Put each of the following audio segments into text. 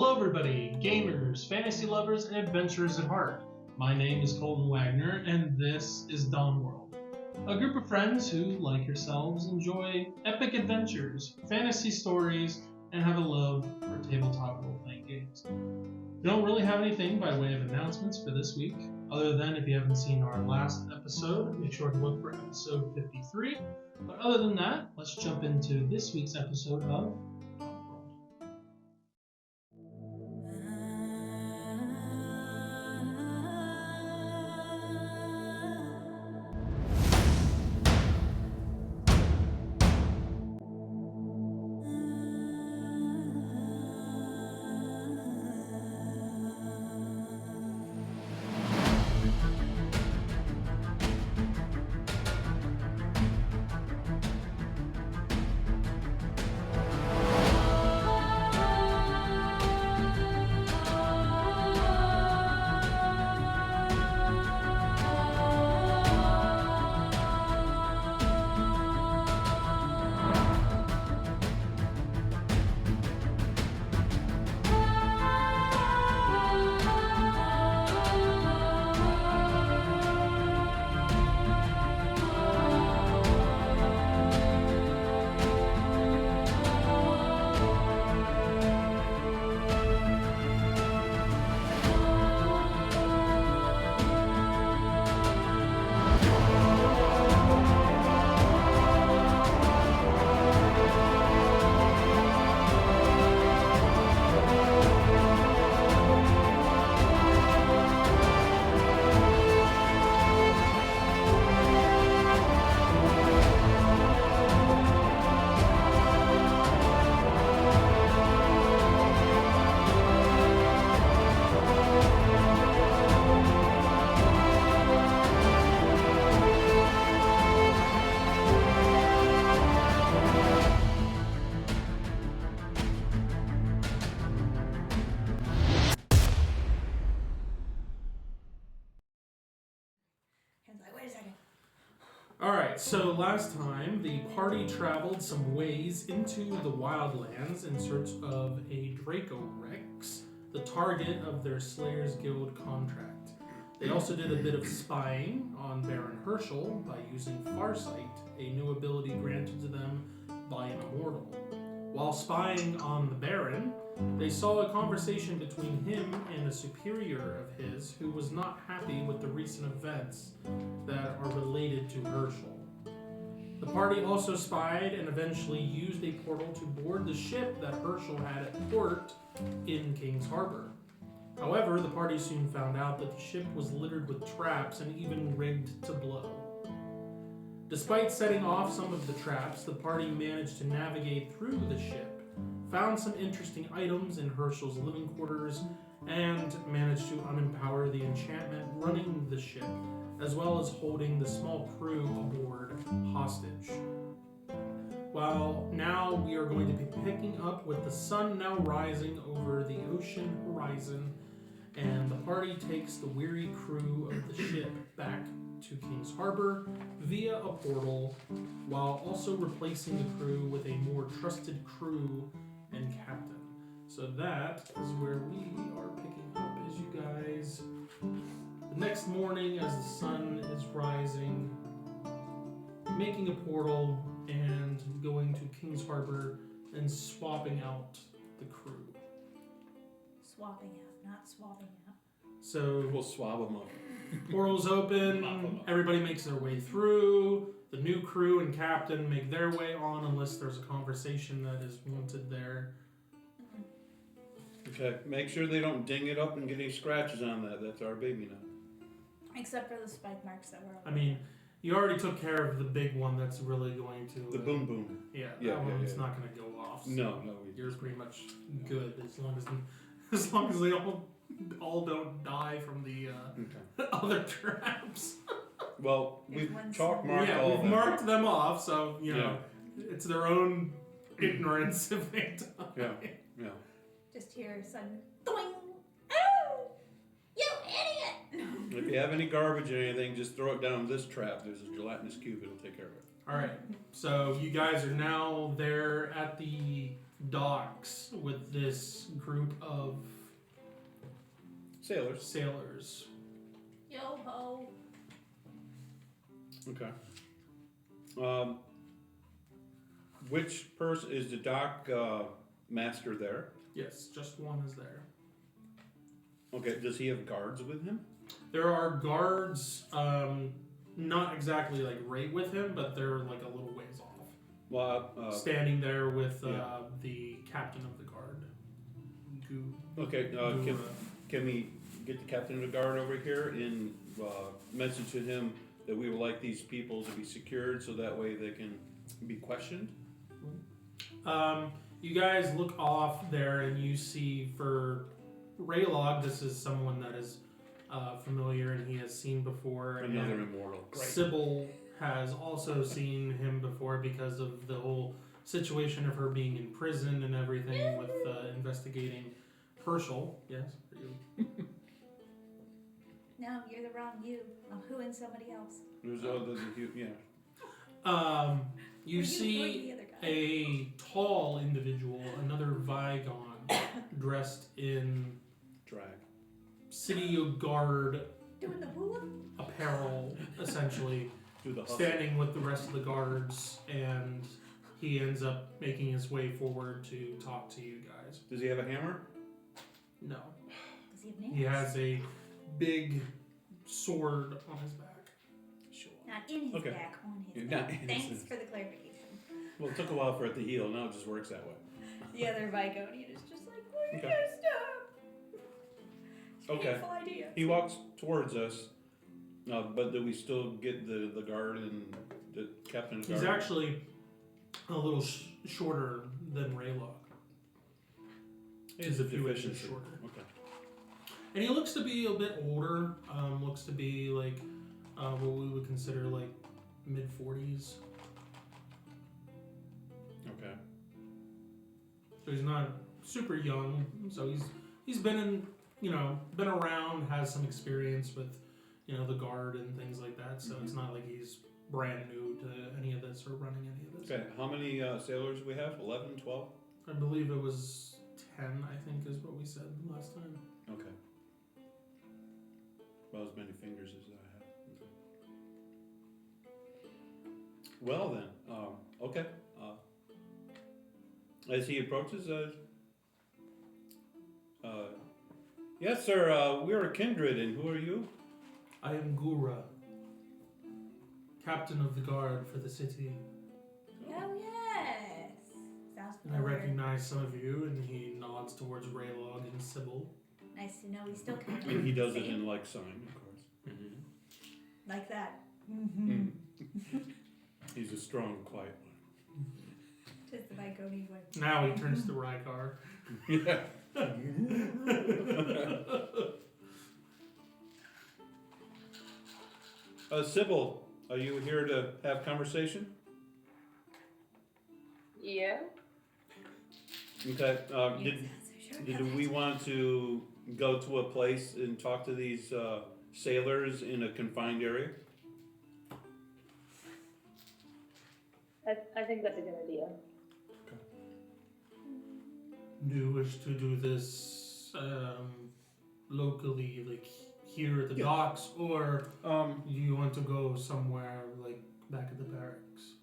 Hello everybody, gamers, fantasy lovers, and adventurers at heart. My name is Colton Wagner, and this is Dawn World. A group of friends who, like yourselves, enjoy epic adventures, fantasy stories, and have a love for tabletop role-playing games. We don't really have anything by way of announcements for this week, other than if you haven't seen our last episode, make sure to look for episode 53. But other than that, let's jump into this week's episode of Alright, so last time the party traveled some ways into the wildlands in search of a Draco Rex, the target of their Slayers Guild contract. They also did a bit of spying on Baron Herschel by using Farsight, a new ability granted to them by an immortal. While spying on the Baron, they saw a conversation between him and a superior of his who was not happy with the recent events that are related to Herschel. The party also spied and eventually used a portal to board the ship that Herschel had at port in King's Harbor. However, the party soon found out that the ship was littered with traps and even rigged to blow. Despite setting off some of the traps, the party managed to navigate through the ship, found some interesting items in Herschel's living quarters, and managed to unempower the enchantment running the ship, as well as holding the small crew aboard hostage. Well, now we are going to be picking up with the sun now rising over the ocean horizon, and the party takes the weary crew of the ship back to King's Harbor via a portal, while also replacing the crew with a more trusted crew and captain. So that is where we are picking up as you guys. The next morning, as the sun is rising, making a portal and going to King's Harbor and swapping out the crew. Swapping out, not swapping out. So we'll swab them up. Portals open, everybody makes their way through, the new crew and captain make their way on unless there's a conversation that is wanted there. Okay, make sure they don't ding it up and get any scratches on that. That's our baby now. Except for the spike marks that were I mean, you already took care of the big one that's really going to... The boom boom. Yeah, that one's not going to go off. So no. You're pretty much good as long as they all don't die from the other traps. Well, we've chalk marked all of them. We've marked them off, so, it's their own ignorance if they die. Yeah. Just hear a sudden doing. Oh! You idiot! If you have any garbage or anything, just throw it down this trap. There's a gelatinous cube. It'll take care of it. Alright, so you guys are now there at the docks with this group of Sailors. Yo ho. Okay. Which person is the dock master there? Yes, just one is there. Okay. Does he have guards with him? There are guards, not exactly like right with him, but they're like a little ways off. Well, Standing there with yeah. the captain of the guard. okay. Can we get the captain of the guard over here and message to him that we would like these people to be secured so that way they can be questioned? You guys look off there and you see for Raylog, this is someone that is familiar and he has seen before. Another and immortal. Great. Sybil has also seen him before because of the whole situation of her being in prison and everything with investigating Herschel. Yes, for you. No, you're the wrong you. I'm whoing somebody else. There's yeah. You Were see the other guy? a tall individual, another Vigon, dressed in Drag. city guard Doing the whoop? apparel, essentially, Do the hustle. standing with the rest of the guards, and he ends up making his way forward to talk to you guys. Does he have a hammer? Does No. he have nails? He has a big sword on his back. Sure. Not in his Okay. back, on his Not back. in Thanks his- for the clarification. Well, it took a while for it to heal. Now it just works that way. The other Viconian is just like, will you Okay. guys stop? Okay. Painful idea. He walks towards us, but do we still get the guard and the captain of the He's guard? actually a little shorter than Raylock. He's a a few inches deficiency. shorter. Okay. And he looks to be a bit older. Looks to be like what we would consider like mid-40s. Okay. So he's not super young. So he's been been around, has some experience with the guard and things like that. So it's not like he's brand new to any of this or running any of this. Okay. How many sailors do we have? 11, 12? I believe it was 10. I think is what we said last time. Okay. About as many fingers as I have. Okay. Well then, okay. As he approaches, yes, sir. We are kindred, and who are you? I am Gura, captain of the guard for the city. Oh, yes. Sounds And I familiar. recognize some of you, and he nods towards Raylog and Sybil. Nice to know we still kind of And he does it same. in like sign, of course. Like that. Mm. He's a strong, quiet Just the Viconian way. Now he turns to Rykar. one. Yeah. Sybil, are you here to have conversation? Yeah. Okay. You sound so sure Did about we that. want to go to a place and talk to these sailors in a confined area? I think that's a good idea. Do you wish to do this locally, like here at the Yeah. docks, or do you want to go somewhere like back at the barracks?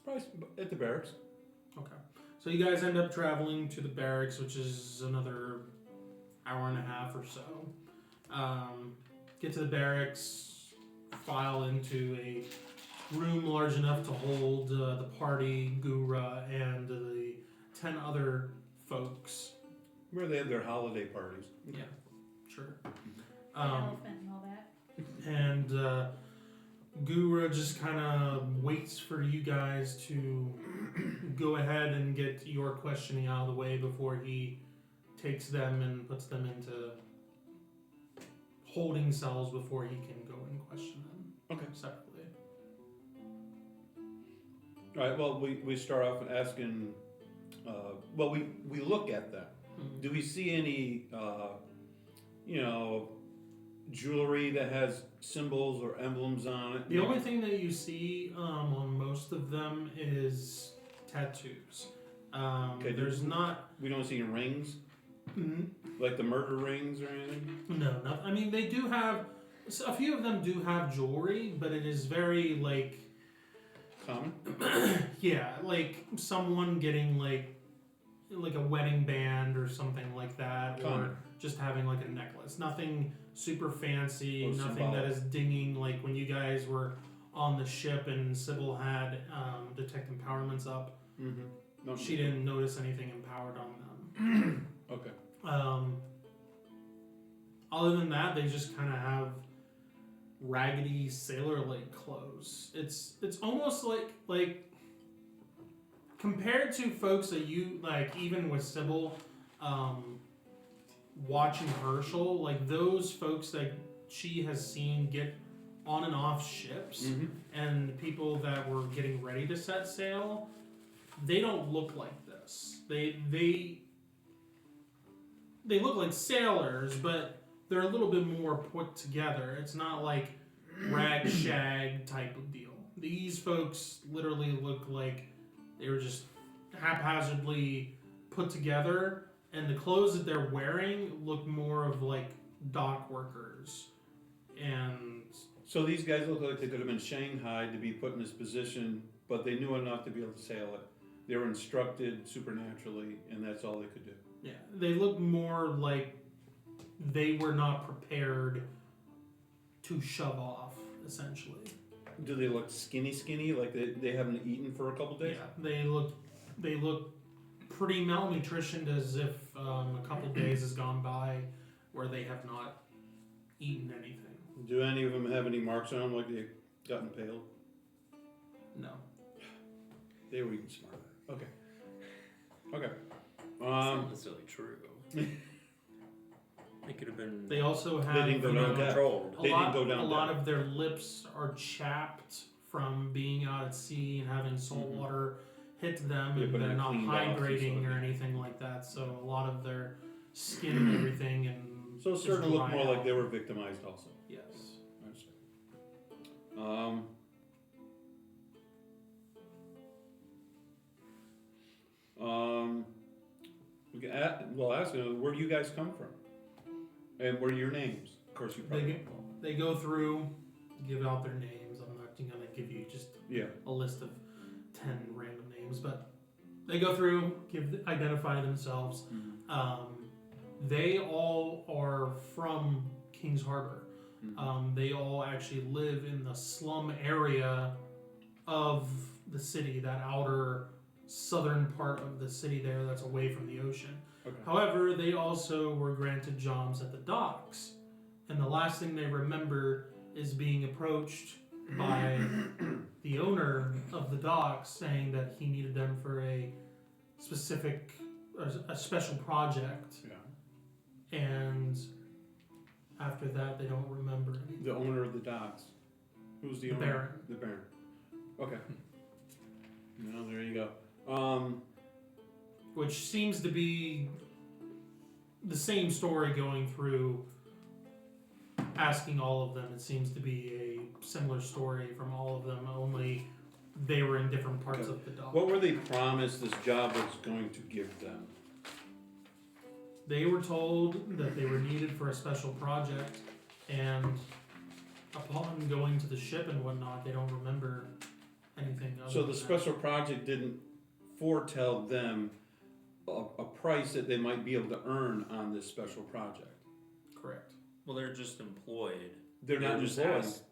Probably at the barracks. Okay. So you guys end up traveling to the barracks, which is another hour and a half or so. Get to the barracks, file into a room large enough to hold the party, Gura, and the 10 other folks. Where they have their holiday parties. Yeah, sure. Elephant and all that. And Gura just kind of waits for you guys to go ahead and get your questioning out of the way before he takes them and puts them into holding cells before he can go and question them Okay. separately. All right. Well, we start off asking. Well, we look at them. Do we see any, jewelry that has symbols or emblems on it? The only thing that you see on most of them is tattoos. Okay, There's not. We don't see any rings, like the murder rings or anything. No, I mean, they do have. A few of them do have jewelry, but it is very like. Common. Yeah, like someone getting like a wedding band or something like that, or just having like a necklace. Nothing super fancy. Or nothing symbolic. that is dinging like when you guys were on the ship and Sybil had detect empowerments up. Mm-hmm. No, She didn't notice anything empowered on them. Okay. Other than that, they just kind of have raggedy sailor-like clothes. It's almost like compared to folks that you like, even with Sybil, watching Herschel, like those folks that she has seen get on and off ships, and people that were getting ready to set sail, they don't look like this. They look like sailors, but they're a little bit more put together. It's not like rag shag type of deal. These folks literally look like they were just haphazardly put together, and the clothes that they're wearing look more of like dock workers. And so these guys look like they could have been shanghaied to be put in this position, but they knew enough to be able to sail it. They were instructed supernaturally, and that's all they could do. yeah, they look more like they were not prepared to shove off, essentially. Do they look skinny, like they haven't eaten for a couple days? Yeah, they look pretty malnutritioned, as if a couple days has gone by where they have not eaten anything. Do any of them have any marks on them, like they got impaled? No. They were eating smart. Okay. It's not necessarily true. It could have been. They also have They didn't go down that. controlled. They didn't go down a lot that. of their lips are chapped from being out at sea and having salt water hit them, Yeah, and but they're not not cleaned off, hydrating so- or anything like that. So a lot of their skin and everything, and So it's is starting to look dried more like out. they were victimized also. Yes. We can ask them, where do you guys come from? And what are your names? Of course you probably don't know. They go through, give out their names. I'm not going to give you just a list of 10 random names, but they go through, identify themselves. They all are from Kings Harbor. They all actually live in the slum area of the city, that outer southern part of the city there that's away from the ocean. Okay. However, they also were granted jobs at the docks. And the last thing they remember is being approached by the owner of the docks saying that he needed them for a special project. Yeah. And after that, they don't remember anything. The owner of the docks. Who's the The owner? Baron. The Baron. Okay. No, there you go. Which seems to be the same story going through asking all of them. It seems to be a similar story from all of them, only they were in different parts of the dock. What were they promised this job was going to give them? They were told that they were needed for a special project, and upon going to the ship and whatnot, they don't remember anything other So than the that. special project didn't foretell them a price that they might be able to earn on this special project. Correct. Well, they're just employed. They're not just employed. asked-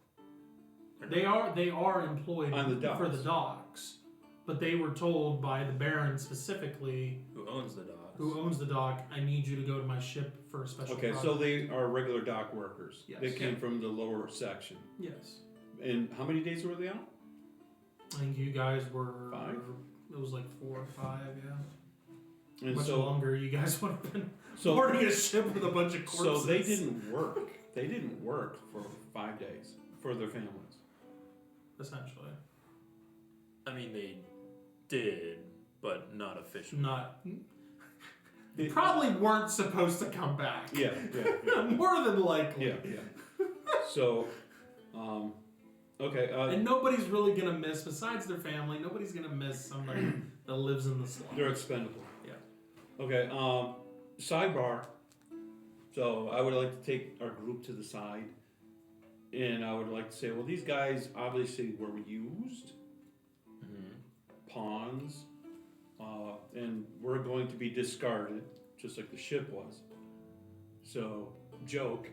They are employed On the docks. for the docks, but they were told by the Baron specifically, Who owns the docks? who owns the dock, I need you to go to my ship for a special Okay, project. so they are regular dock workers. Yes. They came from the lower section. Yes. And how many days were they on? I think you guys were 5? It was like 4 or 5, yeah. And Much so, longer you guys would have been so, boarding a ship with a bunch of so corpses. they didn't work. They didn't work for 5 days for their families. Essentially. I mean, they did, but not officially. Not. They It- probably weren't supposed to come back. Yeah. More than likely. Yeah. So, Okay. And nobody's really gonna miss, besides their family, nobody's gonna miss somebody that lives in the slum. They're expendable. Yeah. Okay. Sidebar. So I would like to take our group to the side, and I would like to say, well, these guys obviously were used pawns, and we're going to be discarded, just like the ship was. So, joke,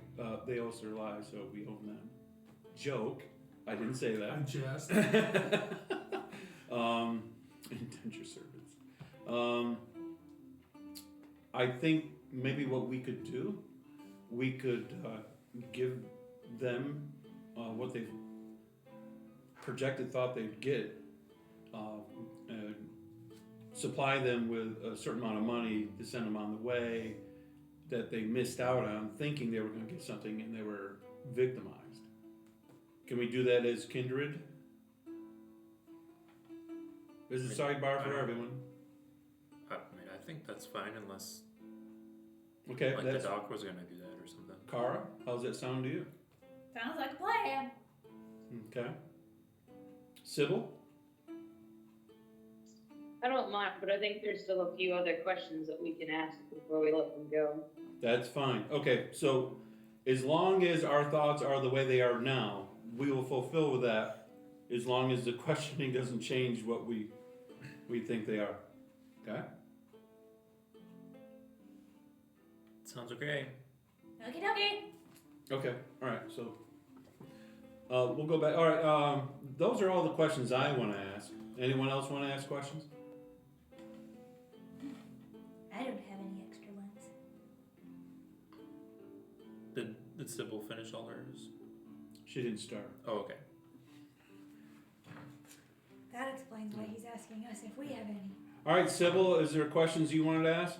they owe us their lives, so we owe them. Joke, I didn't say that. I'm just. Indenture servants. I think maybe what we could do, we could give them what they projected thought they'd get, and supply them with a certain amount of money to send them on the way that they missed out on, thinking they were going to get something, and they were victimized. Can we do that as kindred? This is a sidebar for everyone. I mean, I think that's fine unless Okay, like that's the doc was gonna do that or something. Kara. How's that sound to you? Sounds like a plan. Okay. Sybil? I don't mind, but I think there's still a few other questions that we can ask before we let them go. That's fine. Okay, so as long as our thoughts are the way they are now, we will fulfill with that, as long as the questioning doesn't change what we think they are. Okay? Sounds okay. Okie dokie. Okay, alright, so we'll go back. Alright, those are all the questions I want to ask. Anyone else want to ask questions? I don't have any extra ones. Did Sybil finish all hers? She didn't start. Oh, okay. That explains why he's asking us if we have any. Alright, Sybil, is there questions you wanted to ask?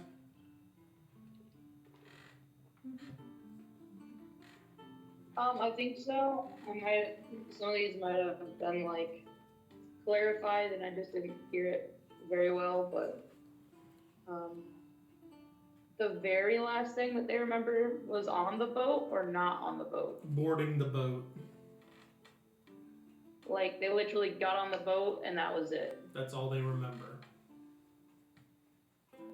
I think so. Some of these might have been like clarified, and I just didn't hear it very well. But the very last thing that they remember was on the boat or not on the boat. Boarding the boat. Like they literally got on the boat and that was it. That's all they remember.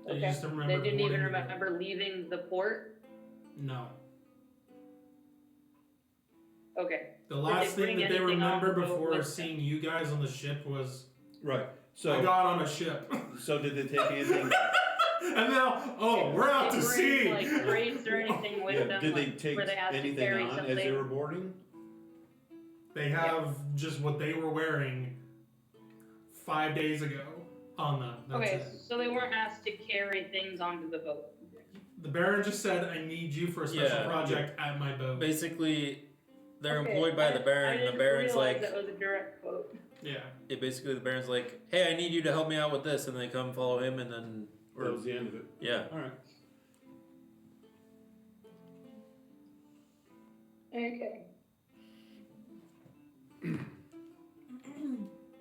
They Okay. just remember They didn't boarding even the boat. remember leaving the port. No. Okay. The last they thing bring that they anything off remember the boat before with seeing you guys on the ship was, Right. I So, got on a ship. so did they take anything? And now, oh, we're out to They bring, sea. like crates or anything with Yeah, them. did they like, take where they have to anything carry on something. as they were boarding? They have just what they were wearing 5 days ago on them. That's Okay, it. so they weren't asked to carry things onto the boat. The Baron just said, I need you for a special Yeah. project at my boat. Basically, they're Okay, employed by the I Baron, and the didn't Baron's realize like, that was a direct quote. Yeah. basically the Baron's like, hey, I need you to help me out with this, and they come follow him, and then, That was the end of it. yeah. Alright. Okay.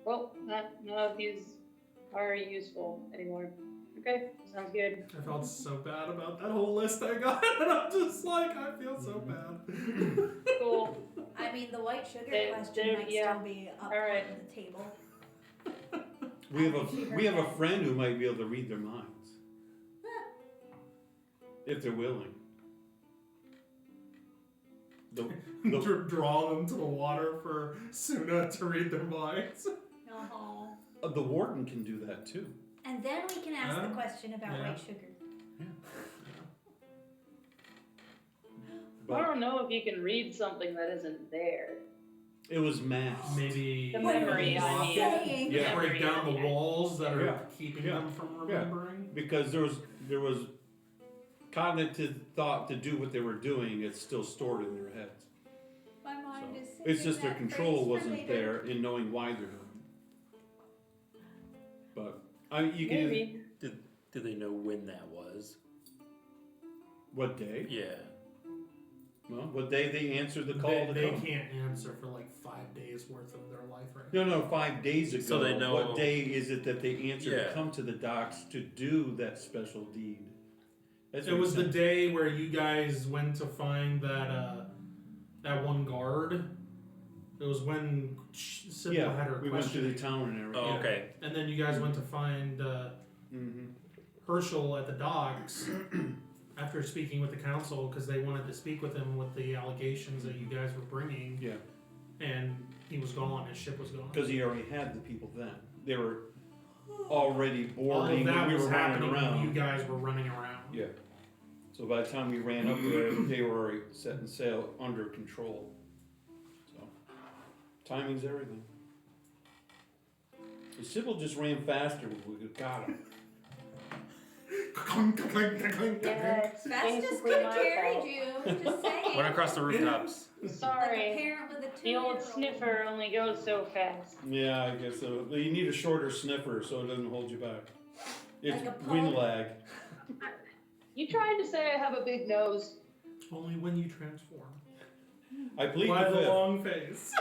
Well, none of these are useful anymore. Okay, sounds good. I felt so bad about that whole list I got, and I'm just like, I feel so bad. Cool. I mean, the white sugar They- question might yeah. still be up Alright. on the table. We have a friend who might be able to read their minds. If they're willing. Draw them to the water for Suna to read their minds. Uh-huh. The warden can do that too. And then we can ask Yeah. the question about Yeah. white sugar. I But don't know if you can read something that isn't there. it was mass. Maybe The What are memory, you I mean. saying? Yeah. break down the walls that are Yeah. keeping Yeah. them from remembering. Because there was cognitive thought to do what they were doing. It's still stored in their heads. My mind is saving It's just their that control phrase for wasn't later. there in knowing why they're doing it. But you can. Maybe. Did they know when that was? What day? Yeah. Well, what day they answered the call to They come? can't answer for like 5 days worth of their life right now. No, 5 days ago. So they know- What day is it that they answered to Yeah. come to the docks to do that special deed? That's It what was he the said. day where you guys went to find that one guard It was when Sybil had her we went through questioning. the town and everything. Oh, okay. And then you guys went to find Mm-hmm. Herschel at the docks after speaking with the council because they wanted to speak with him with the allegations that you guys were bringing. Yeah, And he was gone. His ship was gone. because he already had the people then. They were already All of boarding that when we was were running happening when around. you guys were running around. Yeah. So by the time we ran up there, they were already setting sail under control. So, timing's everything. The Sybil just ran faster when we got him. Yes, Festus basically could my have carried fault. you. Just saying. Went across the rooftops. Like a Sorry. parent with a The old 2-year-old. sniffer only goes so fast. Yeah, I guess so. But you need a shorter sniffer so it doesn't hold you back. It's Like a wind pug. lag. You trying to say I have a big nose? Only when you transform. I plead By the the fifth. long face.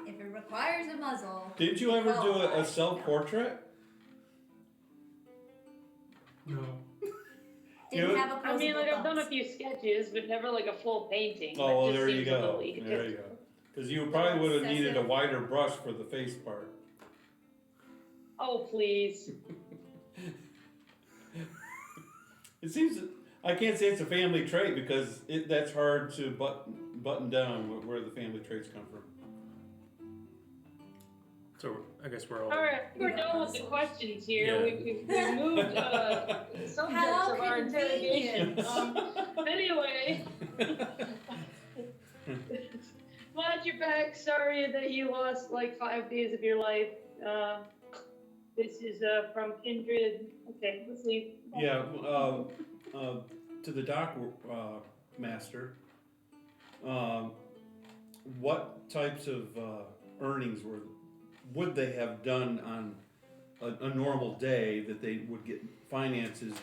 If it requires a muzzle. Didn't you ever do a self-portrait? No. Didn't You- have a I mean, like I've done a thumbs. few sketches, but never like a full painting. Oh, That well, just there you seems a go. little There egotistical. you go. Because you probably would have needed a Excessive. wider brush for the face part. Oh please. It seems, I can't say it's a family trait because that's hard to button down where the family traits come from. So I guess we're all. All right, we're Yeah. done with the questions here. Yeah. We've moved subjects How of our interrogation. convenient. Anyway, glad you're back. Sorry that you lost like 5 days of your life. This is from Kindred. Okay, let's leave. Yeah, to the dock master, what types of earnings would they have done on a normal day that they would get finances?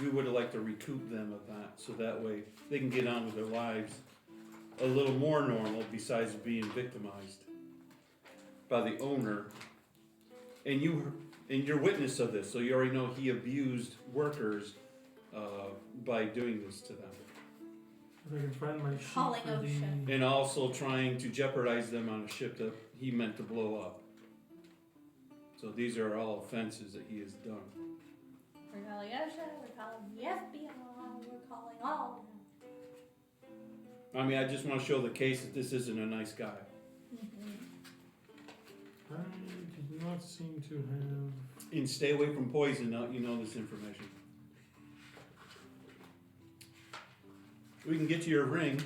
We would have liked to recoup them of that, so that way they can get on with their lives a little more normal besides being victimized by the owner. And you're witness of this, so you already know he abused workers by doing this to them. If I can find my sheet Calling for the... ocean. And also trying to jeopardize them on a ship that he meant to blow up. So these are all offenses that he has done. We're calling OSHA, we're calling the FBI, we're calling all of them. I mean, I just want to show the case that this isn't a nice guy. I did not seem to have... And stay away from poison, now you know this information. We can get you your ring.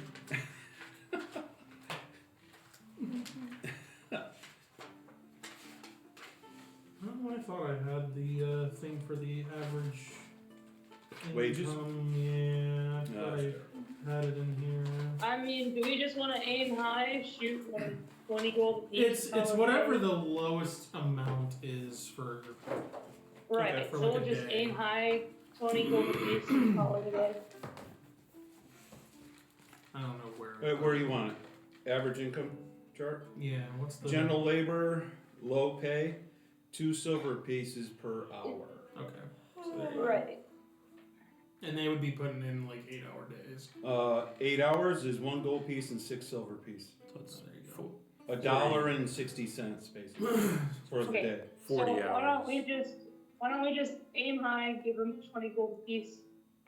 Oh, I thought I had the thing for the average Wages? income. Yeah, I No, thought that's I had it in here. I mean, do we just want to aim high, shoot like 20 gold apiece? It's whatever the lowest amount is for... Right, Okay, for so like we'll a just day. aim high, 20 gold apiece, and call it a day. I don't know where... Where do you want it? Average income chart? Yeah, what's the... General labor, low pay, 2 silver pieces per hour. Okay. So there you go. Right. And they would be putting in like 8-hour days. 8 hours is 1 gold piece and 6 silver piece. So it's, there you go. $1.60 basically for the Okay. day. 40 so why don't hours. we just aim high, give them 20 gold apiece,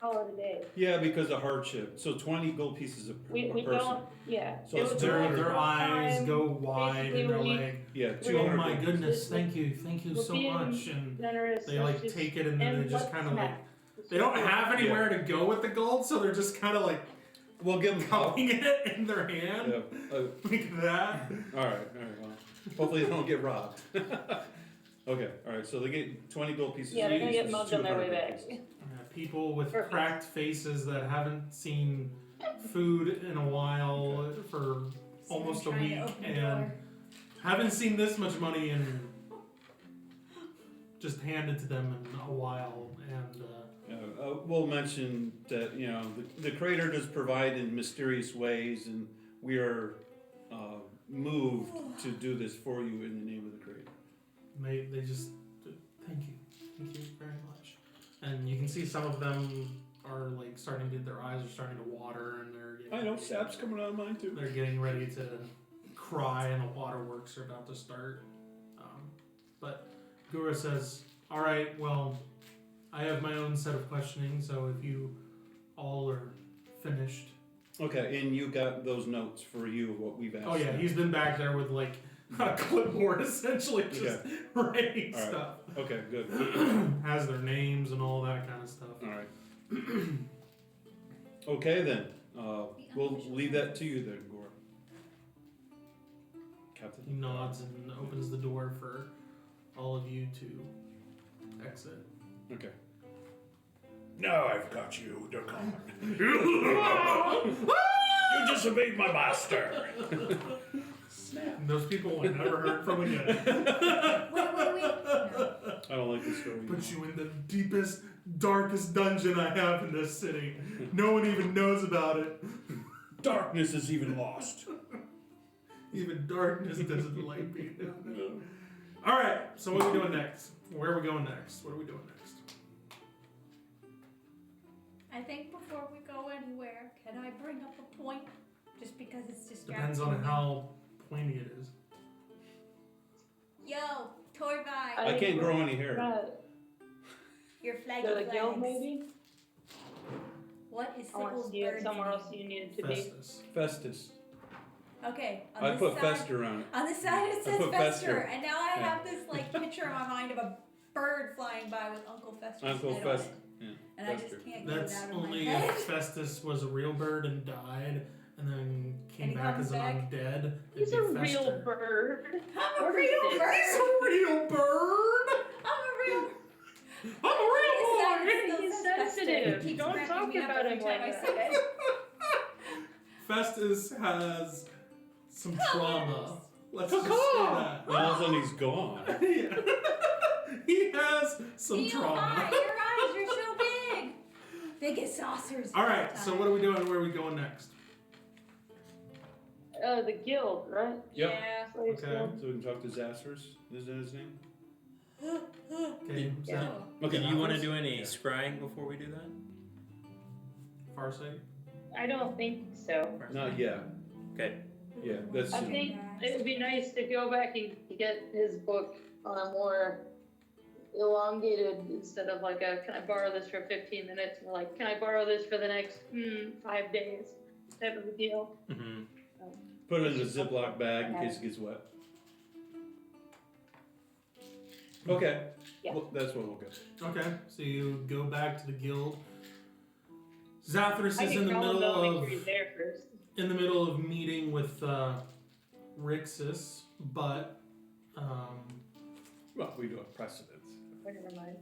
call it a day. Yeah, because of hardship. So 20 gold pieces a We person. don't, yeah. So It it's was Their, only their for eyes time, go wide basically and they're we- like, Yeah, oh 200 my gold goodness, Just thank you we're so being much. And generous. they let's like just- take it and then and they just let's kind of like, snap. they don't have Yeah. anywhere to go with the gold, so they're just kind of like We'll give them cupping it in their hand. Yeah. Like that. Alright, well, hopefully they don't get robbed. Okay, alright, so they get 20 gold pieces. Yeah, they're gonna each, get which is mugged on their way 200 back. pieces. People with Perfect. cracked faces that haven't seen food in a while for almost a Trying to week open the and door. haven't seen this much money and just handed to them in a while. And We'll mention that, you know, the Creator does provide in mysterious ways, and we are moved to do this for you in the name of the Creator. they just thank you very much. And you can see some of them are like starting to, their eyes are starting to water, and they're getting, I know, sap's coming out of mine too. they're getting ready to cry, and the waterworks are about to start. But Gura says, "All right, well, I have my own set of questioning, so if you all are finished." Okay, and you got those notes for you of what we've asked. Oh yeah, them. he's been back there with like a clipboard, essentially just writing All right. stuff. Okay, good. Has their names and all that kind of stuff. All right. Okay then. We'll leave that to you then, Gora. Captain. He nods and opens the door for all of you to exit. Okay. Now I've got you, Dagon. You disobeyed my master. And those people were never heard from again. Wait. No. I don't like this story. Put you in the deepest, darkest dungeon I have in this city. No one even knows about it. Darkness is even lost. Even darkness doesn't like being down there. All right, so what are we doing next? Where are we going next? What are we doing next? I think before we go anywhere, can I bring up a point? Just because it's distracting. Depends on me. how pointy it is. Yo, tour guide. I can't grow any hair. Your flaggy So the guild flags. maybe? What is I want to Sybil's see it bird's somewhere name? else you need it to be. Festus. Festus. Okay, on I this put side, Fester on it. on the side it I says put Fester, Fester. and now I Yeah. have this like picture in my mind of a bird flying by with Uncle Fester's Uncle head on Fester. it. Yeah. And I Fester. just can't get That's it out of only my head. if Festus was a real bird and died, and then came And he back comes as an back. undead. He's it'd a be real Fester. bird. I'm a real He's bird. a real bird. I'm a real. I'm a real boy. He's Still says Fester. sensitive. He keeps Don't cracking talk me up about every him like time I that. say it. Festus has some trauma. Let's just say Caw-caw. that. And all of a sudden he's gone. Yeah. He has some You trauma. are. Your eyes are so big. Big as saucers. All right, so what are we doing? Where are we going next? The guild, right? Yep. Yeah. Slaves Okay. guild. So we can talk to Zathris. Is that his name? Okay, Yeah. Okay, do you want to Zathris? do any Yeah. scrying before we do that? Farsight? I don't think so. Not yet. Okay. Yeah, that's I soon. think it would be nice to go back and get his book on a more elongated instead of like a can I borrow this for 15 minutes or like can I borrow this for the next 5 days type of a deal. Mm-hmm. Put it in a Ziploc bag in case it gets wet. Okay. Yeah. Well, that's what we'll go. Okay, so you go back to the guild. Zathris I is can in the call him middle though, make of sure he's there first. meeting with Rixus, but Well, we do have precedence. Oh, never mind.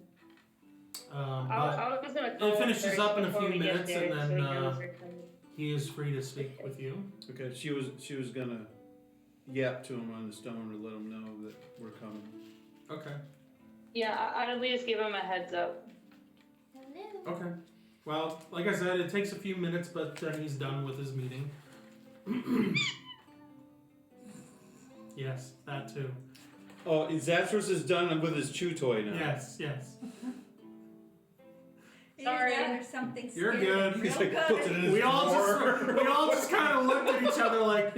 but I was gonna call it him finishes first up in a before few we get minutes, there, and so then, he knows we're coming. he is free to speak with you. Okay, she was gonna yap to him on the stone to let him know that we're coming. Okay. Yeah, I'd at least give him a heads up. Hello. Okay. Well, like I said, it takes a few minutes, but then he's done with his meeting. Yes, that too. Oh, Zathris is done with his chew toy now. Yes, yes. Sorry. There's something You're scary, good. real He's like, good. puts it in his We all drawer. just kind of looked at each other like,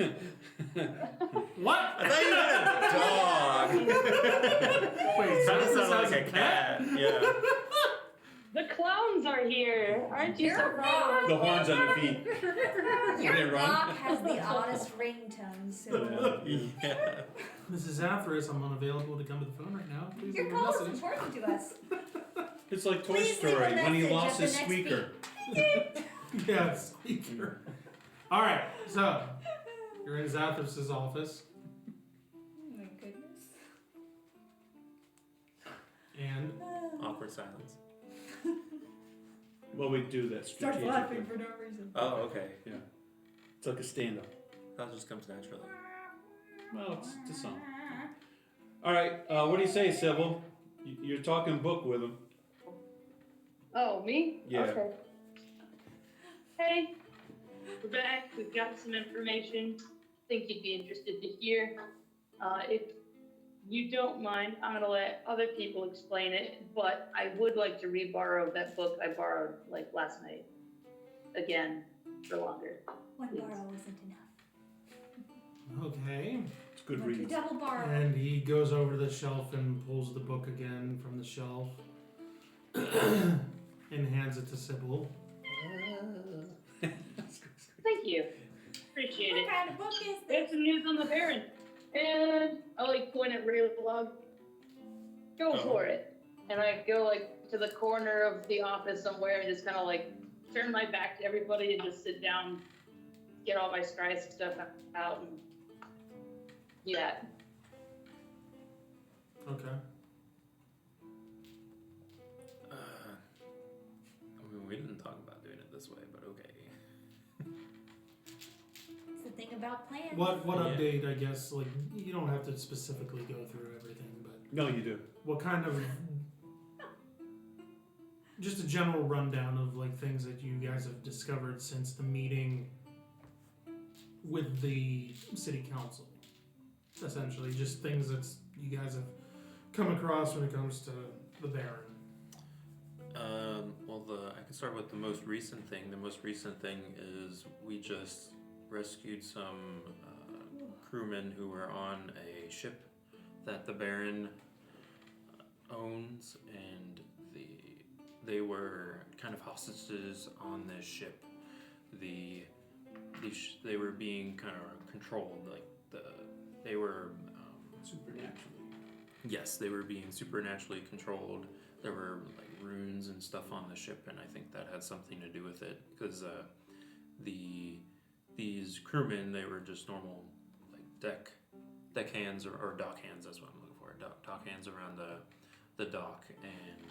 what? I thought you had a dog. Wait, Kind of Zathris sounded has like a cat. Yeah. The clowns are here. Aren't you You're so proud? The horns on your feet. Your They run. block has the oddest ringtone, so Yeah. This is Zathris. I'm unavailable to come to the phone right now. Please your leave a call is message. important to us. It's like Toy Please leave a Story when he message lost at his the next squeaker. Yeah, speaker. All right, so you're in Zathris's office, Oh my goodness. and Awkward silence. Well, we do that Start strategically. laughing for no reason. Oh, okay. It's like a stand-up. That just comes naturally. Well, it's a song. All right, what do you say, Sybil? You're talking book with him. Oh, me? Yeah. Okay. Hey, we're back. We've got some information. I think you'd be interested to hear. If you don't mind, I'm gonna let other people explain it, but I would like to re-borrow that book I borrowed like last night. Again, for longer. One Please. borrow isn't enough. Okay. It's good But you reading. double borrow. And he goes over to the shelf and pulls the book again from the shelf and hands it to Sybil. Thank you. Appreciate What it. kind of book is this? There's some news on the Baron. And I like point at Raylog. Go for it. And I go like to the corner of the office somewhere and just kind of like turn my back to everybody and just sit down, get all my scry stuff out and do that. Okay. I mean, we didn't talk about doing it this way, but okay. It's the thing about plans. What Yeah. update, I guess, like, you don't have to specifically go through everything, but No, you do. what kind of... Just a general rundown of, like, things that you guys have discovered since the meeting with the city council. Essentially, just things that you guys have come across when it comes to the Baron. Well, I can start with the most recent thing. The most recent thing is we just rescued some crewmen who were on a ship that the Baron owns, and they were kind of hostages on this ship. They were being kind of controlled, like they were Supernaturally. yes, they were being supernaturally controlled. There were like runes and stuff on the ship, and I think that had something to do with it because these crewmen, they were just normal like deck hands or dock hands. That's what I'm looking for. Dock hands around the dock, and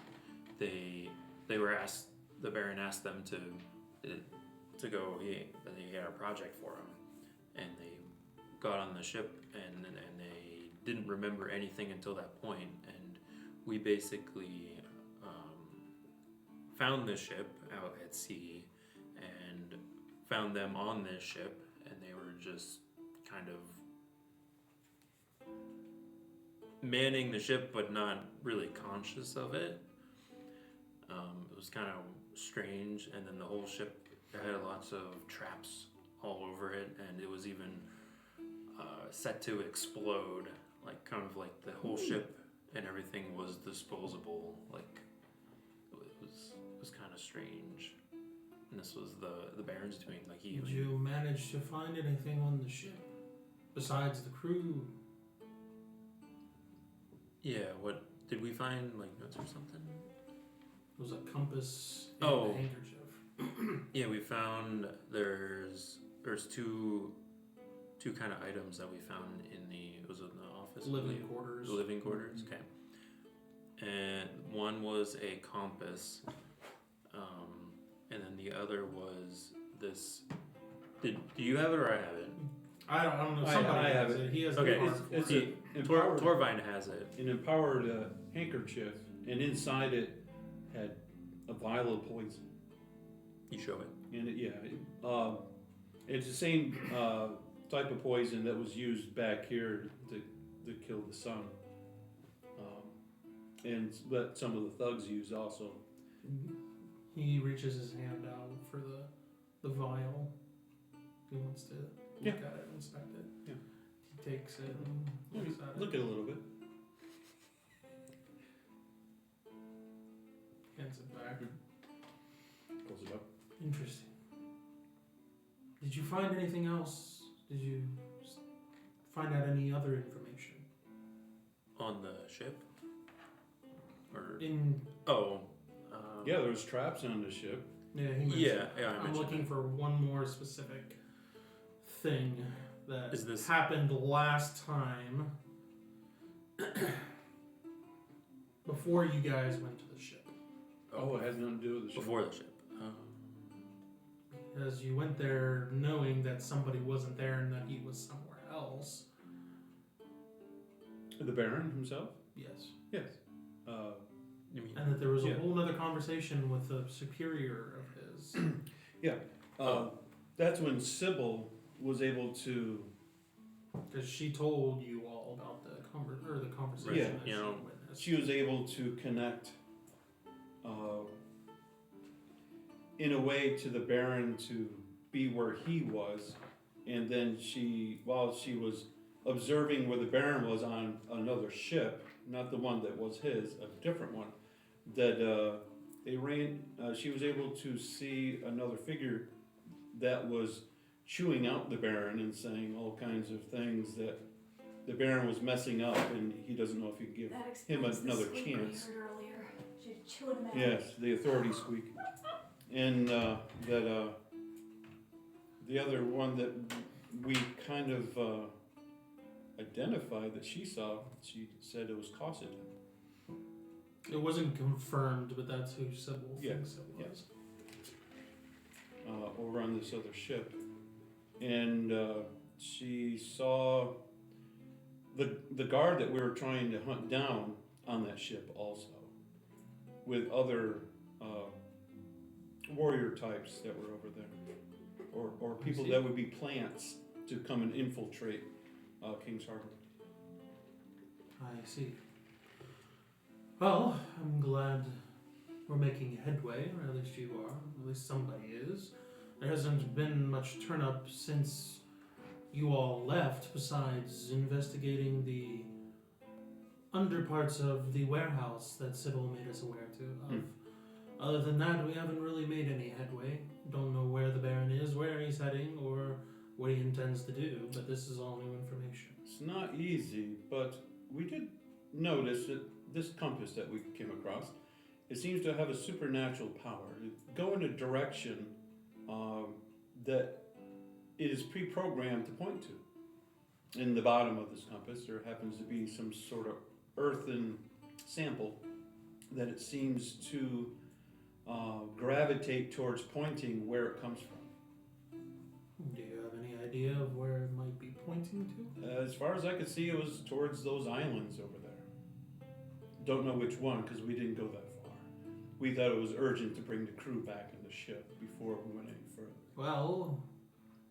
they were asked. The Baron asked them to go. He had a project for them, and they got on the ship, and they didn't remember anything until that point, and we basically found the ship out at sea and found them on this ship, and they were just kind of manning the ship but not really conscious of it. It was kind of strange, and then the whole ship had lots of traps all over it, and it was even set to explode, like kind of like the whole ship and everything was disposable. Like it was kind of strange. And this was the Baron's doing. Like Did you manage to find anything on the ship besides the crew? Yeah. What did we find? Like notes or something? It was a compass and Oh. a handkerchief. Yeah, we found there's two kind of items that we found in the office. I Living believe. quarters. The living quarters. Okay. And one was a compass, and then the other was this. Do you have it or I have it? I don't know. I Somebody have has it. it. He has Okay, the art It's for it. an empowered, Torvine has it. an empowered handkerchief, and inside it had a vial of poison. You show it. And it's the same type of poison that was used back here to kill the sun, and that some of the thugs used also. He reaches his hand out for the vial. He wants to look at it, inspect it. Yeah. He takes it and looks at Look it. at it a little bit. Hands it back. Close it up. Interesting. Did you find anything else? Did you find out any other information? On the ship? Or Yeah, there was traps on the ship. Yeah, he mentioned Yeah, that. yeah, I I'm mentioned looking that. for one more specific thing that Is this- happened last time before you guys went to the ship. Oh, it has nothing to do with the ship. Before the ship. Because you went there knowing that somebody wasn't there and that he was somewhere else. The Baron himself? Yes. Yes. You mean? And that there was a Yeah. whole other conversation with a superior of his. That's when Sybil was able to Because she told you all about the conversation Yeah. that You she know, witnessed. She was able to connect in a way to the Baron to be where he was, and then while she was observing where the Baron was on another ship, not the one that was his, a different one, that she was able to see another figure that was chewing out the Baron and saying all kinds of things that the Baron was messing up, and he doesn't know if he can give That him explains the another squeak we chance. heard earlier. She chewed him out. Yes, the authority squeak. And the other one that we kind of identified that she saw, she said it was Cosset. It wasn't confirmed, but that's who Sybil Yeah, thinks it was. Over on this other ship. And she saw the guard that we were trying to hunt down on that ship also, with other warrior types that were over there, or people that would be plants to come and infiltrate King's Harbor. I see. Well, I'm glad we're making headway, or at least you are. At least somebody is. There hasn't been much turn up since you all left, besides investigating the underparts of the warehouse that Sybil made us aware of. Other than that, we haven't really made any headway. Don't know where the Baron is, where he's heading, or what he intends to do, but this is all new information. It's not easy, but we did notice that this compass that we came across, it seems to have a supernatural power. It go in a direction that it is pre-programmed to point to. In the bottom of this compass, there happens to be some sort of earthen sample that it seems to gravitate towards pointing where it comes from. Do you have any idea of where it might be pointing to? As far as I could see, it was towards those islands over there. Don't know which one, because we didn't go that far. We thought it was urgent to bring the crew back in the ship before we went any further. Well,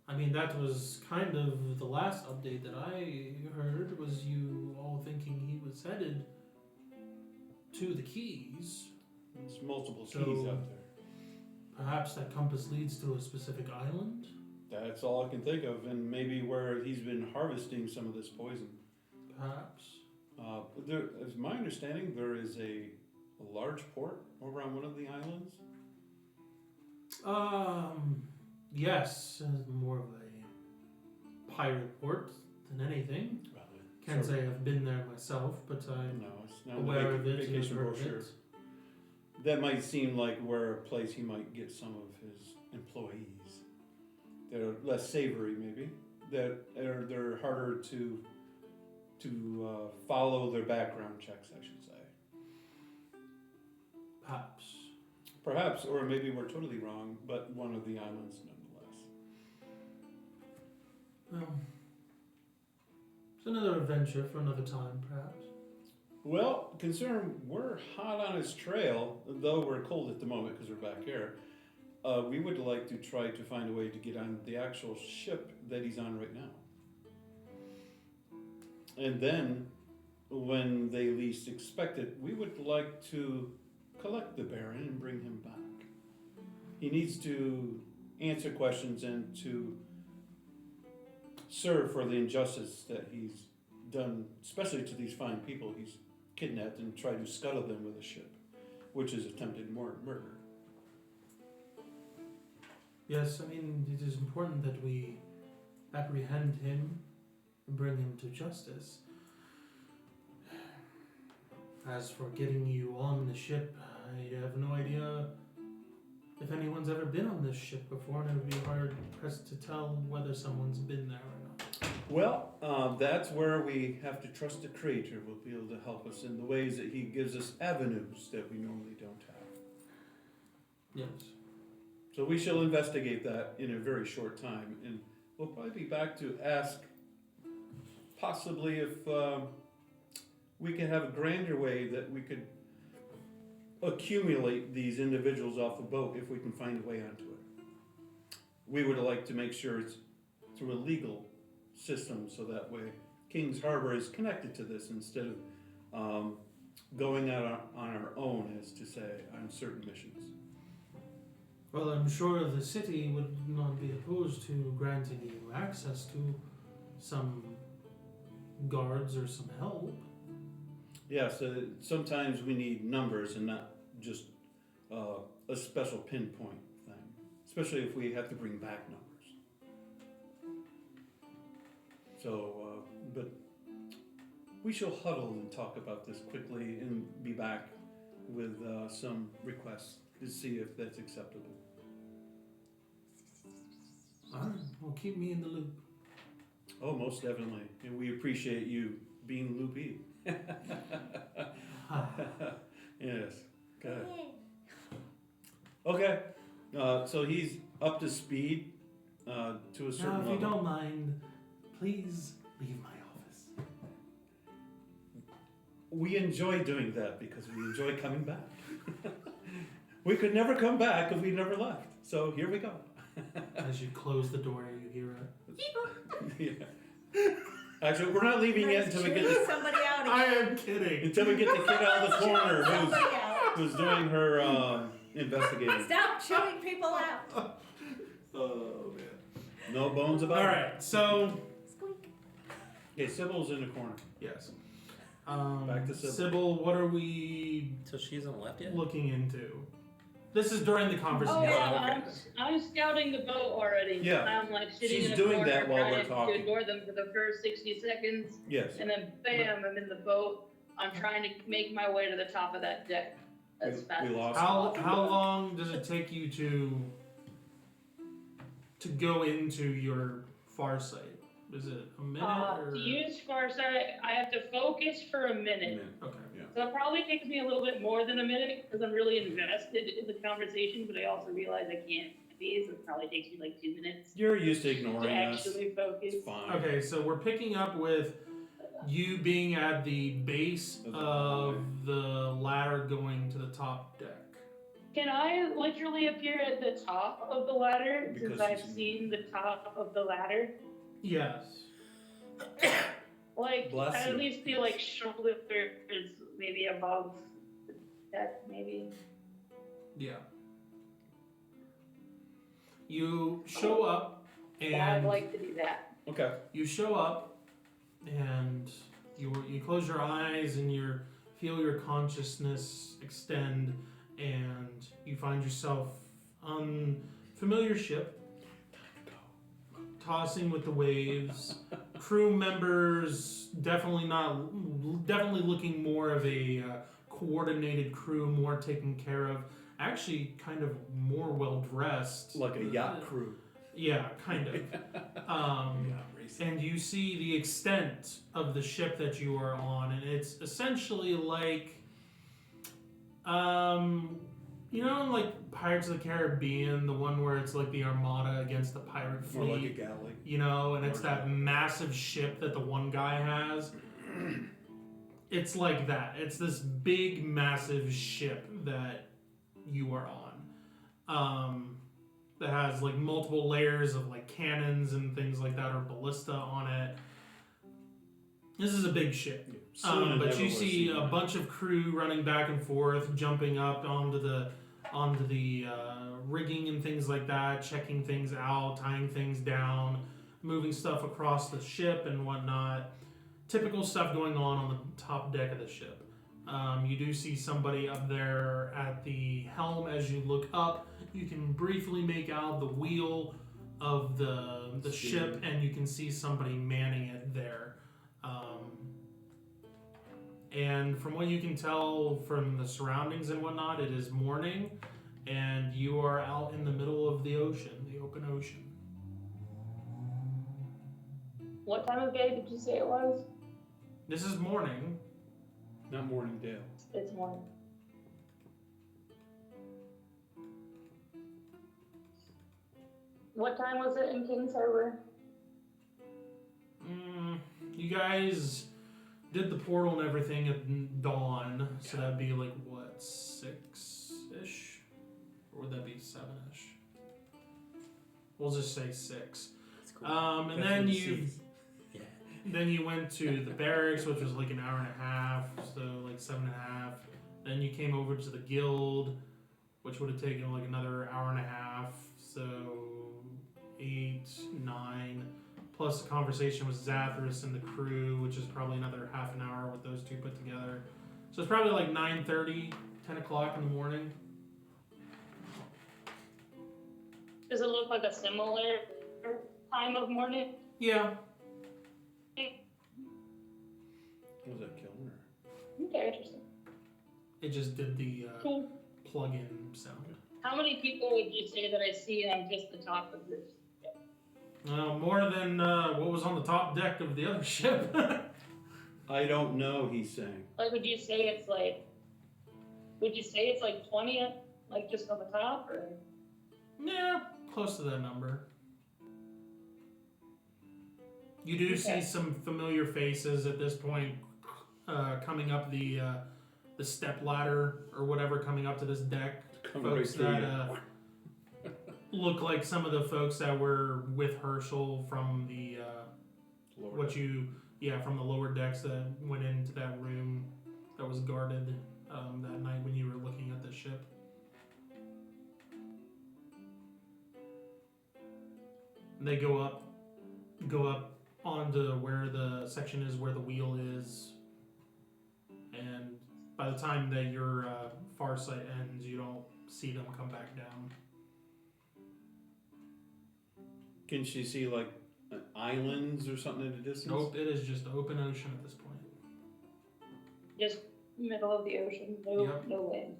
I mean, that was kind of the last update that I heard, was you all thinking he was headed to the Keys. There's multiple So- keys out there. Perhaps that compass leads to a specific island? That's all I can think of, and maybe where he's been harvesting some of this poison. Perhaps. There, as my understanding, there is a large port over on one of the islands. Yes, more of a pirate port than anything. Well, Can't sort say I've been there myself, but I'm no, it's not in aware the of it and vacation heard of brochure. it. That might seem like where a place he might get some of his employees. They're less savory, maybe. They're harder to follow their background checks, I should say. Perhaps. Perhaps, or maybe we're totally wrong, but one of the islands nonetheless. Well, it's another adventure for another time, perhaps. Well, considering we're hot on his trail, though we're cold at the moment because we're back here, we would like to try to find a way to get on the actual ship that he's on right now. And then, when they least expect it, we would like to collect the Baron and bring him back. He needs to answer questions and to serve for the injustice that he's done, especially to these fine people he's kidnapped and tried to scuttle them with a ship, which is attempted murder. Yes, I mean, it is important that we apprehend him and bring him to justice. As for getting you on the ship, I have no idea if anyone's ever been on this ship before, and it would be hard pressed to tell whether someone's been there or not. Well, that's where we have to trust the Creator will be able to help us in the ways that He gives us avenues that we normally don't have. Yes. So we shall investigate that in a very short time, and we'll probably be back to ask possibly if we can have a grander way that we could accumulate these individuals off the boat if we can find a way onto it. We would like to make sure it's through a legal system so that way King's Harbor is connected to this instead of going out on our own, as to say, on certain missions. Well, I'm sure the city would not be opposed to granting you access to some guards or some help. Yeah, so sometimes we need numbers and not just a special pinpoint thing, especially if we have to bring back numbers. So, but we shall huddle and talk about this quickly and be back with some requests to see if that's acceptable. Alright, well, keep me in the loop. Oh, most definitely. And we appreciate you being loopy. Yes. Good. Okay. So he's up to speed to a certain Now, if level. you don't mind, please leave my office. We enjoy doing that because we enjoy coming back. We could never come back if we never left. So here we go. As you close the door, you hear a... Yeah. Actually, we're not leaving yet until we get Chase the, somebody out I again. am kidding. until we get the kid out of the corner Somebody out. who's doing her investigating. Stop chewing people out. Oh, man. No bones about it. Alright, so... Squeak. Okay, Sybil's in the corner. Yes. Back to Sybil. Sybil, what are we So she hasn't left yet? looking into? This is during the conversation. Oh yeah, okay. I'm scouting the boat already. Yeah. I'm like sitting She's in a doing corner that while we're trying talking. to ignore them for the first 60 seconds, Yes. and then bam, I'm in the boat. I'm trying to make my way to the top of that deck as fast We as lost. How long does it take you to go into your far sight? Is it a minute or? To use Farsight, I have to focus for a minute. Okay. So it probably takes me a little bit more than a minute because I'm really invested in the conversation, but I also realize I can't be, so it probably takes me like 2 minutes You're used to to ignoring us. actually focus. It's fine. Okay, so we're picking up with you being at the base of the ladder going to the top deck. Can I literally appear at the top of the ladder Because since I've it's- seen the top of the ladder? Yes. Like, Bless I'd you. at least be like shoulders maybe above the deck, maybe. Yeah. You show up I'd and like to do that. Okay. you show up and you close your eyes and you feel your consciousness extend and you find yourself on familiar ship tossing with the waves. Crew members definitely looking more of a coordinated crew, more taken care of, actually kind of more well dressed, Like a yacht crew. yeah, kind of. And you see the extent of the ship that you are on, and it's essentially like, you know, like Pirates of the Caribbean, the one where it's like the Armada against the pirate fleet. More like a galley. You know, and it's that massive ship that the one guy has. It's like that. It's this big, massive ship that you are on. That has like multiple layers of like cannons and things like that, or ballista on it. This is a big ship. But you see a bunch of crew running back and forth, jumping up onto the rigging and things like that, checking things out, tying things down, moving stuff across the ship and whatnot. Typical stuff going on the top deck of the ship. You do see somebody up there at the helm. As you look up, you can briefly make out the wheel of the ship, and you can see somebody manning it there. And from what you can tell from the surroundings and whatnot, it is morning, and you are out in the middle of the ocean, the open ocean. What time of day did you say it was? This is morning. Not Morningdale. It's morning. What time was it in King's Harbor? You guys did the portal and everything at dawn, so that'd be like what, 6-ish? Or would that be 7-ish? We'll just say 6. That's cool. And That's then what it you seems. Then you went to the barracks, which was like an hour and a half, so like 7.5. Then you came over to the guild, which would have taken like another hour and a half, so 8, 9, plus a conversation with Zathris and the crew, which is probably another half an hour with those two put together. So it's probably like 9:30, 10 o'clock in the morning. Does it look like a similar time of morning? Yeah. Was that killing her? Okay, interesting. It just did the Cool. plug-in sound. How many people would you say that I see on just the top of this? More than what was on the top deck of the other ship. I don't know, he's saying. Like, would you say it's like 20, like just on the top, or? Yeah, close to that number. You do see some familiar faces at this point coming up the step ladder or whatever, coming up to this deck. Folks that look like some of the folks that were with Herschel from the from the lower decks that went into that room that was guarded that night when you were looking at the ship. And they go up onto where the section is where the wheel is, and by the time that your far sight ends, you don't see them come back down. Can she see like islands or something in the distance? Nope, it is just open ocean at this point. Just middle of the ocean, no, Yep. no land.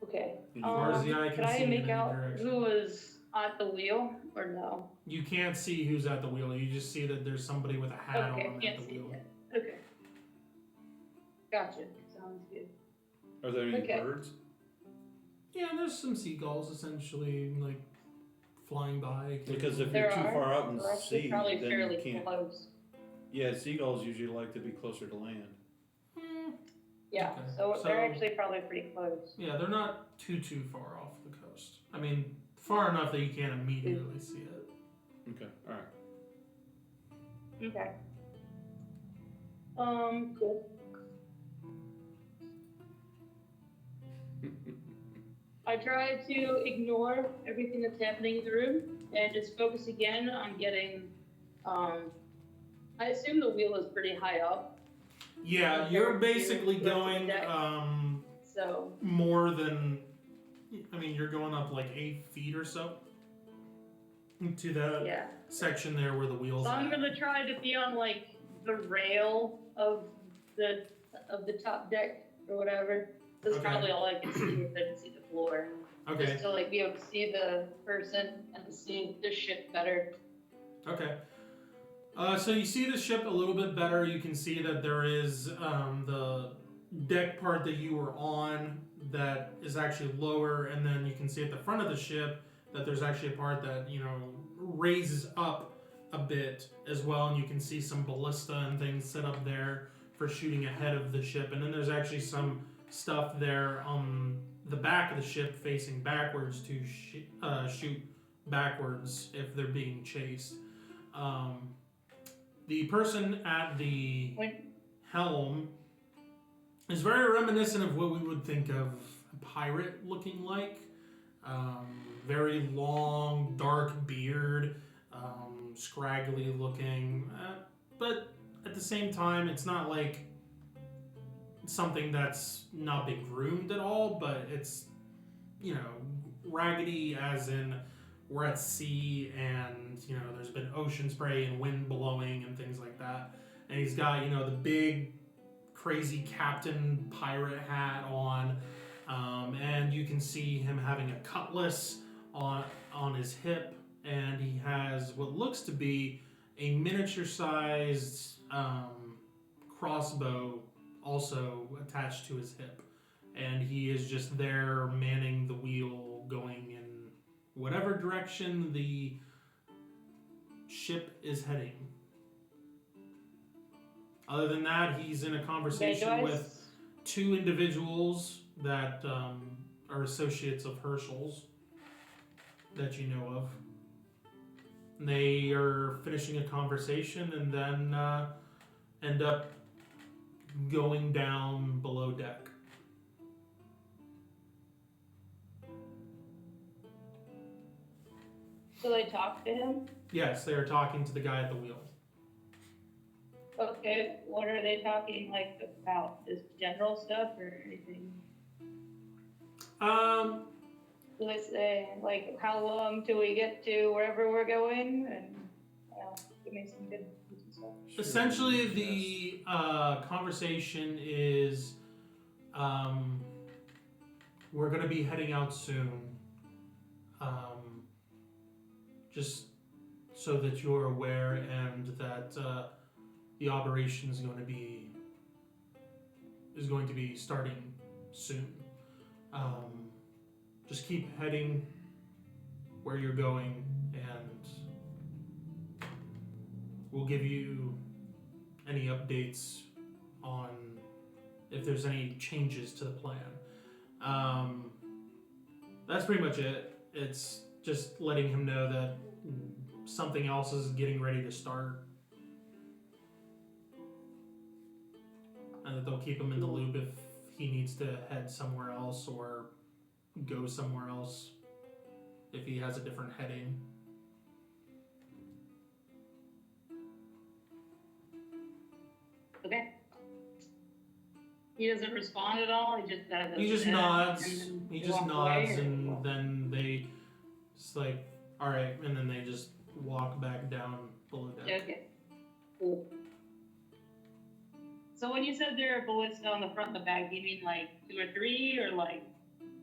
Okay. As far as the eye can see I in make any out direction. who was at the wheel, or no? You can't see who's at the wheel. You just see that there's somebody with a hat Okay, on can't at the see wheel. that. Okay. Gotcha. Sounds good. Are there any Okay. birds? Yeah, there's some seagulls essentially like flying by. Because if There you're too are. far out in We're the actually sea, probably then fairly you can't. close. Yeah, seagulls usually like to be closer to land. Yeah, Okay, so so- they're actually probably pretty close. Yeah, they're not too far off the coast. I mean, far enough that you can't immediately see it. Okay, alright. Okay. Cool. I try to ignore everything that's happening in the room and just focus again on getting, I assume the wheel is pretty high up, Yeah, you're basically going Deck. So, more than, I mean, you're going up like 8 feet or so to that yeah. section there where the wheels So I'm at. gonna try to be on like the rail of the top deck or whatever. That's Okay. probably all I can see if I can see the floor. Okay, Just to like be able to see the person and to see the ship better. okay. So you see the ship a little bit better. You can see that there is the deck part that you were on that is actually lower, and then you can see at the front of the ship that there's actually a part that, you know, raises up a bit as well, and you can see some ballista and things set up there for shooting ahead of the ship. And then there's actually some stuff there on the back of the ship facing backwards to shoot backwards if they're being chased. The person at the When helm is very reminiscent of what we would think of a pirate looking like. Very long, dark beard, scraggly looking, but at the same time, it's not like something that's not been groomed at all, but it's, you know, raggedy as in we're at sea and, you know, there's been ocean spray and wind blowing and things like that. And he's got, you know, the big crazy captain pirate hat on, and you can see him having a cutlass on his hip, and he has what looks to be a miniature-sized crossbow also attached to his hip, and he is just there manning the wheel going in whatever direction the ship is heading. Other than that, he's in a conversation with 2 individuals that are associates of Herschel's that you know of. They are finishing a conversation and then end up going down below deck. So they talk to him? Yes, they are talking to the guy at the wheel. Okay, what are they talking, like, about? Just general stuff or anything? Do they say, like, how long till we get to wherever we're going? And, give me some good stuff. Essentially, the conversation is, we're going to be heading out soon. Just so that you're aware and that the operation is going to be starting soon. Just keep heading where you're going, and we'll give you any updates on if there's any changes to the plan. That's pretty much it. It's just letting him know that something else is getting ready to start, and that they'll keep him in the loop if he needs to head somewhere else or go somewhere else if he has a different heading. Okay. He doesn't respond at all? He just does it. He just nods. And He just walk nods, away, or and what? then they just like, all right, and then they just walk back down below deck. Okay. Cool. So when you said there are ballista on the front and the back, do you mean like 2 or 3 or like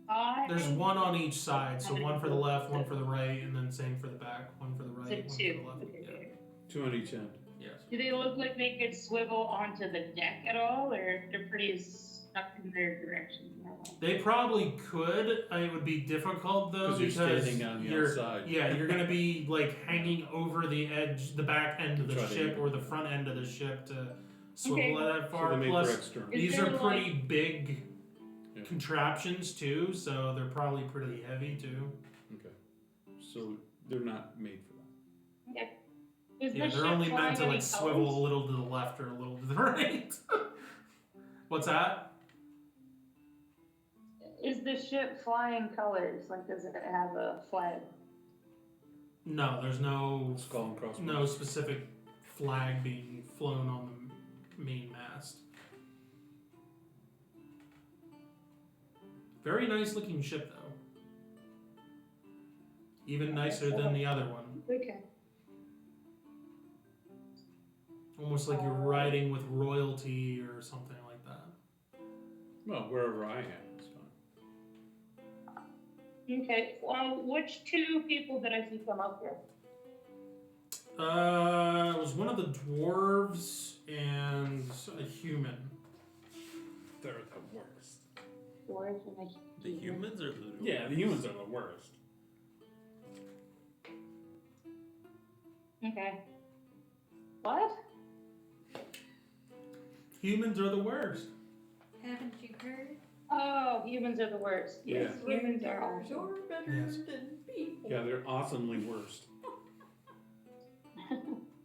5? There's one on each side, so How many one for the left, one ballistas? for the right, and then same for the back. One for the right, So one 2. for the left. Okay, Yeah. okay. 2 on each end. Yes. Do they look like they could swivel onto the deck at all, or they're pretty stuck in their direction? They probably could. It would be difficult though 'Cause you're because standing on the you're outside. yeah, you're gonna be like hanging over the edge, the back end of the Try to ship get- or the front end of the ship to swivel Okay. that So far. they made for Plus, external. Is these there, are pretty big Yeah. contraptions too, so they're probably pretty heavy too. Okay. So they're not made for that. Okay. Is Yeah, the they're ship only flying meant to any like swivel colors? a little to the left or a little to the right. What's that? Is the ship flying colors? Like, does it have a flag? No, there's no Skull and crossbones. no specific flag being flown on the main mast. Very nice looking ship though. Even nicer than the other one. Okay. Almost like you're riding with royalty or something like that. Well, wherever I am, it's fine. Okay. Well, which 2 people did I see come up here? It was one of the dwarves and a human. They're the worst. Dwarves and a The humans or the Yeah, the humans are the worst. Okay. What? Humans are the worst. Haven't you heard? Oh, humans are the worst. Yeah. Yes, humans are Winters awesome. are better Yes. than people. Yeah, they're awesomely worst.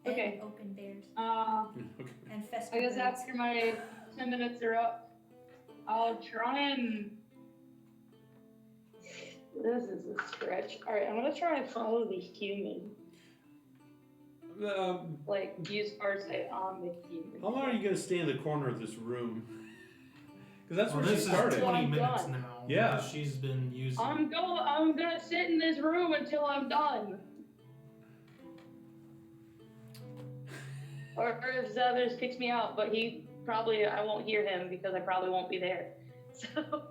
Okay. And open bears. Okay. And I festival. guess after my 10 minutes are up, I'll try and. This is a stretch. Alright, I'm gonna try and follow the human. Like, use farsight on the human. How long are you going to stay in the corner of this room? Because that's Well, where she this is started. 20 I'm minutes done. now. Yeah. Because she's been using. I'm gonna sit in this room until I'm done. Or if Zathris kicks me out, but I won't hear him because I probably won't be there. So.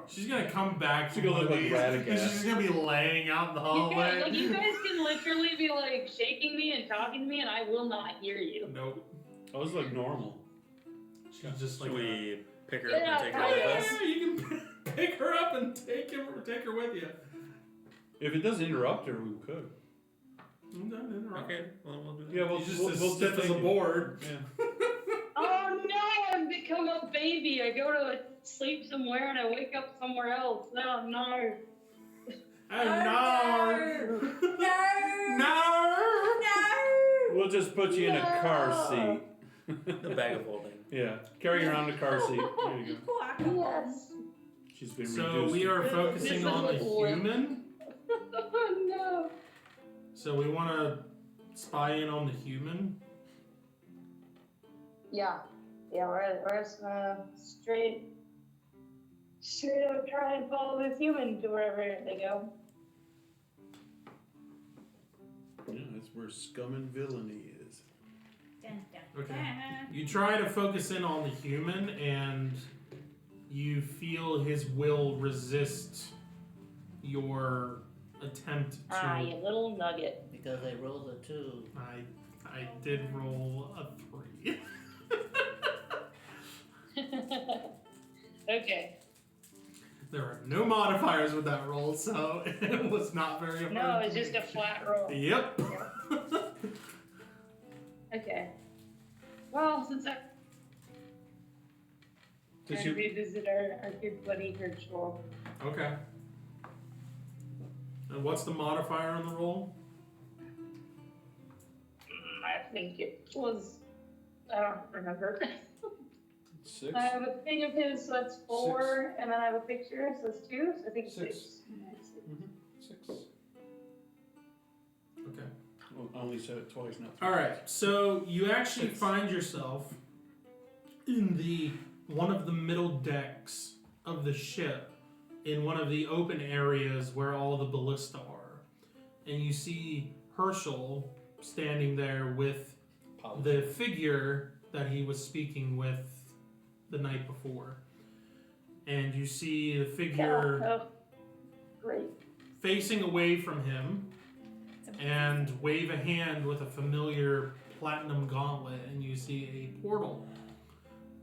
She's gonna come back. She's gonna look like Radagast. And she's gonna be laying out in the You hallway. guys, you guys can literally be like shaking me and talking to me, and I will not hear you. Nope. I was like normal. She's just like. Should we pick her up Yeah, and take her I with am. us? Yeah, you can pick her up and take her with you. If it doesn't interrupt her, we could. Don't interrupt. Okay, well, we'll do that. Yeah, She's just as stiff as a board. Yeah. Oh no, I've become a baby. I go to sleep somewhere and I wake up somewhere else. Oh no. Oh no! We'll just put you in a car seat. The bag of holding. Yeah, carry around the car seat. There you go. Yes. She's been So reduced. we are focusing on the human. Oh no. So we want to spy in on the human. Yeah. Yeah, we're straight up try and follow this human to wherever they go. Yeah, that's where scum and villainy is. Dun, dun, Okay. dun. You try to focus in on the human, and you feel his will resist your attempt to. You little nugget. Because I rolled a 2. I did roll a 3. Okay. There are no modifiers with that roll, so it was not very hard. No, to it's just a make. flat roll. Yep. Okay. Well, since I Does can you, revisit our good buddy Herschel. Okay. And what's the modifier on the roll? I think it was. I don't remember. 6? I have a thing of his, so that's 4, and then I have a picture, so that's 2, so I think 6. 6. 6. Okay. Well, I only said it twice, not All right. So you actually find yourself in one of the middle decks of the ship, in one of the open areas where all the ballista are, and you see Herschel standing there with the figure that he was speaking with the night before, and you see the figure Oh, great. facing away from him and wave a hand with a familiar platinum gauntlet, and you see a portal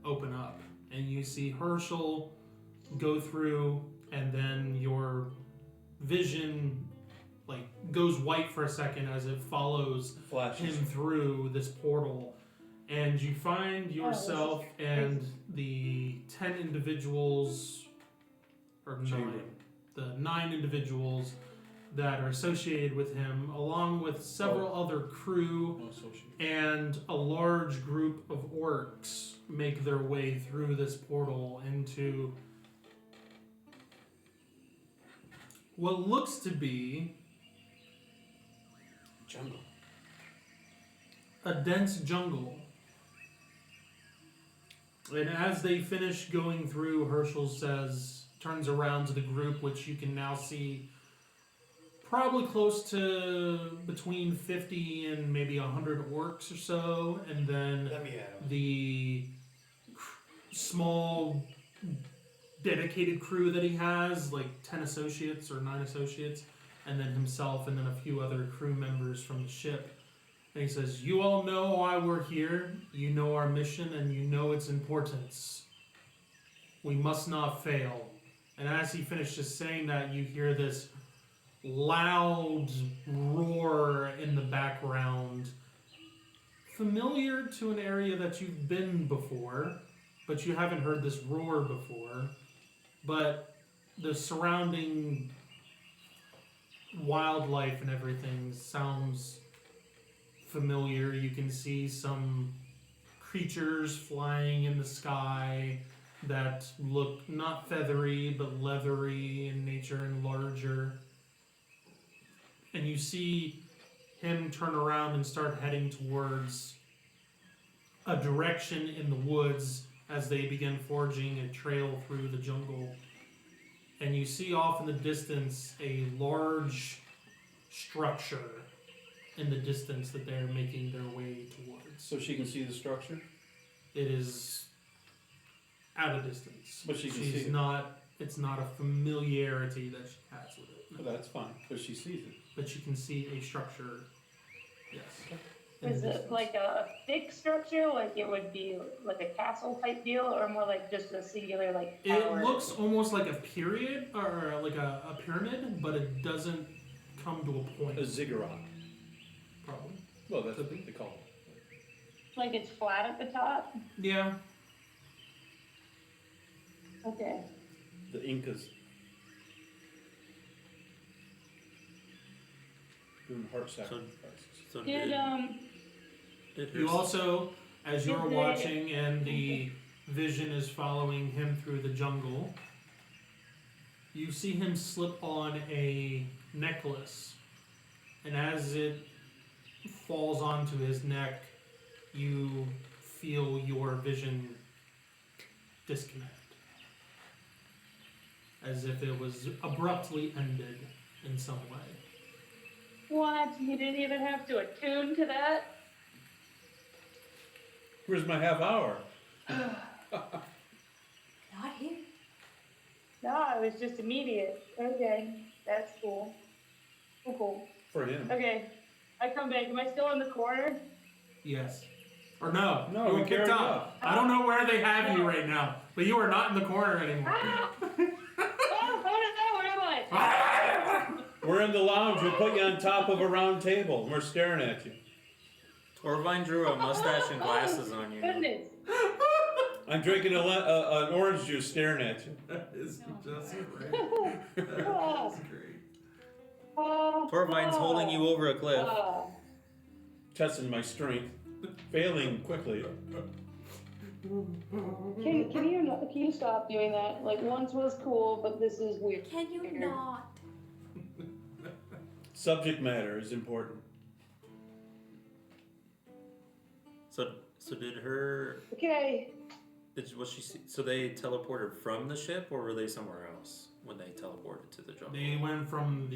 open up, and you see Herschel go through, and then your vision like goes white for a second as it follows flashes. him through this portal, and you find yourself and the 10 individuals, or 9, Chamber. the 9 individuals that are associated with him, along with several other crew No associate. and a large group of orcs, make their way through this portal into what looks to be Jungle. a dense jungle. And as they finish going through, Herschel turns around to the group, which you can now see probably close to between 50 and maybe 100 orcs or so, and then Let me at him. the small dedicated crew that he has, like 10 associates or 9 associates, and then himself, and then a few other crew members from the ship. And he says, "You all know why we're here, you know our mission, and you know its importance. We must not fail." And as he finishes saying that, you hear this loud roar in the background, familiar to an area that you've been before, but you haven't heard this roar before. But the surrounding wildlife and everything sounds familiar. You can see some creatures flying in the sky that look not feathery but leathery in nature and larger. And you see him turn around and start heading towards a direction in the woods as they begin forging a trail through the jungle. And you see off in the distance a large structure in the distance that they're making their way towards. So she can see the structure? It is at a distance. But she can She's see it. it's not a familiarity that she has with it. No. Well, that's fine, but she sees it. But you can see a structure, yes. in Is the it distance. like a thick structure, like it would be like a castle type deal, or more like just a singular like tower? It looks almost like a period, or like a pyramid, but it doesn't come to a point, A ziggurat. probably. Well, that's Could what be. they call it. Like it's flat at the top. Yeah. Okay. The Incas. Doing heart sacrifices. So Did You also, as you're watching and the vision is following him through the jungle, you see him slip on a necklace. And as it falls onto his neck, you feel your vision disconnect. As if it was abruptly ended in some way. What? You didn't even have to attune to that? Where's my half hour? Not here. No, it was just immediate. Okay, that's cool. Cool. For him. Okay, I come back. Am I still in the corner? Yes. Or no. No, you we were carried picked you up. up. I don't know where they have you right now, but you are not in the corner anymore. Oh, where am I? We're in the lounge. We put you on top of a round table. And we're staring at you. Torvine drew a mustache and glasses on you. Goodness. I'm drinking an orange juice staring at you. That is just great. That Oh. is great. Torvine's holding you over a cliff. Testing my strength. Failing quickly. Can you stop doing that? Like, once was cool, but this is weird. Can you not? Subject matter is important. So did her? Okay. So they teleported from the ship, or were they somewhere else when they teleported to the jungle? They went from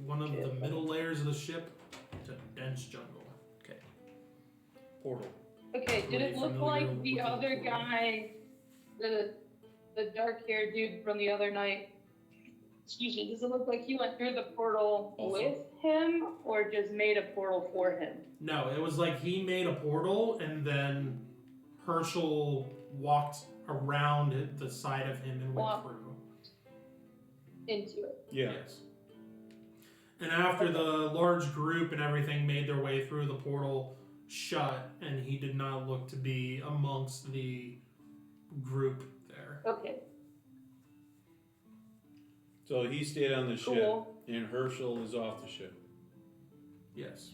one of the middle layers of the ship to dense jungle. Okay. Portal. Okay, did it look Familiar like with the the other portal. guy, the dark-haired dude from the other night? Excuse me, does it look like he went through the portal Also. with him, or just made a portal for him? No, it was like he made a portal and then Herschel walked around the side of him and went Walk. through. Into it. Yeah. Yes. And after the large group and everything made their way through, the portal shut, and he did not look to be amongst the group there. Okay, So he stayed on the ship, cool. and Herschel is off the ship. Yes.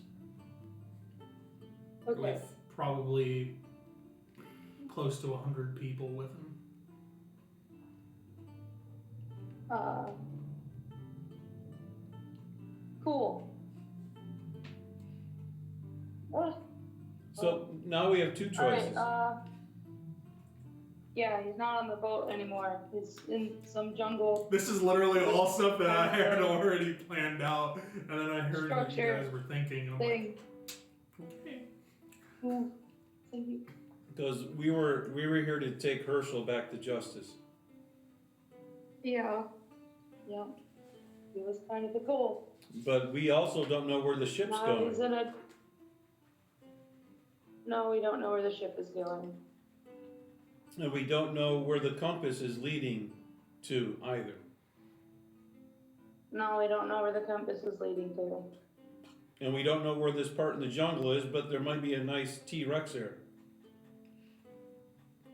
Okay. With probably close to 100 people with him. Cool. What? So now we have two choices. Alright, yeah, he's not on the boat anymore. He's in some jungle. This is literally all stuff that I had already planned out, and then I heard what you Structure. guys were thinking. And I'm Thing. like, okay. Ooh, thank you. Because we were here to take Herschel back to justice. Yeah. Yeah. He was kind of a goal. But we also don't know where the ship's Now going. he's in a. No, we don't know where the ship is going. And we don't know where the compass is leading to either. No, we don't know where the compass is leading to. And we don't know where this part in the jungle is, but there might be a nice T-Rex there.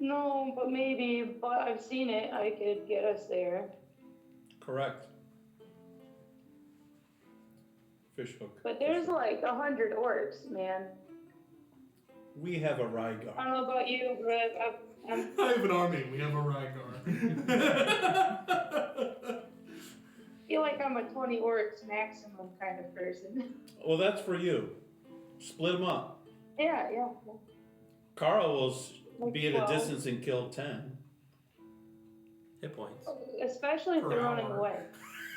No, but maybe, but I've seen it. I could get us there. Correct. Fishhook. But there's like 100 orcs, man. We have a Rygar. I don't know about you, but I'm I have an army. We have a Rygar. feel like I'm a 20 orcs maximum kind of person. Well, that's for you. Split them up. Yeah. Carl will be at a 12. distance and kill 10. Hit points. Especially if Per they're running hour. away.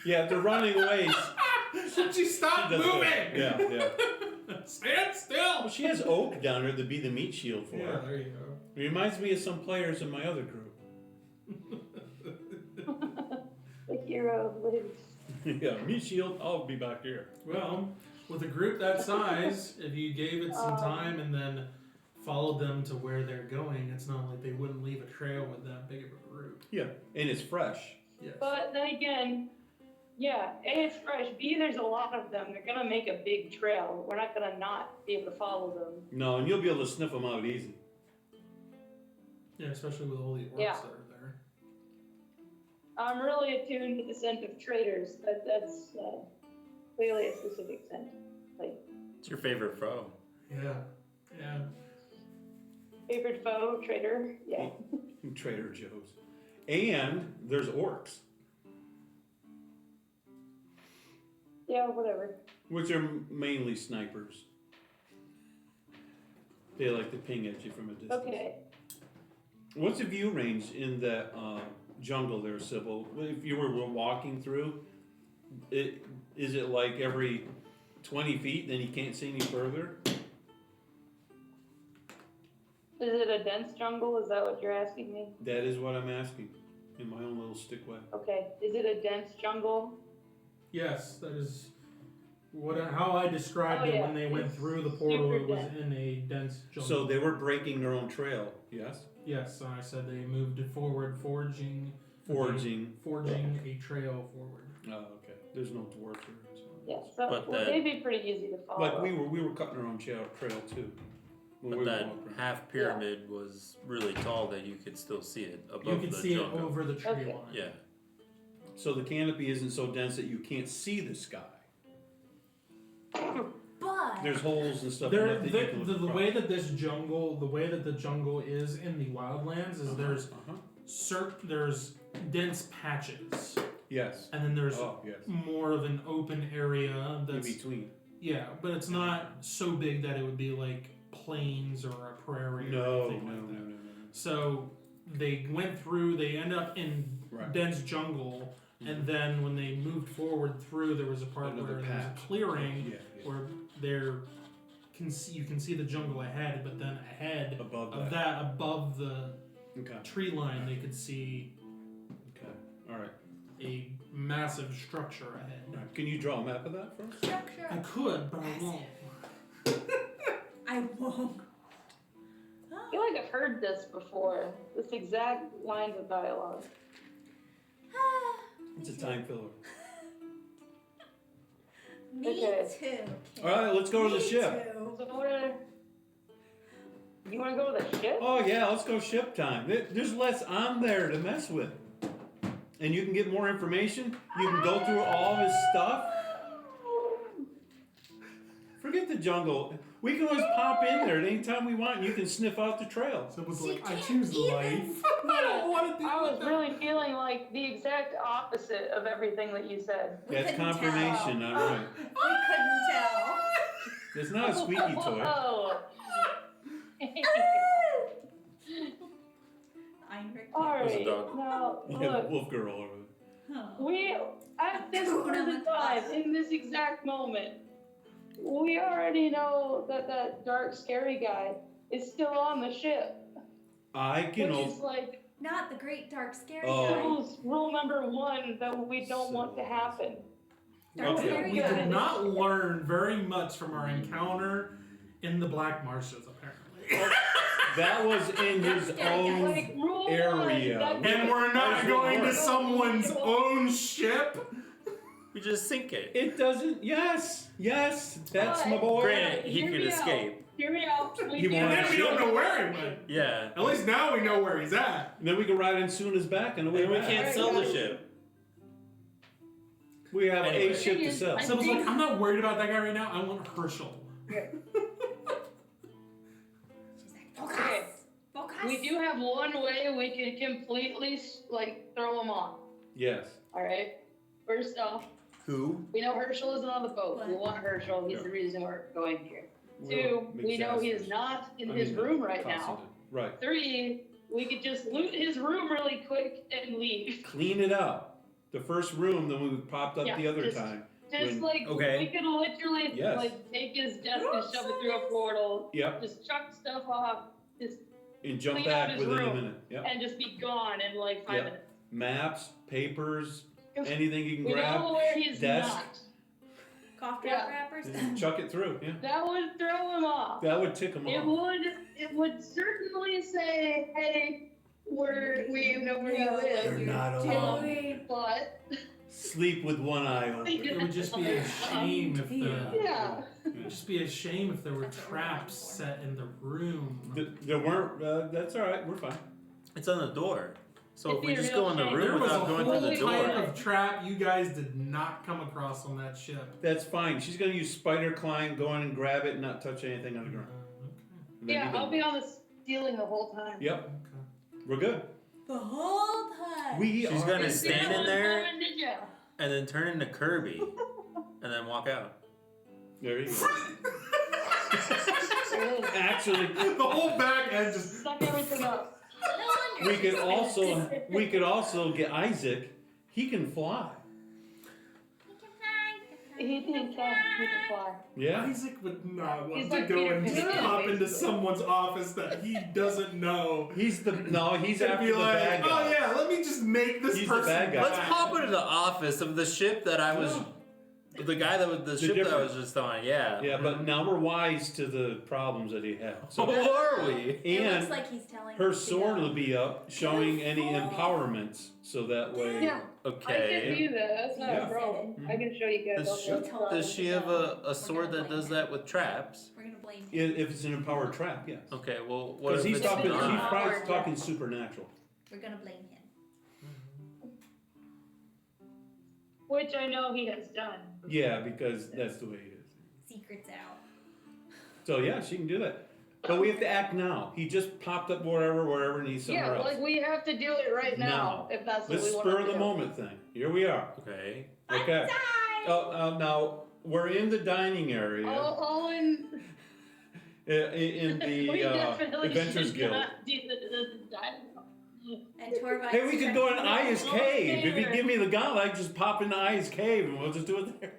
Yeah, if they're running away. Should you stop She does moving? that. Yeah. Stand still. Well, she has oak down there to be the meat shield for Yeah, her. there you go. It reminds me of some players in my other group. The hero lives. Yeah, meat shield, I'll be back here. Well, with a group that size, if you gave it some time and then followed them to where they're going, it's not like they wouldn't leave a trail with that big of a group. Yeah, and it's fresh. Yes. But then again, yeah, A, it's fresh. B, there's a lot of them. They're gonna make a big trail. We're not gonna not be able to follow them. No, and you'll be able to sniff them out easy. Yeah, especially with all the orcs Yeah. that are there. I'm really attuned to the scent of traitors. That's clearly a specific scent. Like, It's your favorite foe. Yeah. Yeah. Yeah. Favorite foe, traitor. Yeah. Trader Joe's. And there's orcs, Yeah, whatever. which are mainly snipers. They like to ping at you from a distance. Okay. What's the view range in that jungle there, Sybil? If you were walking through, is it like every 20 feet, then you can't see any further? Is it a dense jungle? Is that what you're asking me? That is what I'm asking, in my own little stick way. Okay. Is it a dense jungle? Yes, that is how I described Oh, it yeah. when they went It's through the portal. super It was dense. in a dense jungle. So they were breaking their own trail, yes? Yes, I said they moved it forward, forging a trail forward. Oh, okay. There's no dwarf here. So. Yeah. So But well, that- they'd be pretty easy to follow. Like we were cutting our own trail too. When But we were that walking around. half pyramid was really tall that you could still see it above You could the see jungle. it over the tree Okay. line. Yeah. So the canopy isn't so dense that you can't see the sky. But There's holes and stuff. There, in it that you can look the across. way that the jungle is in the wildlands is there's dense patches, Yes. and then there's Oh, yes. more of an open area In that's between. but it's not so big that it would be like plains or a prairie or No. anything like that. So they went through. They end up in Right. dense jungle, and then when they moved forward through, there was a part Another where there was a patch. clearing Yeah. where you can see the jungle ahead, but then ahead Above of that. above the Okay. tree line, they could see Okay. All right. a massive structure ahead. All right. Can you draw a map of that for us? structure. I could, but I won't. I won't. I feel like I've heard this before. This exact lines of dialogue. It's a time filler. Me Okay. too. Kid. All right, let's go to the Me ship. too. So you want to go to the ship? Oh yeah, let's go ship time. There's less on there to mess with, and you can get more information. You can go through all of his stuff. Forget the jungle. We can always pop in there at any time we want, and you can sniff out the trail. So it was She like, I can't choose even life. I don't want to do I was that. really feeling like the exact opposite of everything that you said. We That's couldn't confirmation, tell. all right. We couldn't tell. It's not a squeaky toy. Oh. Heinrich. All Was a right. dog. Now, You have a look, wolf girl over there. Oh. we at this present time, in this exact moment, we already know that that dark, scary guy is still on the ship. I can. Which is like Not the great dark scary Oh. guy. rule number one that we don't want to happen. Dark Okay. scary We guy. did not learn very much from our encounter in the Black Marshes, apparently. That was in his own. Like rule Area. one. And we're not going to someone's own ship. We just sink it. It doesn't. Yes, that's my boy. Granted, he Hear could me out. escape. Hear me out. We He do won't And then have we don't know where he went. Yeah. At least now we know where he's at. And then we can ride in Suna's back and away And we back. can't sell the ship. We have Anyway. a ship to sell. So I was like, I'm not worried about that guy right now. I want Herschel. She's like, Okay. focus. Focus. We do have one way we can completely throw him off. Yes. All right. First off, Who? we know Herschel isn't on the boat. We What? want Herschel. He's Yeah. the reason we're going here. Will Two, we know he Zathris. is not in I his mean, room right Constantine. now. Right. Three, we could just loot his room really quick and leave. Clean it up. The first room, then we popped up Yeah, the other just- time. Just When- like Okay. we could literally Yes. like take his desk and shove it through a portal. Yep. Just chuck stuff off. Just And jump Clean out back his within a room. minute. Yep. and just be gone in like 5 Yeah. minutes. Maps, papers, 'Cause anything you can We grab. know where he's desk. not. Cough Yeah. drop wrappers. Just chuck it through. Yeah. That would throw him off. That would tick him It off. would certainly say, hey, we know where you No. live. You're not alone. But Sleep with one eye open. It would just be a shame if the. yeah. It'd just be a shame if there were traps set in the room. There weren't. That's all right. We're fine. It's on the door. So It'd if be we a just real go in the shame. There room was a without going whole through the type door. of trap you guys did not come across on that ship. That's fine. She's gonna use spider climb, go in and grab it, and not touch anything on the ground. Okay. Yeah, I'll be on the ceiling the whole time. Yep, Okay. we're good. The whole time. She's gonna stand in there Ninja. and then turn into Kirby and then walk out. There you go. There it is. Actually, The whole back end just. Suck everything up. No wonder we could she's also get Isaac. He can fly. He can fly. Yeah. Isaac would not want He's to like go Peter and just Pan, pop into basically. someone's office that he doesn't know. He's And after be the like, bad guy. oh yeah, let me just make this He's the person bad guy. Let's pop into the office of the ship that I was. The guy that was the ship that I was just on. Yeah. Yeah, but now we're wise to the problems that he had. So, Who are we? It and looks like he's telling her us to sword go. will be up, showing any empowerments, so that way. Yeah. I can Okay. do that. That's not Yeah. a problem. Mhm. I can show you guys. Does all she, that. does she have a sword that does that with traps? We're gonna blame him. If it's an empowered trap, yes. Okay, well, what Because if he's it's talking, not? he's not? probably talking supernatural. We're gonna blame him. Which I know he has done. Yeah, because that's the way it is. Secrets out. So yeah, she can do that. But we have to act now. He just popped up wherever, and he's somewhere Yeah, else. like we have to do it right now, if that's what Let's we want spur to of do. the moment thing. Here we are. Okay. Okay. Now we're in the dining area All in. in we the definitely Adventures should Guild. not do the dialogue. And Torvald's Hey, we could go in trying to- Aya's Oh, cave. If you there. give me the gauntlet, I can just pop into Aya's cave and we'll just do it there.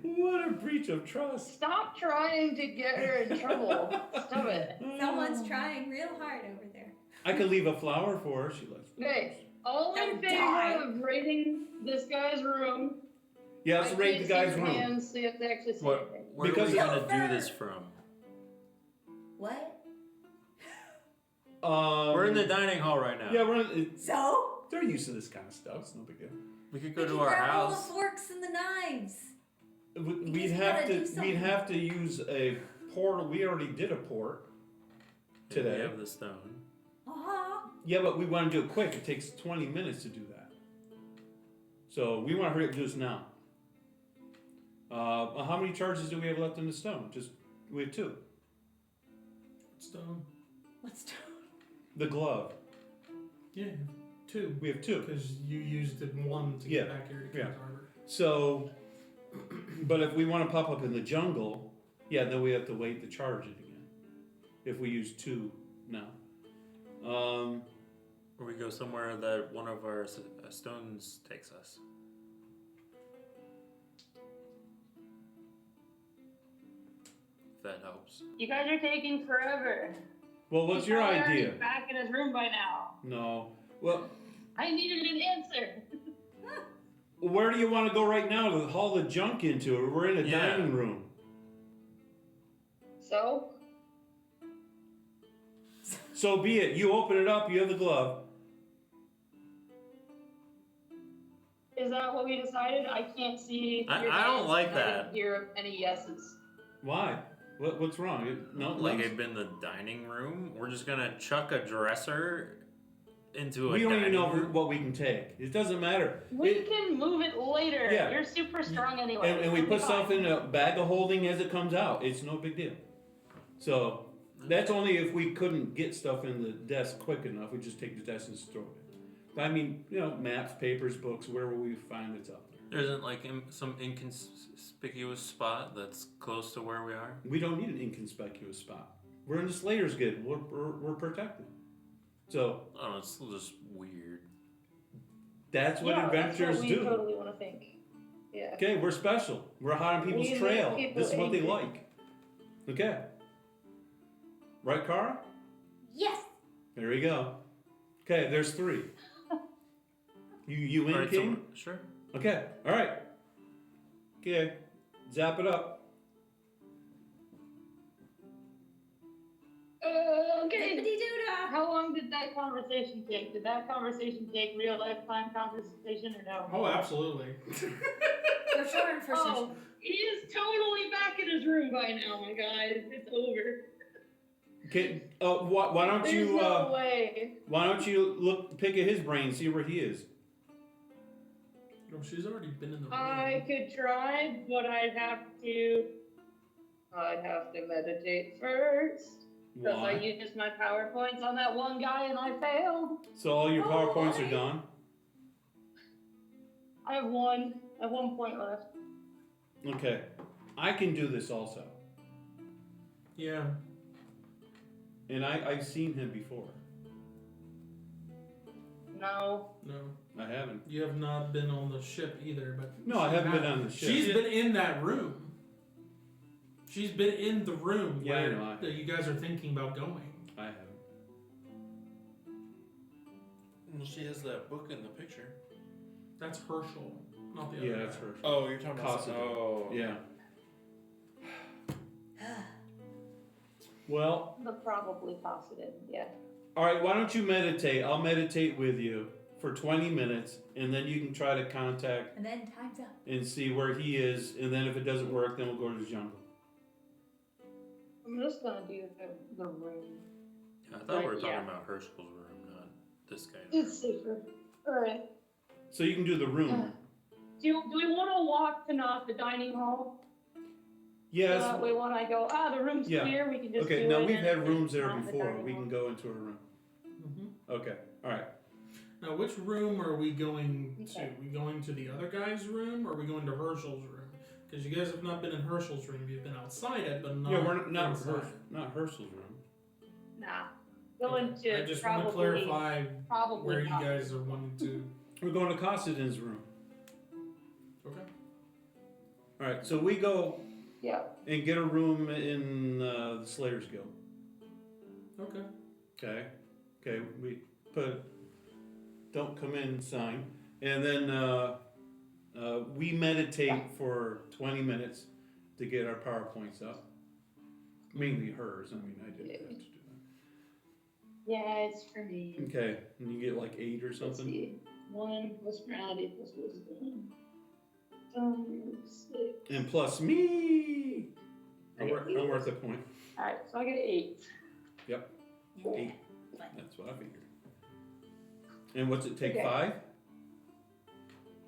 What a breach of trust. Stop trying to get her in trouble. Stop it. Someone's trying real hard over there. I could leave a flower for her. She likes flowers. Okay, all in Don't favor die. of raiding this guy's room. Yeah, let's I raid can't the guy's see your room. hands, so you have to actually say Where anything. Because are we it- gonna do this from? What? We're in the dining hall right now. Yeah, we're in, So? they're used to this kind of stuff. It's no big deal. We could We go can to our grab all house. the forks and the knives. We'd we have gotta do to. something. We'd have to use a portal. We already did a port We today. have the stone. Uh-huh. Yeah, but we want to do it quick. It takes 20 minutes to do that. So we want to hurry up and do this now. How many charges do we have left in the stone? We have 2. Stone. Let's do The glove. Yeah, 2. We have 2. Because you used it 1 to Yeah, get back here to yeah. King's Harbor. So, but if we want to pop up in the jungle, yeah, then we have to wait to charge it again. If we use 2 now. Or we go somewhere that one of our stones takes us. If that helps. You guys are taking forever. Well, what's He's your probably already idea? back in his room by now. No. Well, I needed an answer. where do you want to go right now to haul the junk into? We're in a Yeah. dining room. So? So be it. You open it up. You have the glove. Is that what we decided? I can't see. I your don't hands, like and I that. didn't hear any yeses. Why? What's wrong? No, Like let's- I've been the dining room. We're just gonna chuck a dresser into a we don't even dining know room. what we can take. It doesn't matter. We It- can move it later. Yeah. You're super strong anyway. and we It'll be put stuff fine. in a bag of holding as it comes out. It's no big deal. So that's only if we couldn't get stuff in the desk quick enough. We just take the desk and just throw it in. But I mean, maps, papers, books, wherever we find it's out there. There isn't like some inconspicuous spot that's close to where we are. We don't need an inconspicuous spot. We're in the Slayer's Guild. We're protected. So Oh, it's just weird. that's what Yeah, adventurers that's what we do. totally want to think. Yeah. Okay, we're special. We're hot on people's We make trail. people This is what they angry. like. Okay. Right, Cara? Yes. There we go. Okay, there's 3. You in, Alright, King? sure. Okay, alright. Okay, zap it up. Okay. Zippity-doo-dah. How long did that conversation take? Did that conversation take real lifetime conversation or no? Oh, absolutely. For sure, for sure. Oh, he is totally back in his room by now, my guys. It's over. Okay, why don't There's you no way. why don't you pick at his brain, see where he is? Oh, she's already been in the room. I could try, but I'd have to. I'd have to meditate first. Because I Why? used my PowerPoints on that one guy and I failed. So all your Oh, PowerPoints boy. are done? I have one. I have 1 point left. Okay. I can do this also. Yeah. And I've seen him before. No. No. I haven't. You have not been on the ship either, but No, I she haven't been has. on the ship. She's been in that room. She's been in the room Yeah, I where know, that you guys are thinking about going. I haven't. Well, she has that book in the picture. That's Herschel, not the other Yeah, guy. that's Herschel. Oh, you're talking about. Costa. Oh, Yeah. Well, The probably positive, yeah. all right, why don't you meditate? I'll meditate with you for 20 minutes, and then you can try to contact And then time's up. and see where he is, and then if it doesn't work, then we'll go to the jungle. I'm just gonna do the room. I thought we were talking Yeah. about Herschel's room, not this guy's It's room. safer. Alright. So you can do the room. Do we want to walk to not the dining hall? Yes. So that way when I go, the room's Yeah. clear, we can just Okay, do now it we've and had rooms there not the before. dining We hall. can go into a room. Mm-hmm. Okay, all right. Now, which room are we going to? Okay. We going to the other guy's room, or are we going to Herschel's room? Because you guys have not been in Herschel's room. You've been outside it, but not. Yeah, we're not inside. not Herschel's room. Nah. Going Okay. to I just want to probably clarify where you not. guys are wanting to. We're going to Costidan's room. Okay. All right, so we go Yeah. and get a room in the Slayers Guild. Okay. Okay. Okay. We put "Don't come in" sign, and then we meditate for 20 minutes to get our PowerPoints up. Mainly hers. I mean, I didn't have to do Yeah, it's for me. that. Okay, and you get like 8 or Let's something. see. 1 plus gravity plus wisdom. 6. And plus me. I'm worth a point. Alright, so I get 8. Yep. Yeah. 8. That's what I figured. And what's it take? Okay. 5?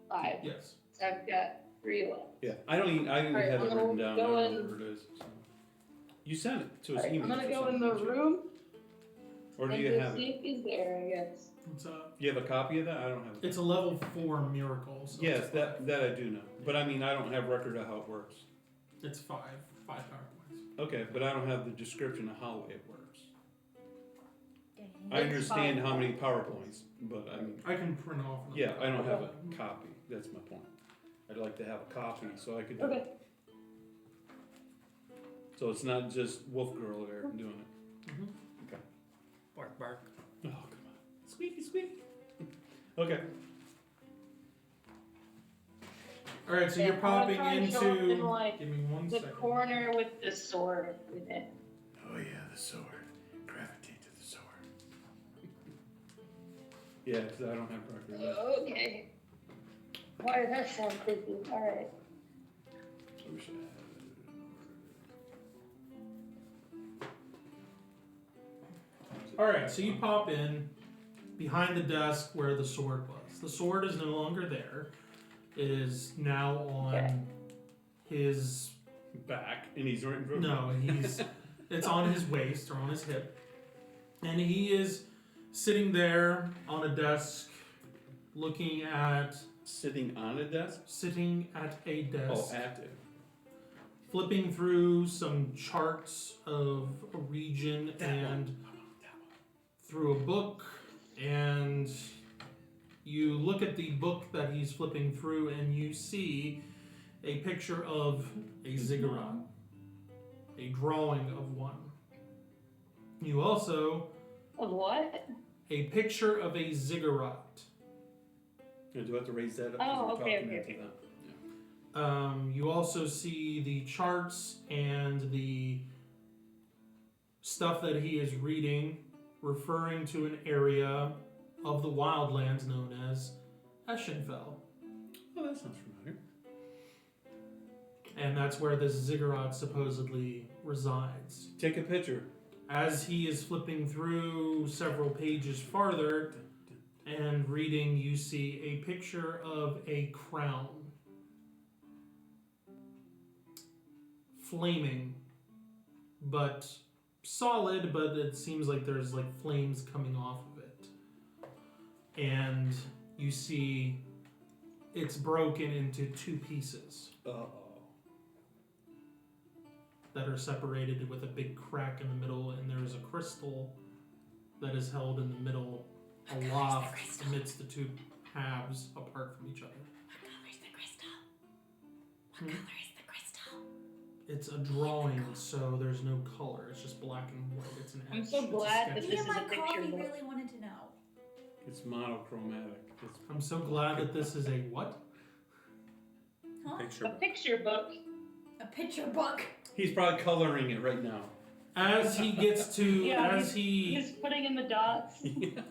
5. Yes. So I've got 3 left. Yeah. I don't even Alright, have I'm it gonna written down. I go don't in- know where it is. So. You sent it to us Alright, email. I'm gonna or go in something, the didn't you? room Or do and you just have see it? if he's there, I guess. What's up? You have a copy of that? I don't have it. It's a level 4 miracle. So Yes, it's that five. I do know. But I mean, I don't have record of how it works. It's 5 PowerPoints. Okay, but I don't have the description of how it works. Dang. I It's understand fine. how many PowerPoints, but I mean, I can print off. another yeah, I don't have copy. a copy. That's my point. I'd like to have a copy so I could do Okay. it. So it's not just Wolf Girl there doing it. Mhm. Bark, bark. Oh, come on. Squeaky, squeaky. Okay. All right, so Yeah, you're I'm popping trying to show up into. in, like, Give me 1 The second. corner with the sword in it. Oh yeah, the sword. Gravitate to the sword. Yeah, because I don't have record of that. Okay. Why does that sound creepy? Alright. I wish I had it. All right, so you pop in behind the desk where the sword was. The sword is no longer there. It is now on Okay. his. Back, and he's right in front of No, he's. It's on his waist or on his hip, and he is sitting there on a desk, looking at. Sitting on a desk? Sitting at a desk. Oh, active. Flipping through some charts of a region and through a book, and you look at the book that he's flipping through and you see a picture of a ziggurat, a drawing of one. You also Of what? a picture of a ziggurat. Do I have to raise that up? Oh, Because we're okay, talking okay, into okay. that? You also see the charts and the stuff that he is reading, referring to an area of the wildlands known as Eschenfel. Oh, that sounds familiar. And that's where this ziggurat supposedly resides. Take a picture. As he is flipping through several pages farther and reading, you see a picture of a crown. Flaming but solid, but it seems like there's like flames coming off of it. And you see it's broken into two pieces Uh-oh. that are separated with a big crack in the middle, and there's a crystal that is held in the middle aloft amidst the two halves apart from each other. What color is the crystal? What color is the crystal? It's a drawing, so there's no color. It's just black and white. It's an etch. I'm so It's a glad sketch. that Me this and is my a picture coffee book. really wanted to know. It's monochromatic. It's I'm so glad that this is a what? Huh? Picture A book. picture book. A picture book. He's probably coloring it right now. As he gets to Yeah, he He's putting in the dots.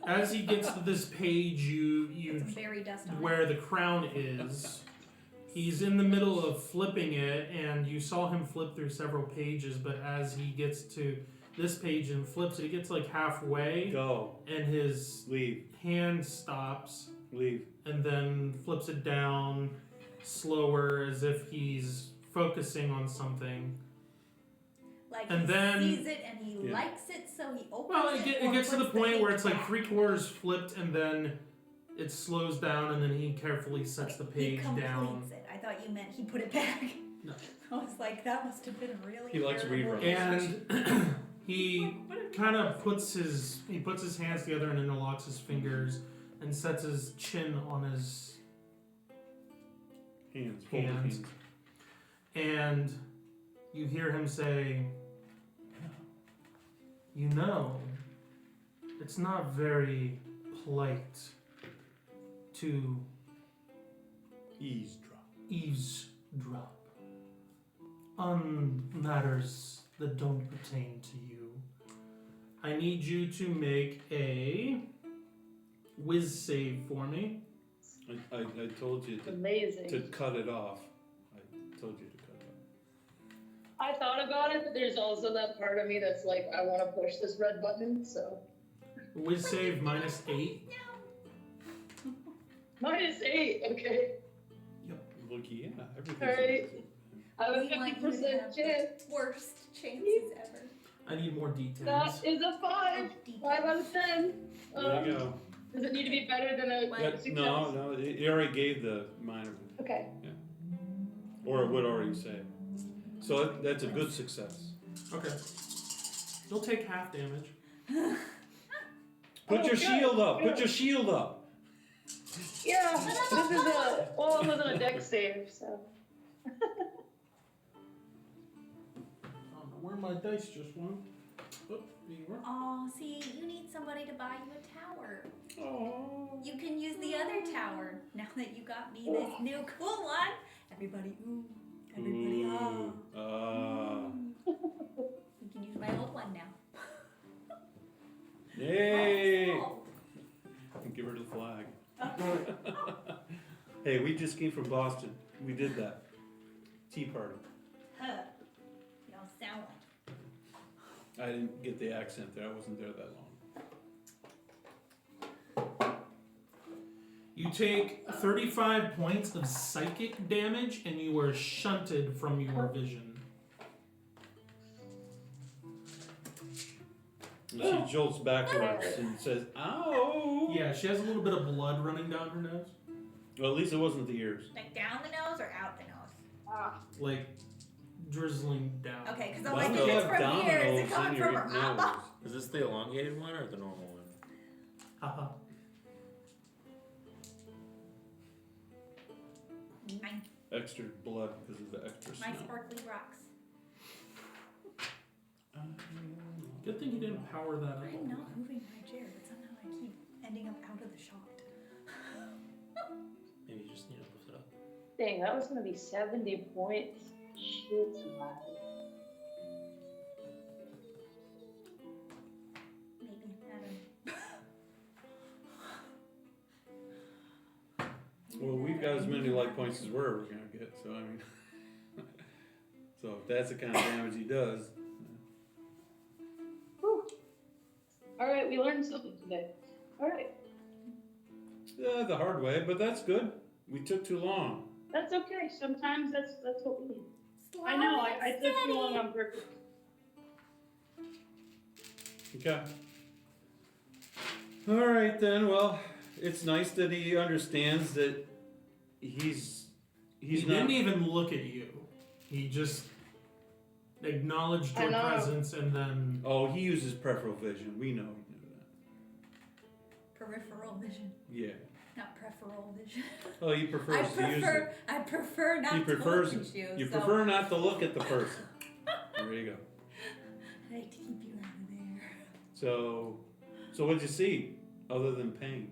as he gets to this page, you Some berry dust on where the crown is. He's in the middle of flipping it, and you saw him flip through several pages. But as he gets to this page and flips it, he gets like halfway, Go. and his Leave. hand stops, Leave. and then flips it down slower, as if he's focusing on something. Like And he then- sees it and he Yeah. likes it, so he opens Well, it. it or gets to the puts point where page it's like back. 3/4 flipped, and then it slows down, and then he carefully sets the He page completes down. it. I thought you meant he put it back. No. I was like, that must have been really. He likes terrible. reruns. And he kind of puts his hands together and interlocks his fingers and sets his chin on his Hands. Folded Hands. hands. and you hear him say, "You know, it's not very polite to Eavesdrop. eavesdrop on matters that don't pertain to you. I need you to make a whiz save for me." I told you Amazing. to cut it off. I told you to cut it off. I thought about it, but there's also that part of me that's like, I want to push this red button, so. Whiz save -8. -8, okay. Look, yeah, everything's Alright. I have a We want you to 50% have chance. the worst chances ever. I need more details. That is a 5. 5 out of 10. There you go. Does it need to be better than a What? That, success? no, it already gave the minor, Okay. or it would already say. So that's a good success. Okay. You'll take half damage. Put Oh, your good, shield up. Put good. your shield up. Yeah, this is a, well, it wasn't a deck save, so. I don't know where my dice just went. Oh, there you are. Oh, see, you need somebody to buy you a tower. Oh. You can use the other tower now that you got me this new cool one. Everybody, ooh. Everybody, ah. You can use my old one now. Yay! Oh, Give her the flag. Hey, we just came from Boston. We did that. Tea party. huh. Y'all sound like. I didn't get the accent there. I wasn't there that long. You take 35 points of psychic damage, and you are shunted from your vision. And she jolts backwards and says, "Ow!" Yeah, she has a little bit of blood running down her nose. Well, at least it wasn't the ears. Like down the nose or out the nose? Like, drizzling down. Okay, because I'm Why like, don't if you it's have from here, is dominoes it coming in from your her nose? apple? Is this the elongated one or the normal one? Haha. My Extra blood because of the extra snow. sparkly rocks. Good thing you didn't power that up. I'm not moving my chair, but somehow I keep ending up out of the shot. Maybe you just need to lift it up. Dang, that was gonna be 70 points. Shit, somebody. Maybe, I don't. Well, we've got as many life points as we're ever gonna get, so I mean, so if that's the kind of damage he does, Alright, we learned something today. Alright, the hard way, but that's good. We took too long. that's okay. Sometimes that's what we need. I know, I took too long on purpose. Okay. All right then. Well, it's nice that he understands that he's He not. didn't even look at you. He just acknowledged I your know. presence and then. Oh, he uses peripheral vision. We know he knew Peripheral vision, that. Yeah. not preferal vision. Oh, he prefers to use it. I prefer not He to prefers. look at you. You so prefer not to look at the person. There you go. I like to keep you out of there. So what'd you see other than pain?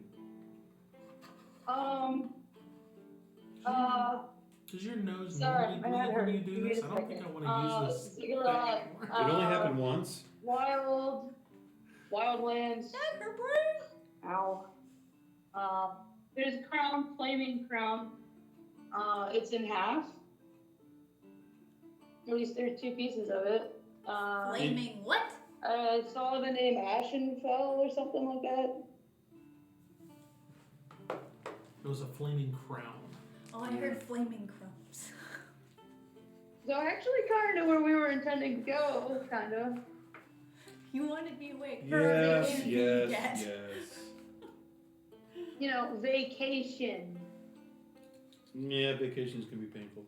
Does your nose Sorry, normally I had bleed when her. you do Give me this? a I don't think I second. want to use this. Ziggurat, It only happened once. Wildlands. Not her brain. Ow. There's a crown, flaming crown. It's in half. At least there's two pieces of it. Flaming what? I saw the name Eschenfel or something like that. It was a flaming crown. Oh, I heard flaming crumbs. So actually kind of where we were intending to go, kind of. You wanted me away for Yes, a vacation. yes, Dad. yes. You know, vacation. Yeah, vacations can be painful,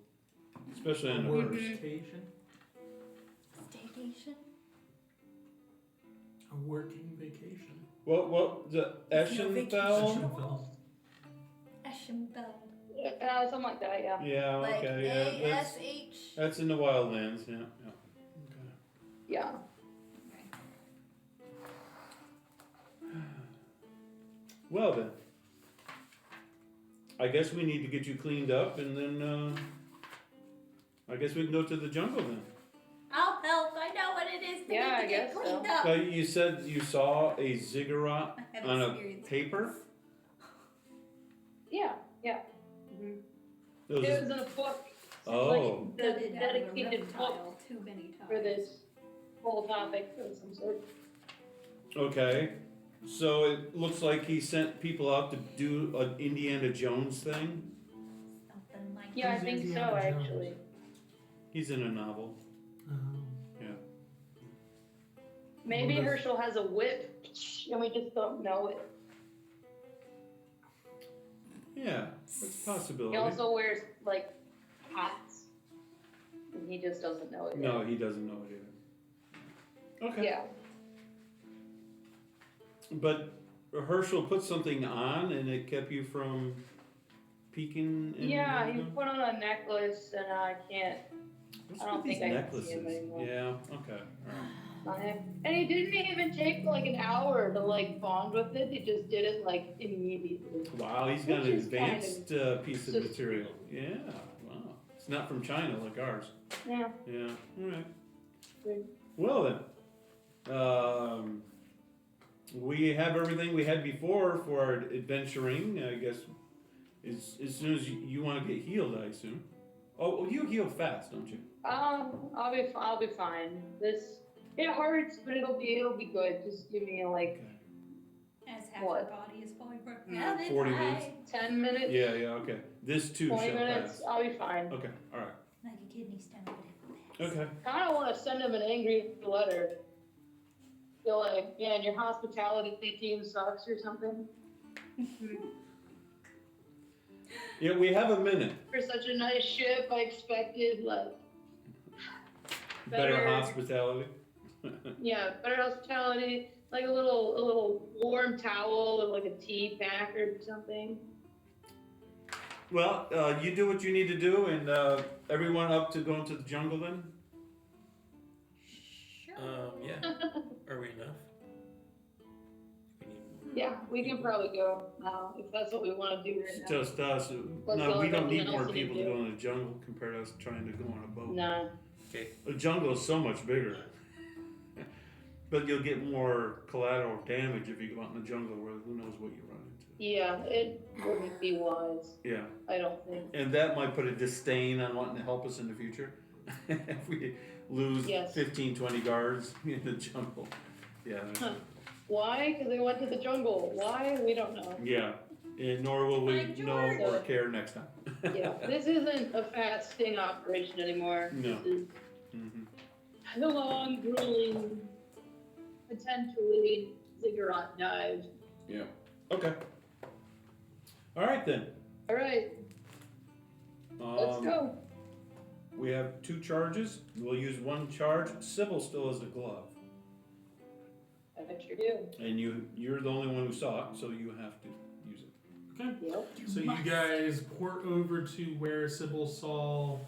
especially on A a workcation. Staycation? A working vacation. What the Eschenfel? Eschenfel. Eschenfel. Something like that, yeah. Yeah, Like okay, yeah. A-S-H. That's in the wildlands, yeah. Okay. Yeah. Well then, I guess we need to get you cleaned up, and then I guess we can go to the jungle then. I'll help. I know what it is to Yeah, need I to get guess cleaned so. up. You said you saw a ziggurat I have on a experience. paper. Yeah, yeah. Mm-hmm. It was It was in a book. Oh. Like the Gutted out of a dedicated book reptile too many times. for this whole topic of some sort. okay. So it looks like he sent people out to do an Indiana Jones thing. Something like Yeah, I Who's think so, Indiana Jones? actually. He's in a novel. Maybe What is- Herschel has a whip, and we just don't know it. Yeah, that's a He possibility. also wears, like, hats. And he just doesn't know it No, he doesn't know it either. Okay. yet. Yeah. But Herschel put something on and it kept you from peeking in Yeah, the he window? put on a necklace, and I can't. What's I don't with these think I can see him necklaces? anymore. Yeah, okay. All right. And he didn't even take, like, an hour to, like, bond with it. He just did it, like, immediately. Wow, he's got an Which is kind advanced piece of sus- material. Yeah, wow. It's not from China like ours. Yeah. Yeah, all right. Good. Well then, we have everything we had before for our adventuring. I guess as soon as you want to get healed, I assume. Oh, you heal fast, don't you? I'll be fine. It hurts, but it'll be good. Just give me, like, Okay. as half What? your body is falling apart. Mm, Yeah, 40 minutes. 10 minutes. Yeah, okay. This too 20 shall minutes. pass. I'll be fine. Okay, all right. Like a kidney stone. but it will pass. Okay. Kind of want to send him an angry letter. Feel like, man, your hospitality team sucks or something. Yeah, we have a minute. For such a nice ship, I expected, like, Better Better- hospitality. yeah, better hospitality, like a little warm towel or like a tea pack or something. Well, you do what you need to do, and everyone up to going to the jungle then? Sure. Yeah. Are we enough? We need more. Yeah, we can probably go now if that's what we want to do right It's now. just us. Let's No, go, we don't nothing need more else to people to do. go in the jungle compared to us trying to go on a boat. Nah. Okay. The jungle is so much bigger. But you'll get more collateral damage if you go out in the jungle where who knows what you run into. Yeah, it wouldn't be wise. Yeah. I don't think. And that might put a disdain on wanting to help us in the future. If we lose Yes. 15, 20 guards in the jungle. Yeah. Huh. Why? Because they went to the jungle. Why? We don't know. Yeah. And nor will we By know or George. care next time. Yeah, this isn't a fast sting operation anymore. No. This is Mhm. the long, grueling potentially Ziggurat dive. Yeah. Okay. All right then. All right, let's go. We have 2 charges. We'll use 1 charge. Sybil still has the glove, I sure do. and you're the only one who saw it, so you have to use it. Okay. Yep. So you guys port over to where Sybil saw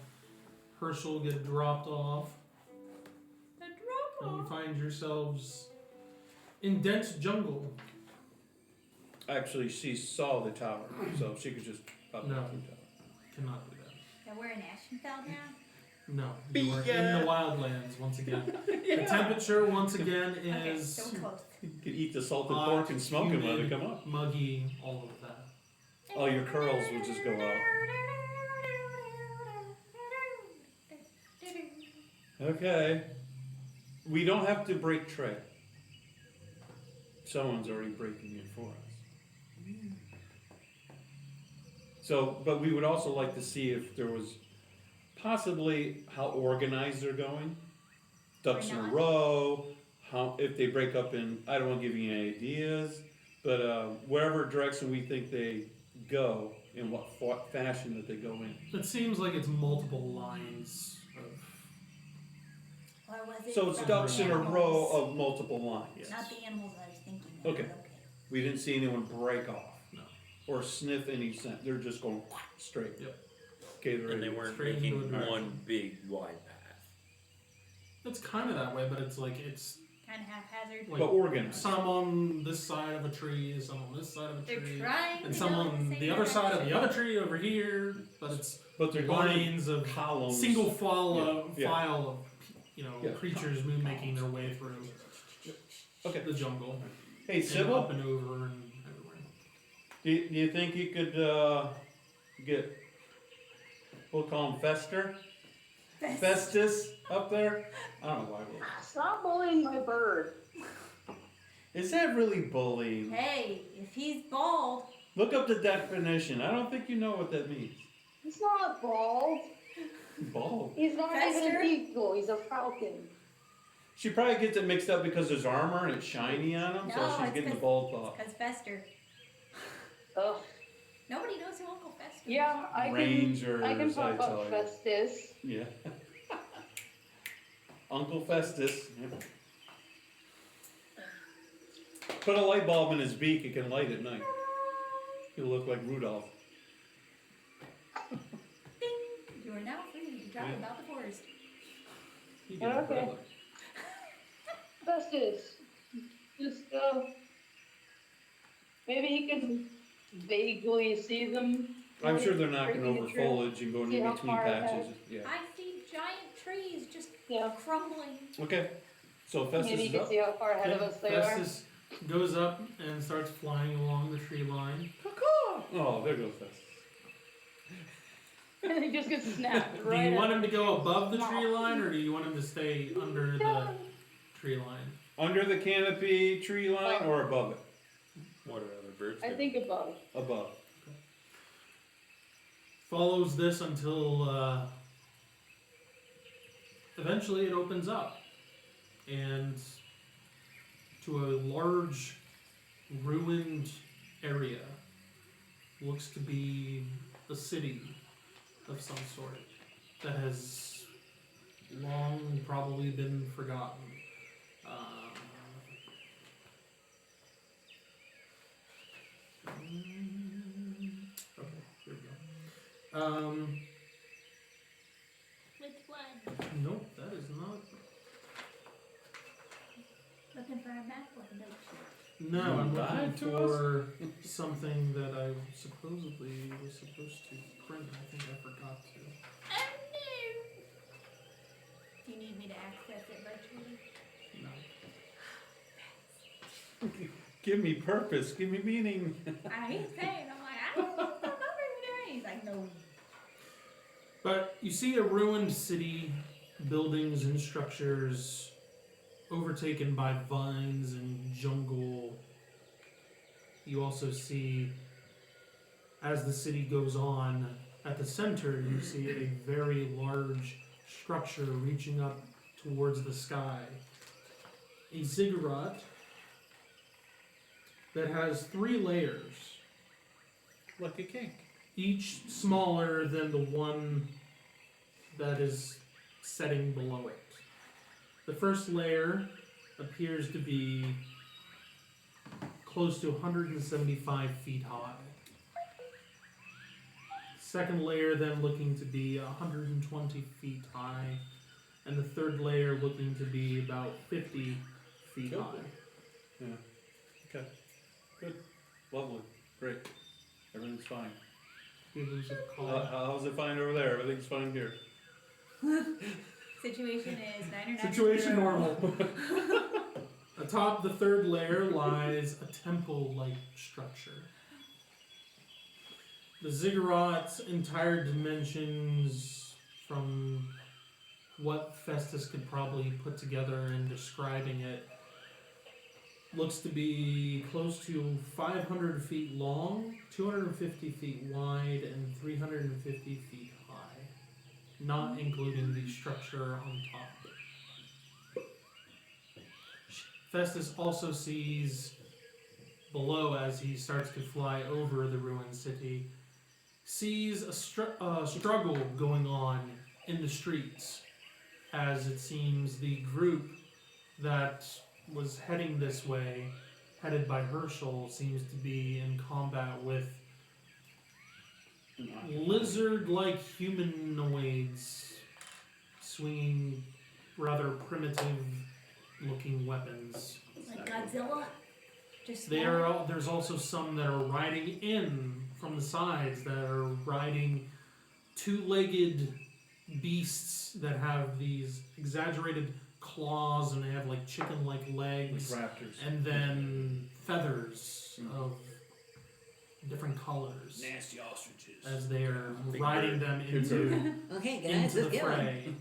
Herschel get dropped off. The drop And you off. find yourselves in dense jungle. Actually, she saw the tower, so she could just pop No. up the tower. Cannot do that. And we're in Eschenfel now? No. You are in the wildlands once again. The temperature once again Okay, is so we're close. You could eat the salted hot, pork and smoke them when they humid, come up. muggy, all of that. Oh, your curls will just go out. Okay. We don't have to break trail. Someone's already breaking it for us. So, but we would also like to see if there was possibly how organized they're going. Ducks in a not. row, how, if they break up in, I don't want to give you any ideas, but wherever direction we think they go, in what fashion that they go in. It seems like it's multiple lines of. Or was it So it's from ducks the in a animals? row of multiple lines. Yes. Not the animals I was thinking of. Okay. but okay. We didn't see anyone break off. No. Or sniff any scent. They're just going straight. Yep. Okay, they're And they ready. weren't Straight making into a direction. one big wide path. It's kind of that way, but it's like it's Kind of haphazard. like But organized. some on this side of a tree, some on this side of a They're tree, trying and to some go in on same the other side of the direction. other tree over here. But it's But they're going lines of columns. single file Yeah. file of Yeah. creatures making their way through Okay. the jungle, Hey, and up Sybil, and over and everywhere. do you think you could get, we'll call him Fester? Festus up there? I don't know why we're... Stop bullying my bird. Is that really bullying? Hey, if he's bald, Look up the definition. I don't think you know what that means. He's not bald. Bald. He's not even Fester? an eagle. He's a falcon. She probably gets it mixed up because there's armor and it's shiny on him, No, so she's it's getting the Fes- bald thought. because Fester. Ugh. Nobody knows who Uncle Fester is. Yeah, I Rangers, can pop I tell up you. Festus. Yeah. Uncle Festus. Yeah. Put a light bulb in his beak, it can light at night. He'll look like Rudolph. Ding! You are now free to travel Yeah. about the forest. He can Okay. umbrella. Festus. Just, maybe he can vaguely see them. I'm sure they're knocking Breaking over the trail. foliage and going See in how between far ahead. patches. Yeah. I see giant trees just Yeah. crumbling. Okay. So Festus Maybe you is can up. see how far ahead of us they are. Festus goes up and starts flying along the tree line. Oh, there goes Festus. And he just gets snapped Do right you want up. him to go above the No. tree line, or do you want him to stay under the tree line? Under the canopy tree line or above it? What are other birds I doing? think above. Above. Follows this until eventually it opens up, and to a large ruined area. Looks to be a city of some sort that has long probably been forgotten. Okay, here we go. Which one? Nope, that is not. Looking for a map or a note sheet? No, I'm You lied looking to for something that I supposedly was supposed to print. I think I forgot to. Oh no! Do you need me to access it virtually? No. Give me purpose, give me meaning. I ain't saying, I'm like, I don't know stuff over here. He's like, no. But you see a ruined city, buildings and structures overtaken by vines and jungle. You also see, as the city goes on, at the center you see a very large structure reaching up towards the sky. a ziggurat that has 3 layers, Like a cake. each smaller than the one that is setting below it. The first layer appears to be close to 175 feet high. Second layer then looking to be 120 feet high, and the third layer looking to be about 50 feet Cool. high. Yeah. Okay. Good. Lovely. Great. Everything's fine. Give us a call. How's it fine over there? Everything's fine here. Situation is 99. Situation normal. Atop the third layer lies a temple-like structure. The ziggurat's entire dimensions, from what Festus could probably put together in describing it, looks to be close to 500 feet long, 250 feet wide, and 350 feet high, not including the structure on top. Festus also sees below, as he starts to fly over the ruined city, sees a struggle going on in the streets, as it seems the group that was heading this way, headed by Herschel, seems to be in combat with lizard-like humanoids swinging rather primitive-looking weapons. Like Godzilla? Just There's also some that are riding in from the sides, that are riding 2-legged beasts that have these exaggerated claws, and they have like chicken-like legs, Like raptors. and then feathers of different colors Nasty ostriches. as they are Big riding bird. them Big into, bird. Okay, guys, into let's the go. fray.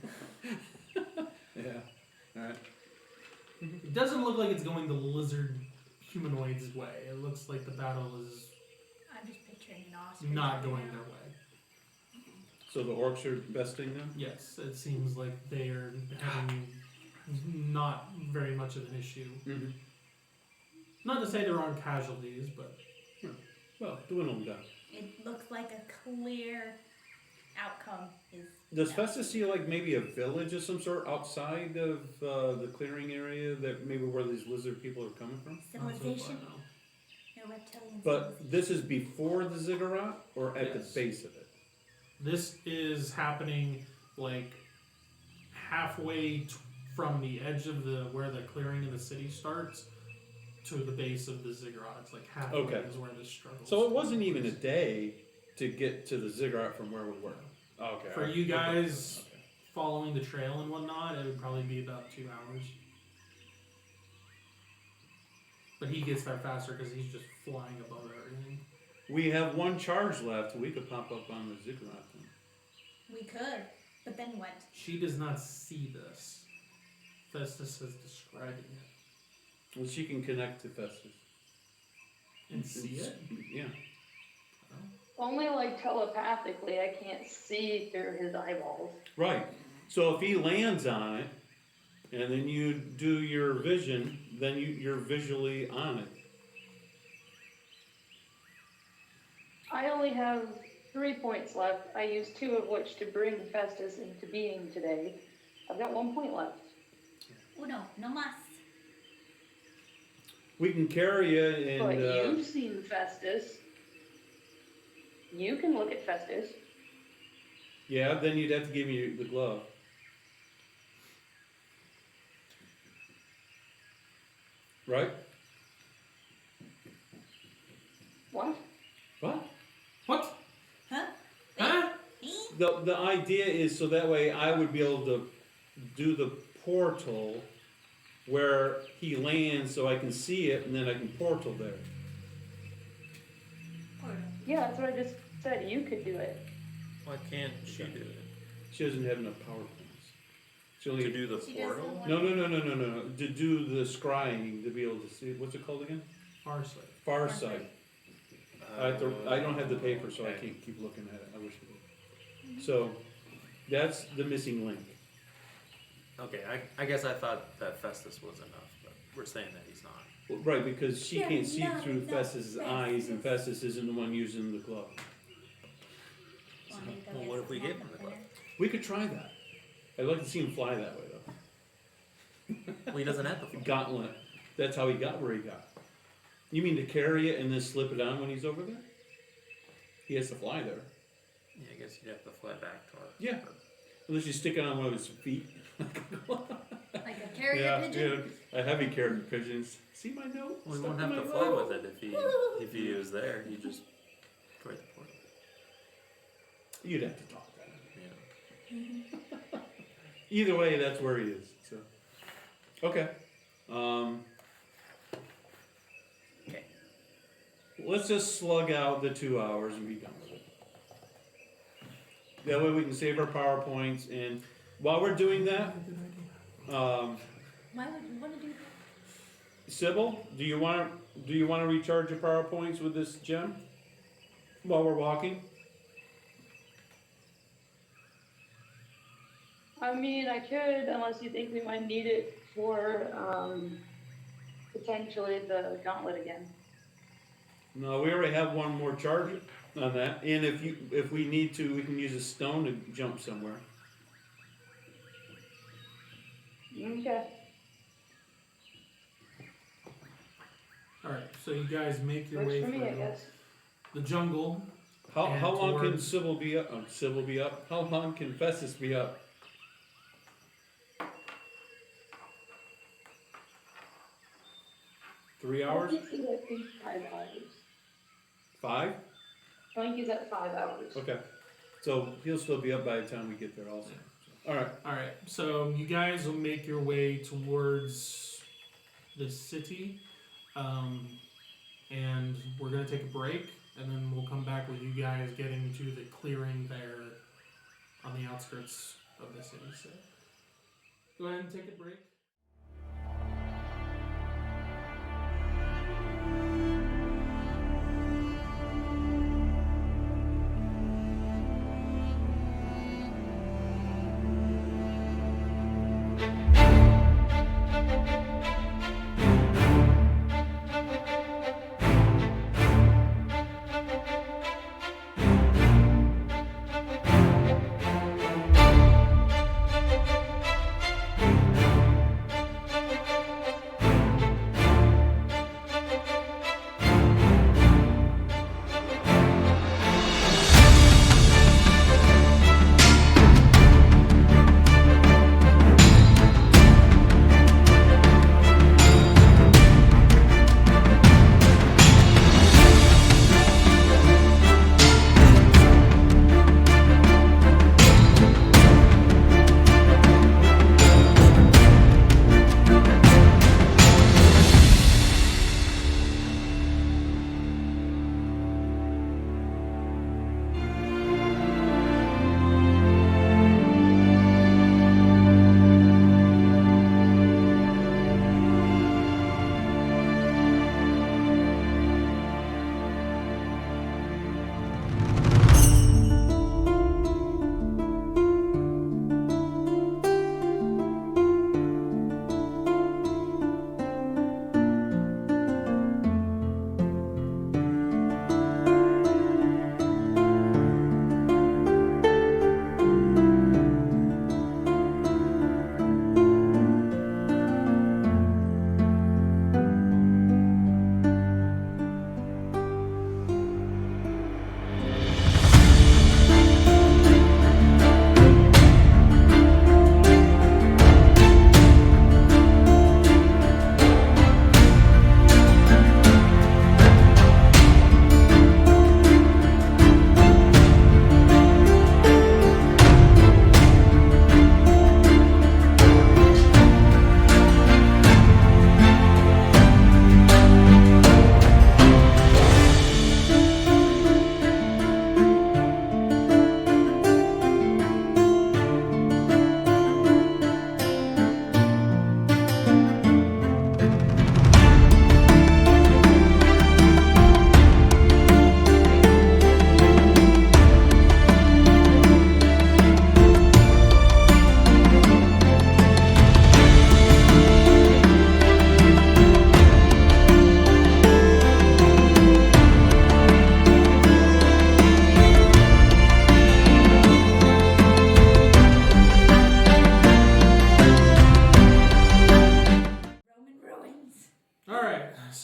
Yeah. Alright. It doesn't look like it's going the lizard humanoids' way. It looks like the battle is I'm just picturing an ostrich. not right going now. their way. So the orcs are besting them? Yes, it seems like they are having not very much of an issue. Mm-hmm. Not to say there aren't casualties, but Well, doing them done. It looks like a clear outcome is. Does no. Festus see like maybe a village of some sort outside of the clearing area that maybe where these lizard people are coming from? not so far, Civilization? no. No reptilian But civilization. this is before the ziggurat or at Yes. the base of it? This is happening like halfway from the edge of the where the clearing in the city starts to the base of the ziggurat. It's like halfway Okay. is where this struggle. So it wasn't even a day to get to the ziggurat from where we were. Okay. For you guys following the trail and whatnot, it would probably be about 2 hours. But he gets there faster because he's just flying above everything. We have one charge left. We could pop up on the ziggurat then. We could, but then what? She does not see this. Festus is describing it. Well, she can connect to Festus. And see it? Yeah. Only like telepathically, I can't see through his eyeballs. Right. So if he lands on it, and then you do your vision, then you're visually on it. I only have 3 points left. I used 2 of which to bring Festus into being today. I've got 1 point left. Uno, no mas. We can carry you But and you've seen Festus. You can look at Festus. yeah, then you'd have to give me the glove. Right? What? What? What? Huh? Huh? The idea is so that way I would be able to do the portal where he lands so I can see it and then I can portal there. Yeah, that's what I just said. You could do it. Why can't she do it? She doesn't have enough power points. She only To do the She portal? doesn't want- No. To do the scrying, to be able to see, what's it called again? Farsight. Farsight. I don't have the paper, so I can't keep looking at it. I wish I did. So, that's the missing link. Okay, I guess I thought that Festus was enough, but we're saying that he's not. Well, right, because she You're can't see not through enough, Festus's eyes, and Festus isn't the one using the glove. Want me to go Well, get what if some we more gave him the dinner? glove? We could try that. I'd like to see him fly that way, though. Well, he doesn't have the fly. Gauntlet. That's how he got where he got. You mean to carry it and then slip it on when he's over there? He has to fly there. Yeah, I guess you'd have to fly back to our. Yeah. Unless you stick it on one of his feet. Like a carrier pigeon? Yeah, a heavy carrier pigeon. See my note? Well, we Stuck won't in have to my fly note. with it if he was there. He just toward the port. You'd have to talk to him. Yeah. Either way, that's where he is. So, okay. Okay. Let's just slug out the 2 hours and be done with it. That way we can save our PowerPoints. And while we're doing that, Why would you want to do that? Sybil, do you want to recharge your PowerPoints with this gem while we're walking? I mean, I could, unless you think we might need it for potentially the gauntlet again. No, we already have one more charge on that. And if we need to, we can use a stone to jump somewhere. Okay. Alright, so you guys make your Works way for me, I through guess. the jungle. How And long can towards- Sybil be up? Sybil be up? How long can Festus be up? Three hours? I think he's at 5 hours. 5? I think he's at 5 hours. Okay. So he'll still be up by the time we get there also. Alright. Alright, so you guys will make your way towards the city. And we're going to take a break. And then we'll come back with you guys getting to the clearing there on the outskirts of the city. So go ahead and take a break.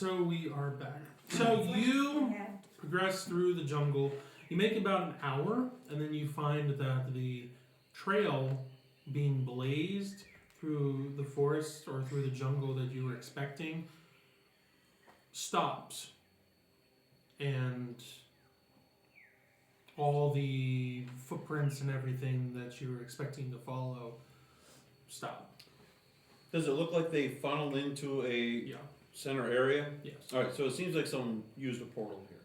so we are back. So you progress through the jungle. You make about an hour, and then you find that the trail being blazed through the forest or through the jungle that you were expecting stops. And all the footprints and everything that you were expecting to follow stop. Does it look like they funneled into a center area? Yes. Alright, so it seems like someone used a portal here.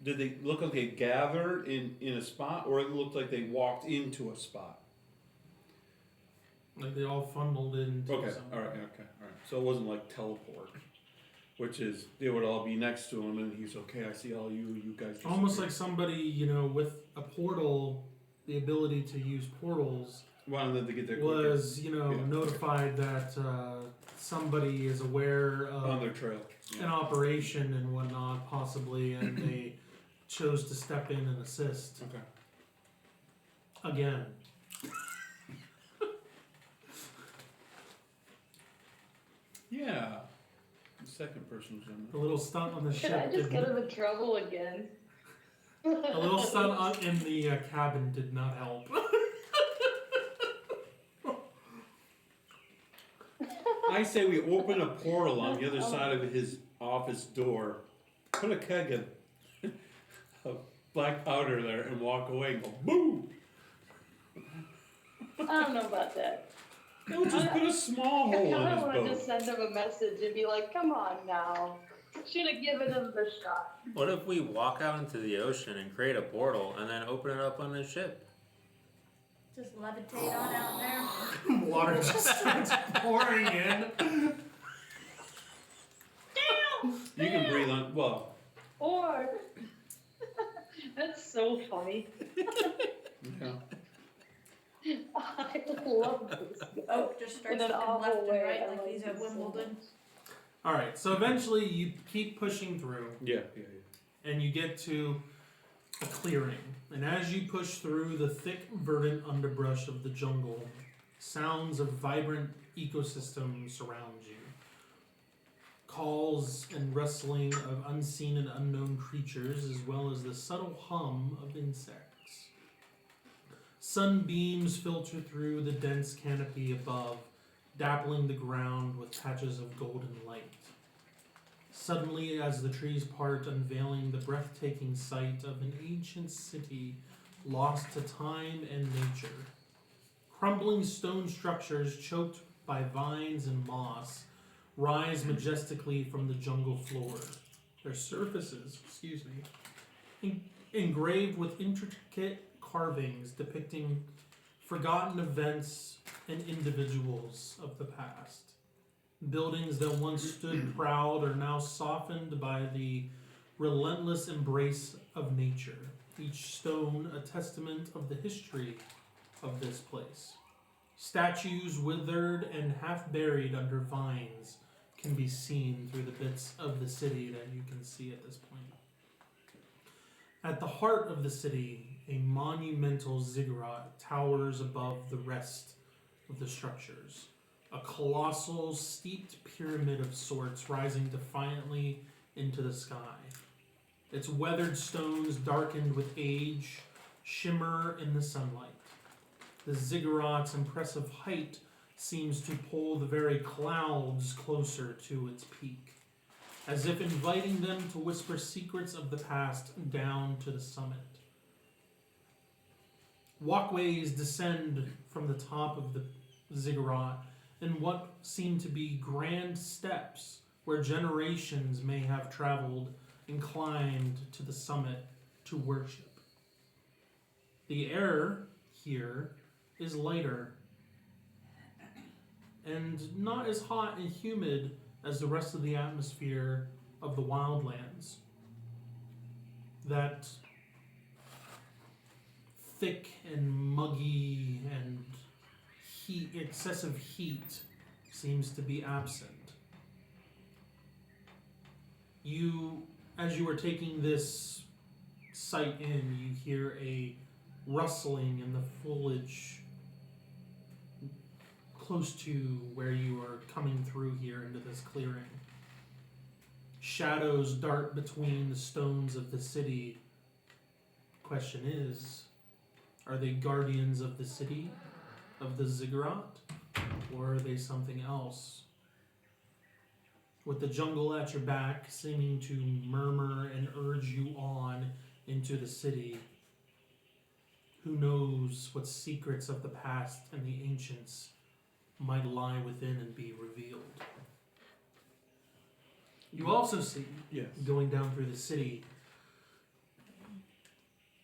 Did they look like they gathered in a spot, or it looked like they walked into a spot? Like they all funneled into something. Alright. So it wasn't like teleport, which is, they would all be next to him and he's okay, I see all you guys. Almost like somebody, with a portal, the ability to use portals, wanted them to get there was, notified that somebody is aware of on their trail. an operation and whatnot, possibly, and they chose to step in and assist. Okay. Again. Yeah. The second person was in A little stunt on the Should ship. I just get him in trouble again? A little stunt in the cabin did not help. I say we open a portal on the other side of his office door, put a keg of black powder there, and walk away and go boom! I don't know about that. We'll just put a small I hole in kind his of want to boat. just send him a message and be like, come on now. Should have given him the shot. What if we walk out into the ocean and create a portal and then open it up on the ship? Just levitate on out there. Water just starts pouring in. You can breathe on, well, Or, that's so funny. yeah. I love this guy. Oh, just starts In an looking awful left and way, right I like like he's at this so Wimbledon. much. Alright, so eventually you keep pushing through. Yeah. And you get to a clearing. And as you push through the thick, verdant underbrush of the jungle, sounds of vibrant ecosystem surround you. Calls and rustling of unseen and unknown creatures, as well as the subtle hum of insects. Sunbeams filter through the dense canopy above, dappling the ground with patches of golden light. Suddenly, as the trees part, unveiling the breathtaking sight of an ancient city lost to time and nature. Crumbling stone structures choked by vines and moss rise majestically from the jungle floor. Their surfaces, engraved with intricate carvings depicting forgotten events and individuals of the past. Buildings that once stood proud are now softened by the relentless embrace of nature, each stone a testament of the history of this place. Statues withered and half buried under vines can be seen through the bits of the city that you can see at this point. At the heart of the city, a monumental ziggurat towers above the rest of the structures. A colossal, steeped pyramid of sorts rising defiantly into the sky. Its weathered stones, darkened with age, shimmer in the sunlight. The ziggurat's impressive height seems to pull the very clouds closer to its peak, as if inviting them to whisper secrets of the past down to the summit. Walkways descend from the top of the ziggurat in what seem to be grand steps where generations may have traveled and climbed to the summit to worship. The air here is lighter and not as hot and humid as the rest of the atmosphere of the wildlands. That thick and muggy and excessive heat seems to be absent. As you are taking this sight in, you hear a rustling in the foliage close to where you are coming through here into this clearing. Shadows dart between the stones of the city. Question is, are they guardians of the city, of the Ziggurat, or are they something else? With the jungle at your back, seeming to murmur and urge you on into the city, who knows what secrets of the past and the ancients might lie within and be revealed. You also see, Yes. going down through the city,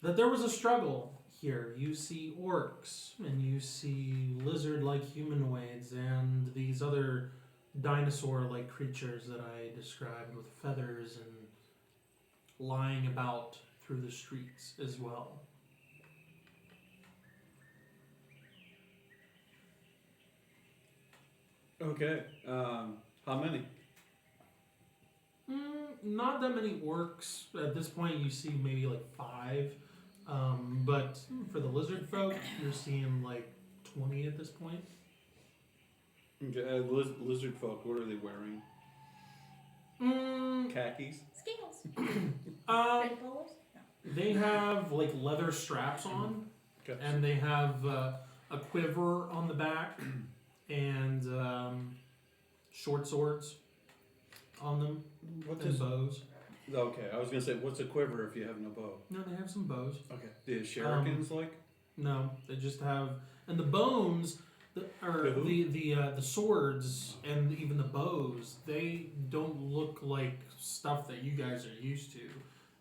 that there was a struggle here. You see orcs, and you see lizard-like humanoids, and these other dinosaur-like creatures that I described with feathers and lying about through the streets as well. Okay. How many? Not that many orcs. At this point, you see maybe like 5. But for the lizard folk, you're seeing like 20 at this point. Okay. Lizard folk. What are they wearing? Khakis. Scales. Um, Red polos? No. they have like leather straps on, Okay. and they have a quiver on the back, and short swords on them, What's and this? bows. Okay, I was gonna say, what's a quiver if you have no bow? No, they have some bows. Okay. The shurikens like? No, they just have, and the bones, the swords, and even the bows. They don't look like stuff that you guys are used to.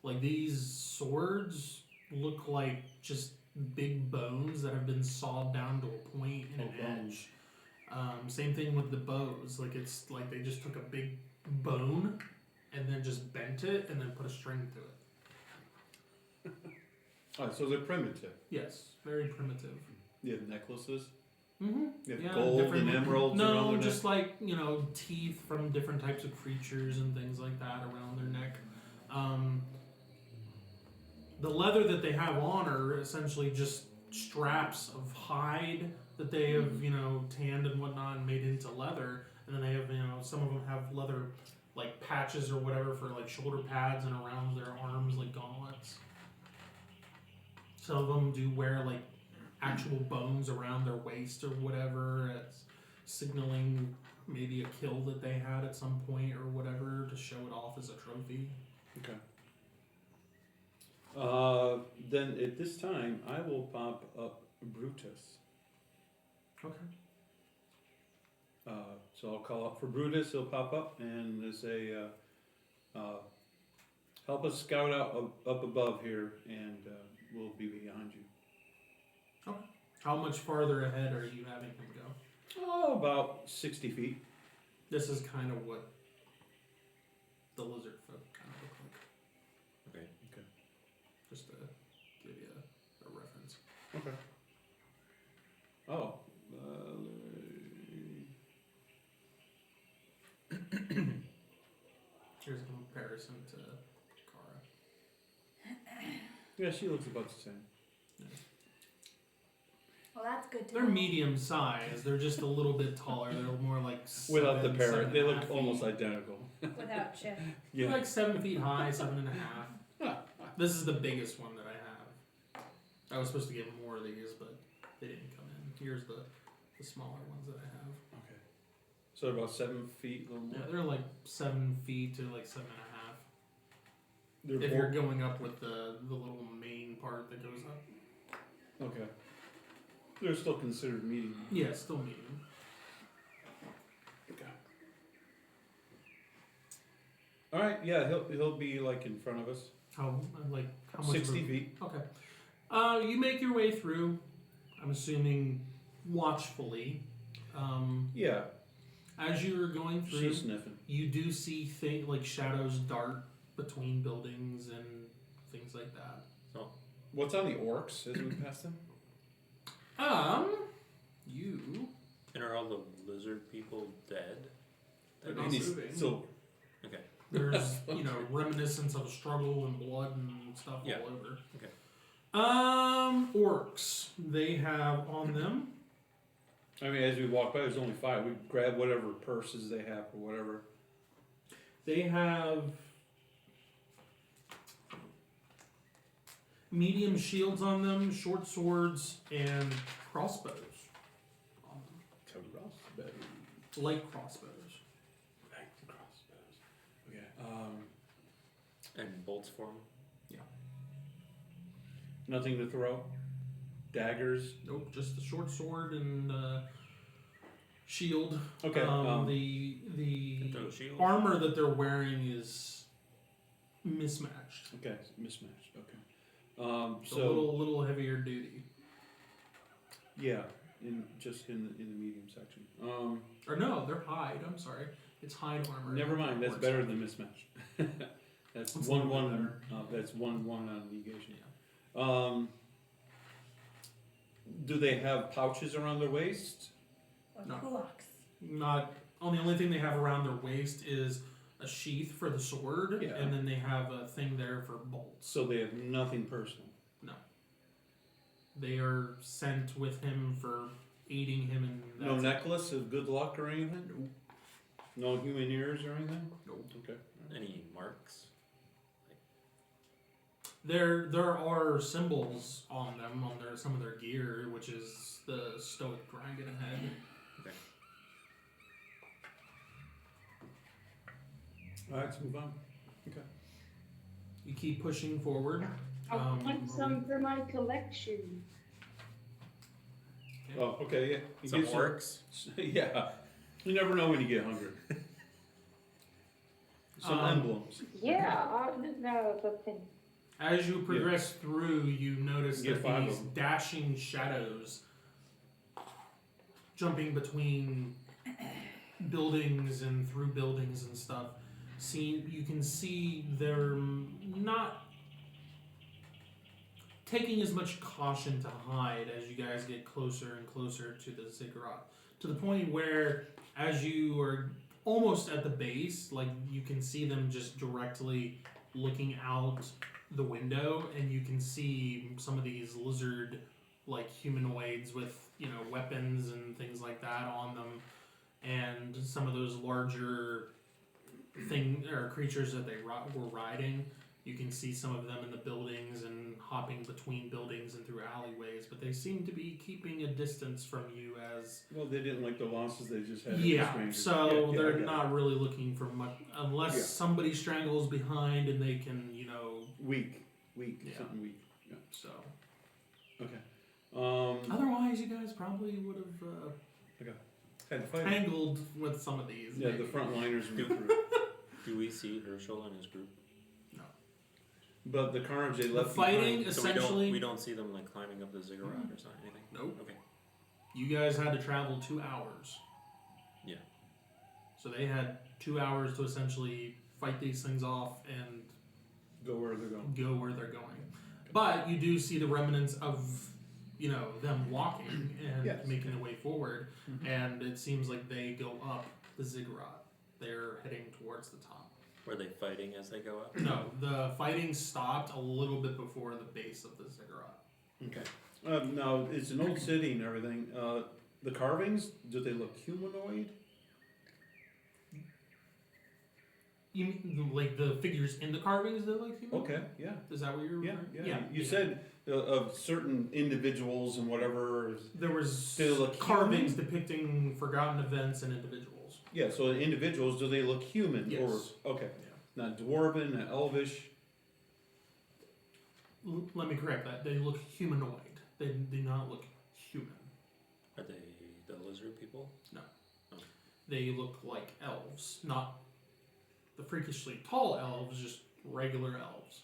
Like these swords look like just big bones that have been sawed down to a point and an bones. edge. Same thing with the bows. Like it's like they just took a big bone and then just bent it and then put a string to it. Oh, so they're primitive. Yes, very primitive. You have necklaces. Mm-hmm. You have Yeah, gold different- and emeralds around No, their just like, teeth from different types of creatures and things like that around their neck. The leather that they have on are essentially just straps of hide that they have, tanned and whatnot and made into leather. And then they have, some of them have leather, like patches or whatever for like shoulder pads and around their arms, like gauntlets. Some of them do wear like actual bones around their waist or whatever. It's signaling maybe a kill that they had at some point or whatever to show it off as a trophy. Okay. Then at this time, I will pop up Brutus. Okay. So I'll call up for Brutus. He'll pop up and say, "Help us scout out up above here, and we'll be behind you." How much farther ahead are you having him go? Oh, about 60 feet. This is kind of what the lizard folk kind of look like. Okay. Just to give you a reference. Okay. Oh. Here's a comparison to Kara. Yeah, she looks about the same. Well, that's good to They're know. medium size. They're just a little bit taller. They're more like Without the 7, parrot, they 7.5 look feet. almost identical. Without Chip. They're Yeah. like 7 feet high, 7.5. This is the biggest one that I have. I was supposed to get more of these, but they didn't come in. Here's the smaller ones that I have. Okay. So about 7 feet, a little more. Yeah, they're like 7 feet to like 7.5. They're If more- you're going up with the little main part that goes up. Okay. They're still considered medium. Yeah, still medium. Okay. All right. Yeah, he'll be like in front of us. How much? 60 of a- feet. Okay. You make your way through. I'm assuming watchfully. Yeah. As you're going through, She's sniffing. you do see like shadows dart between buildings and things like that. What's on the orcs as we pass them? You. And are all the lizard people dead? They're And not he's moving. still. Okay. There's reminiscence of a struggle and blood and stuff Yeah. all over. Okay. Orcs. They have on them I mean, as we walk by, there's only 5. We grab whatever purses they have or whatever. They have medium shields on them, short swords, and crossbows on them. Crossbows. Light crossbows. Right, crossbows. Okay. And bolts for them. Nothing to throw. Daggers. Nope, just the short sword and shield. Okay. The Throw shield. armor that they're wearing is mismatched. Okay, mismatched. Okay. It's a little heavier duty. Yeah, in the medium section. Or no, they're hide. I'm sorry, it's hide armor. Never mind. That's better than mismatched. That's It's a one little bit one. better. That's one on negation. Yeah. Do they have pouches around their waist? Or No. kulaks. Not. The only thing they have around their waist is a sheath for the sword, Yeah. and then they have a thing there for bolts. So they have nothing personal. No. They are sent with him for aiding him in. No necklace of good luck or anything? Nope. No human ears or anything? Nope. Okay. Any marks? There are symbols on them on some of their gear, which is the stoic dragon head. Okay. All right, let's move on. Okay. You keep pushing forward. I want some for my collection. Oh, okay, yeah. You Some get orcs. Yeah. You never know when you get hungry. Some emblems. Yeah, no, the thing. As you progress through, you notice Get that 5 of these them. dashing shadows jumping between buildings and through buildings and stuff. You can see they're not taking as much caution to hide as you guys get closer and closer to the ziggurat. To the point where, as you are almost at the base, like you can see them just directly looking out the window, and you can see some of these lizard-like humanoids with, weapons and things like that on them, and some of those larger creatures that they were riding. You can see some of them in the buildings and hopping between buildings and through alleyways, but they seem to be keeping a distance from you as... Well, they didn't like the losses they just had. Yeah, strangers. so Yeah, they're I get it. not really looking for much, unless Yeah. somebody strangles behind and they can, Weak, Yeah. something weak. Yeah. so... Okay. Otherwise, you guys probably would have Had to fight. tangled with some of these. Yeah, maybe. the frontliners were Do- through. Do we see Herschel and his group? But the carnage they The left fighting behind. So essentially. we don't see them like climbing up the ziggurat or something. Anything? Nope. Okay. You guys had to travel 2 hours. Yeah. So they had 2 hours to essentially fight these things off and Go where they're going. go where they're going. But you do see the remnants of, them walking and Yes. making their way forward. Mhm. And it seems like they go up the ziggurat. They're heading towards the top. Were they fighting as they go up? No, the fighting stopped a little bit before the base of the ziggurat. Okay. Now, it's an old city and everything. The carvings, do they look humanoid? You mean like the figures in the carvings? They're like human? Okay, yeah. Is that what you're? Yeah, referring- yeah. You said of certain individuals and whatever. there was They look carvings human? depicting forgotten events and individuals. Yeah, so the individuals, do they look human? Yes. Or, okay. Yeah. Not dwarven, not elvish. Let me correct that. They look humanoid. They do not look human. Are they the lizard people? They look like elves, not the freakishly tall elves, just regular elves.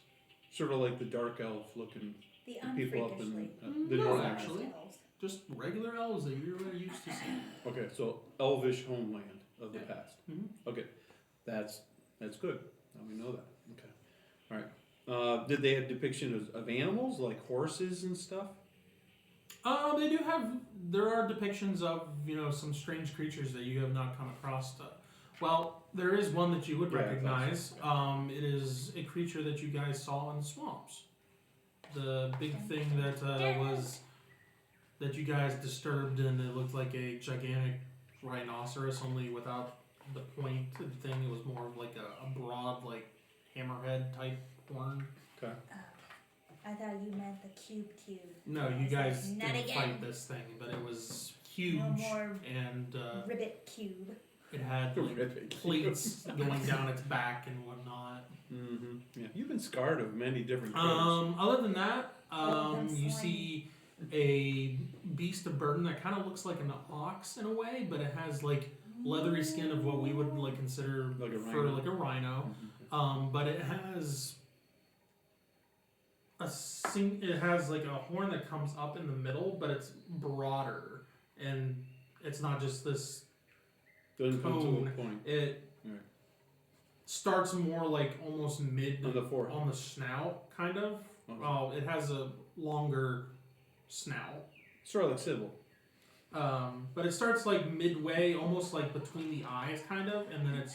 Sort of like the dark elf looking The people up in unfreakishly. the No, north. actually. Just regular elves that you're used to seeing. Okay, so elvish homeland of the Yeah. past. Mhm. Okay, that's good. Now we know that. Okay, all right. Did they have depictions of animals like horses and stuff? They do have. There are depictions of some strange creatures that you have not come across. Well, there is one that you would Yeah, I thought recognize. so. It is a creature that you guys saw in the swamps. The big thing that was that you guys disturbed, and it looked like a gigantic rhinoceros, only without the pointed thing. It was more of like a broad, like hammerhead type horn. Okay. I thought you meant the cube. No, you I was guys like, "Not didn't again." fight this thing, but it was huge, No more and ribbit cube. it had like plates going down its back and whatnot. Mm-hmm. Yeah, you've been scarred of many different critters. Other than that, That's you fine. see a beast of burden that kind of looks like an ox in a way, but it has like leathery skin of what we would like consider Like a for rhino. like a rhino. But it has it has like a horn that comes up in the middle, but it's broader, and it's not just this Doesn't come to cone. a point. It Right. starts more like almost mid On the forehead. on the snout, kind of. Okay. Oh, it has a longer snout. Sort of like Sybil. But it starts like midway, almost like between the eyes, kind of, and then it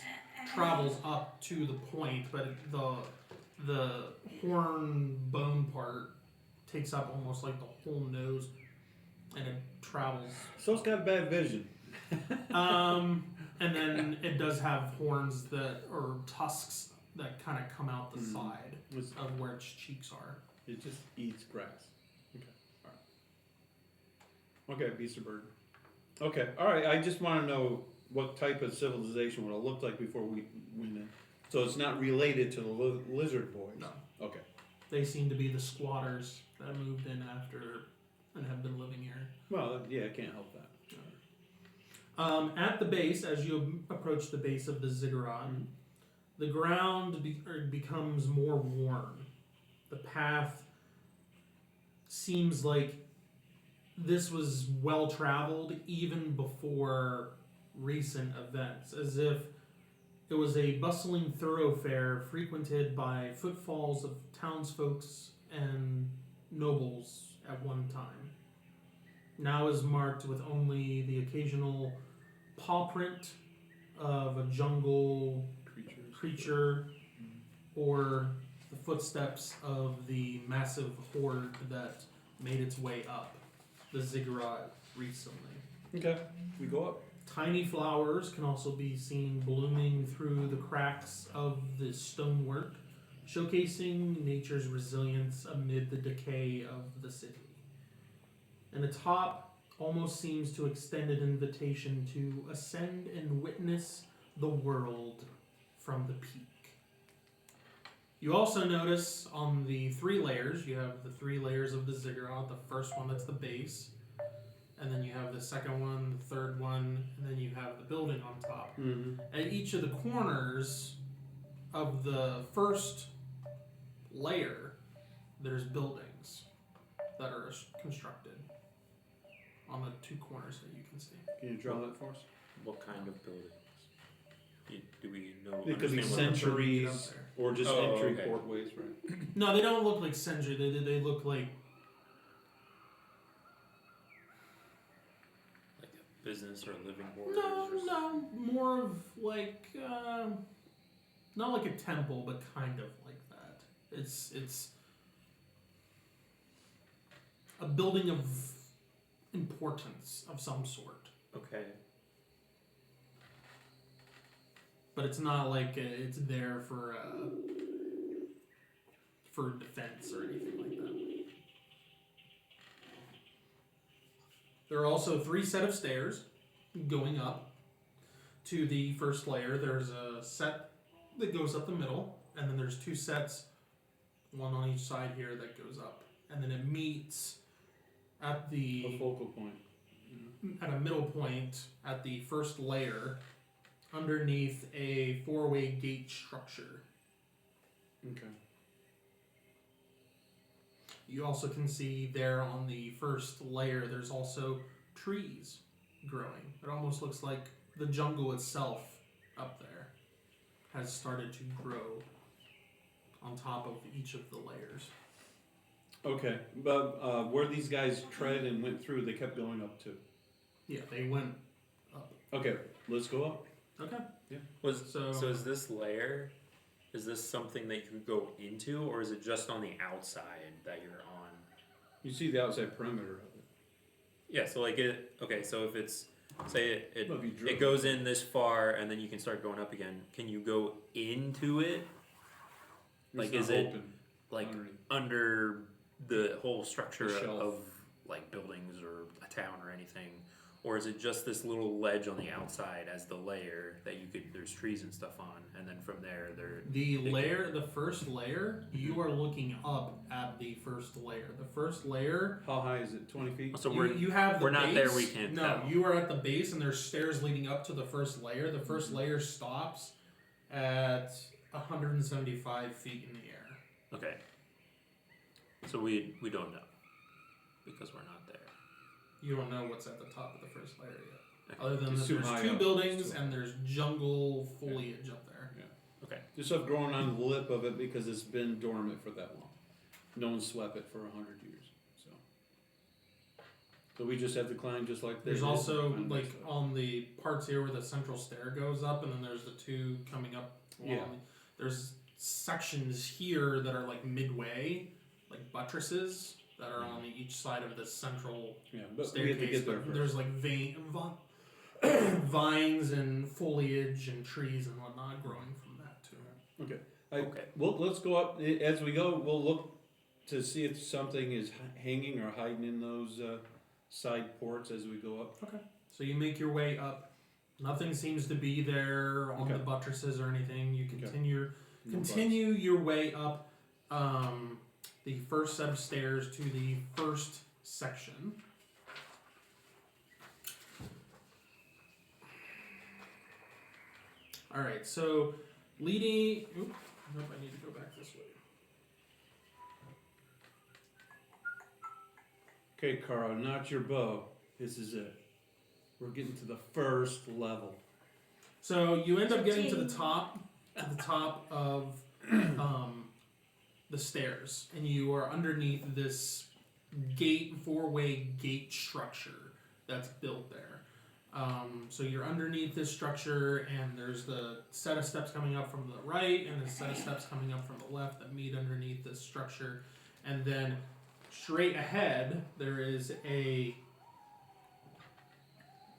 travels up to the point. But the horn bone part takes up almost like the whole nose, and it travels. So it's got bad vision. And then it does have horns that or tusks that kind of come out the side It's- of where its cheeks are. It just eats grass. Okay. Alright. Okay, beast of burden. Okay, alright, I just want to know what type of civilization would it look like before we went in. So it's not related to the lizard boys? No. Okay. They seem to be the squatters that moved in after and have been living here. Well, yeah, I can't help that. At the base, as you approach the base of the Ziggurat, the ground becomes more worn. The path seems like this was well traveled even before recent events, as if it was a bustling thoroughfare frequented by footfalls of townsfolk and nobles at one time. Now is marked with only the occasional paw print of a jungle creature or the footsteps of the massive horde that made its way up the Ziggurat recently. Okay, we go up. Tiny flowers can also be seen blooming through the cracks of the stonework, showcasing nature's resilience amid the decay of the city. And the top almost seems to extend an invitation to ascend and witness the world from the peak. You also notice on the 3 layers, you have the 3 layers of the Ziggurat. The first one, that's the base. And then you have the second one, the third one, and then you have the building on top. Mm-hmm. At each of the corners of the first layer, there's buildings that are constructed on the 2 corners that you can see. Can you draw that for us? What kind of buildings? Do we know? It could be understand what- centuries or just Oh, entry okay. portways, right? No, they don't look like century. They look like like a business or living quarters? or something? no, more of like not like a temple, but kind of like that. It's a building of importance of some sort, Okay. but it's not like it's there for defense or anything like that. There are also 3 set of stairs going up to the first layer. There's a set that goes up the middle, and then there's 2 sets, one on each side here, that goes up, and then it meets at A focal point. at a middle point at the first layer underneath a 4-way gate structure. Okay. You also can see there on the first layer there's also trees growing. It almost looks like the jungle itself up there has started to grow on top of each of the layers. Okay, but where these guys tread and went through, they kept going up too. Yeah, they went up. Okay, let's go up. Okay. So is this layer? Is this something that you could go into, or is it just on the outside that you're on? You see the outside perimeter of it. Yeah, so like it. Okay, so if it's say Well, if you drill it goes in this far and then you can start going up again. Can you go into it? Like, It's is not it open like underneath. under the whole structure The shelf. of like buildings or a town or anything, or is it just this little ledge on the outside as the layer that you could? There's trees and stuff on, and then from there The first layer, you are looking up at the first layer. The first layer, How high is it? 20 feet? So you have the we're not there, base. we can't No, tell. you are at the base, and there's stairs leading up to the first layer. The first layer stops at 175 feet in the air. Okay. So we don't know because we're not there. You don't know what's at the top of the first layer yet. Okay. Other than It's that too there's high two up. buildings It's too and there's jungle foliage up there. There's stuff growing on the lip of it because it's been dormant for that long. No one swept it for 100 years. So we just have to climb just like they There's did. also Climb like this way. on the parts here where the central stair goes up, and then there's the two coming up. Yeah. There's sections here that are like midway, like buttresses that are on each side of the central Yeah, but we staircase. have to get there But first. there's like vines and foliage and trees and whatnot growing from that too. Okay. Okay. Well, let's go up as we go. We'll look to see if something is hanging or hiding in those side ports as we go up. Okay. So you make your way up. Nothing seems to be there on Okay. the buttresses or anything. You Okay. continue No continue your way up the first set of stairs to the first section. All right. So leading. Oop, nope. I need to go back this way. Okay, Carl, not your bow. This is it. We're getting to the first level. So you end up getting to the top of the stairs, and you are underneath this four-way gate structure that's built there. So you're underneath this structure, and there's the set of steps coming up from the right, and a set of steps coming up from the left that meet underneath this structure, and then straight ahead there is a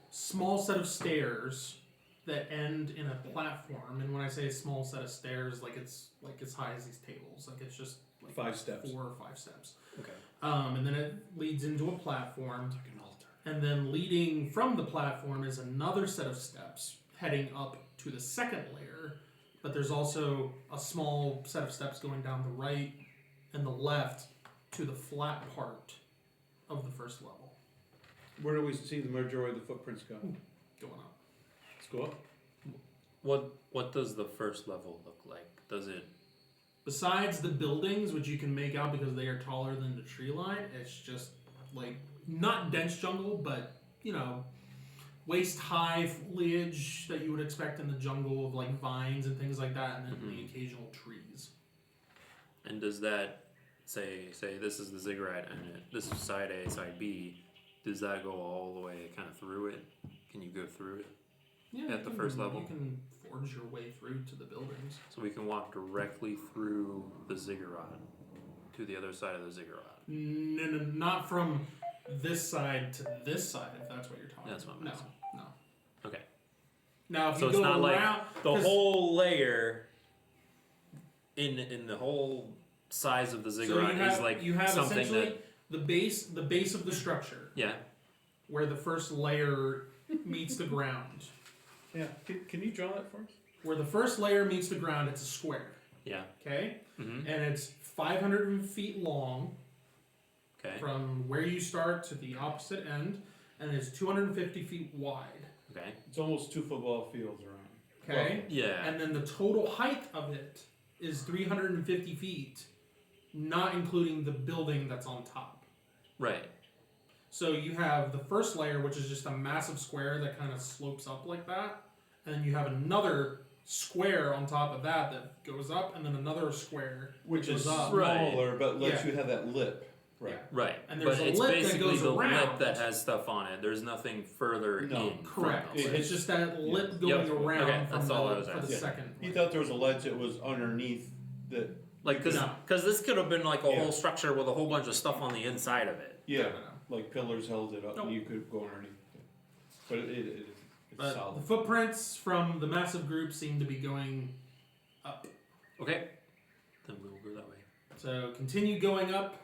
small set of stairs that end in a platform, and when I say a small set of stairs, like it's as high as these tables, like it's just like 5 steps. 4 or 5 steps. Okay. And then it leads into a platform, Like an altar. and then leading from the platform is another set of steps heading up to the second layer, but there's also a small set of steps going down the right and the left to the flat part of the first level. Where do we see the majority of the footprints go? Going up. Let's go up. What does the first level look like? Does it? Besides the buildings, which you can make out because they are taller than the tree line, it's just like not dense jungle, but waist high foliage that you would expect in the jungle of like vines and things like that, and then the occasional trees. And does that say this is the ziggurat and this is side A, side B? Does that go all the way kind of through it? Can you go through it? Yeah, At the first level? you can forge your way through to the buildings. So we can walk directly through the ziggurat to the other side of the ziggurat. No, not from this side to this side. If that's what you're talking. That's what I'm about. asking. No. Okay. Now, if So you it's go not like around the 'cause- whole layer in the whole size of the ziggurat is like you have something essentially that the base of the structure yeah. where the first layer meets the ground. Yeah. Can you draw that for us? Where the first layer meets the ground, it's a square. Yeah. Okay, Mm-hmm. and it's 500 feet long Okay. from where you start to the opposite end, and it's 250 feet wide. Okay. It's almost 2 football fields around. Okay, Yeah. and then the total height of it is 350 feet, not including the building that's on top. Right. So you have the first layer, which is just a massive square that kind of slopes up like that, and then you have another square on top of that that goes up, and then another square Which is goes up. smaller, but lets Yeah. you have that lip. Right. Yeah. Right. And there's but a it's lip that basically goes the around. lip that has stuff on it. There's nothing further No. in. Correct. From those. It's just that lip Yeah. going Yep. around Okay, from that's the, all I was for the asking. second. You thought there was a ledge that was underneath Like, No. because this could have been like a Yeah. whole structure with a whole bunch of stuff on the inside of it. Yeah. No. like pillars held it up Nope. and you could go underneath it. But it's But solid. the footprints from the massive group seem to be going up. Okay. Then we'll go that way. So continue going up,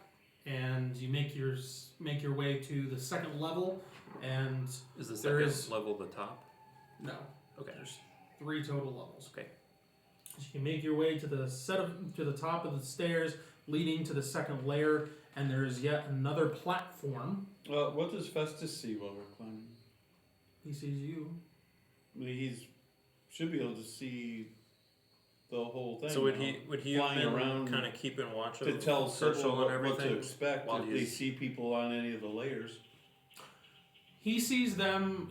and you make your way to the second level, and Is the There second level the top? no, Okay. there's 3 total levels. Okay. So you can make your way to the top of the stairs leading to the second layer, and there is yet another platform. What does Festus see while we're climbing? He sees you. He's should be able to see the whole thing. So would now. he have Flying been around kind of keeping watch to of tell Herschel Sybil and what to everything? expect while if they he's- see people on any of the layers? He sees them.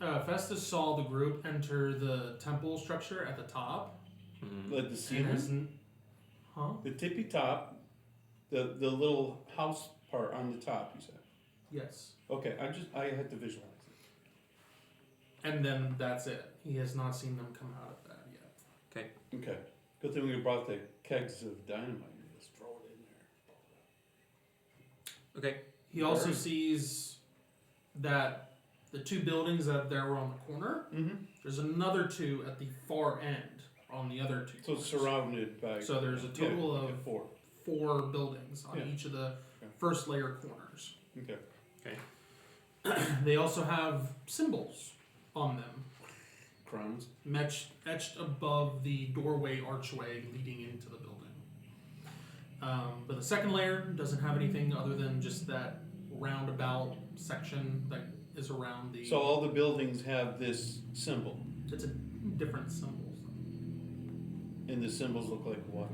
Festus saw the group enter the temple structure at the top. Mhm. Like the And ceiling, hasn't, huh? the tippy top, the little house part on the top. You said. Yes. Okay, I had to visualize it. And then that's it. He has not seen them come out of that yet. Okay, good thing we brought the kegs of dynamite. And just throw it in there. Okay. He also Very- sees that the 2 buildings that there were on the corner, Mm-hmm. there's another 2 at the far end on the other 2 So it's corners. surrounded by. So there's a total of 4. 4 buildings on Yeah. each of the Okay. first layer corners. Okay. They also have symbols on them, Crowns. etched above the doorway archway leading into the building. But the second layer doesn't have anything other than just that roundabout section that is around the. So all the buildings have this symbol, It's a different symbols. and the symbols look like what?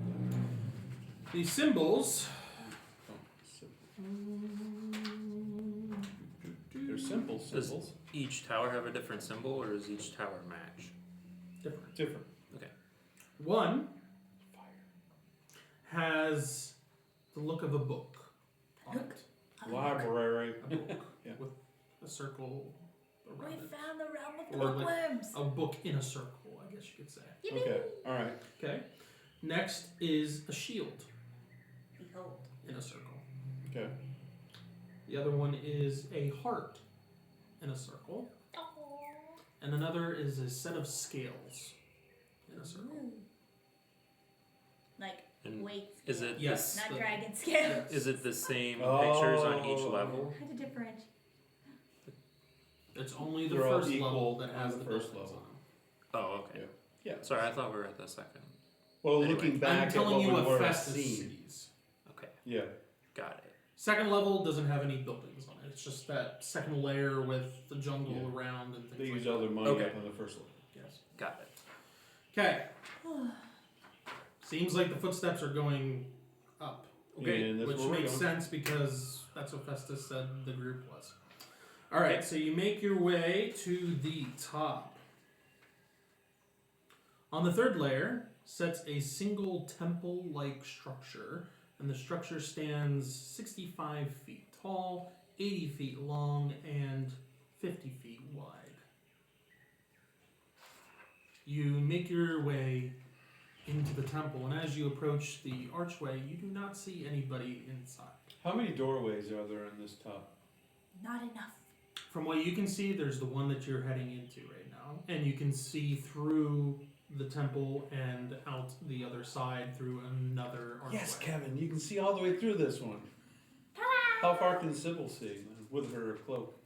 These symbols. They're simple Does- symbols. Each tower have a different symbol, or does each tower match? Different. Different. One has the look of a book on it. Library. A book Yeah. with a circle around We it. found the realm of Or like- bookworms. A book in a circle, I guess you could say. Yippee! Okay. All right. Okay. Next is a shield Behold. in a circle. Okay. The other one is a heart in a circle. Oh. And another is a set of scales in a circle. Ooh. Like And weight is scale. it Yes. Not the- dragon scale. Is it the same Oh. pictures on each level? How to differentiate? It's only the They're all first equal level that on has the the first buildings level. on them. Oh, okay. Yeah. Sorry, I thought we were at the second. Well, Anyway, looking I'm back at telling what you we what were Festus seeing. sees. Okay, Yeah. got it. Second level doesn't have any buildings on it. It's just that second layer with the jungle Yeah. around and things They like use that. all their money Okay. up on the first level. Yes. Got it. Okay. Seems like the footsteps are going up, Okay, And that's which where we're makes going. sense because that's what Festus said the group was. All right, so you make your way to the top. On the third layer sets a single temple-like structure, and the structure stands 65 feet tall, 80 feet long, and 50 feet wide. You make your way into the temple, and as you approach the archway, you do not see anybody inside. How many doorways are there in this top? Not enough. From what you can see, there's the one that you're heading into right now, and you can see through the temple and out the other side through another archway. Yes, Kevin, you can see all the way through this one. How far can Sybil see with her cloak?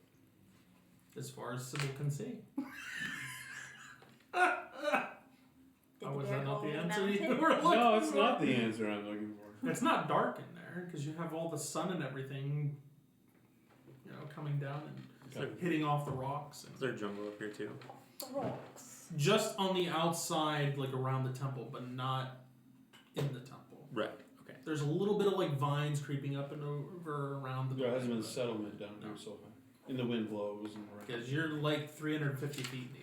As far as Sybil can see. Did How the was bear that not go the over answer mountain? you were looking No, it's for? not the answer I'm looking for. It's not dark in there because you have all the sun and everything, coming down and Okay. hitting off the rocks. Is there jungle up here too? Rocks. Just on the outside, like around the temple, but not in the temple. Right. Okay. There's a little bit of like vines creeping up and over around the There hasn't been building, settlement down here so far. And the wind blows and the rain. because you're like 350 feet in the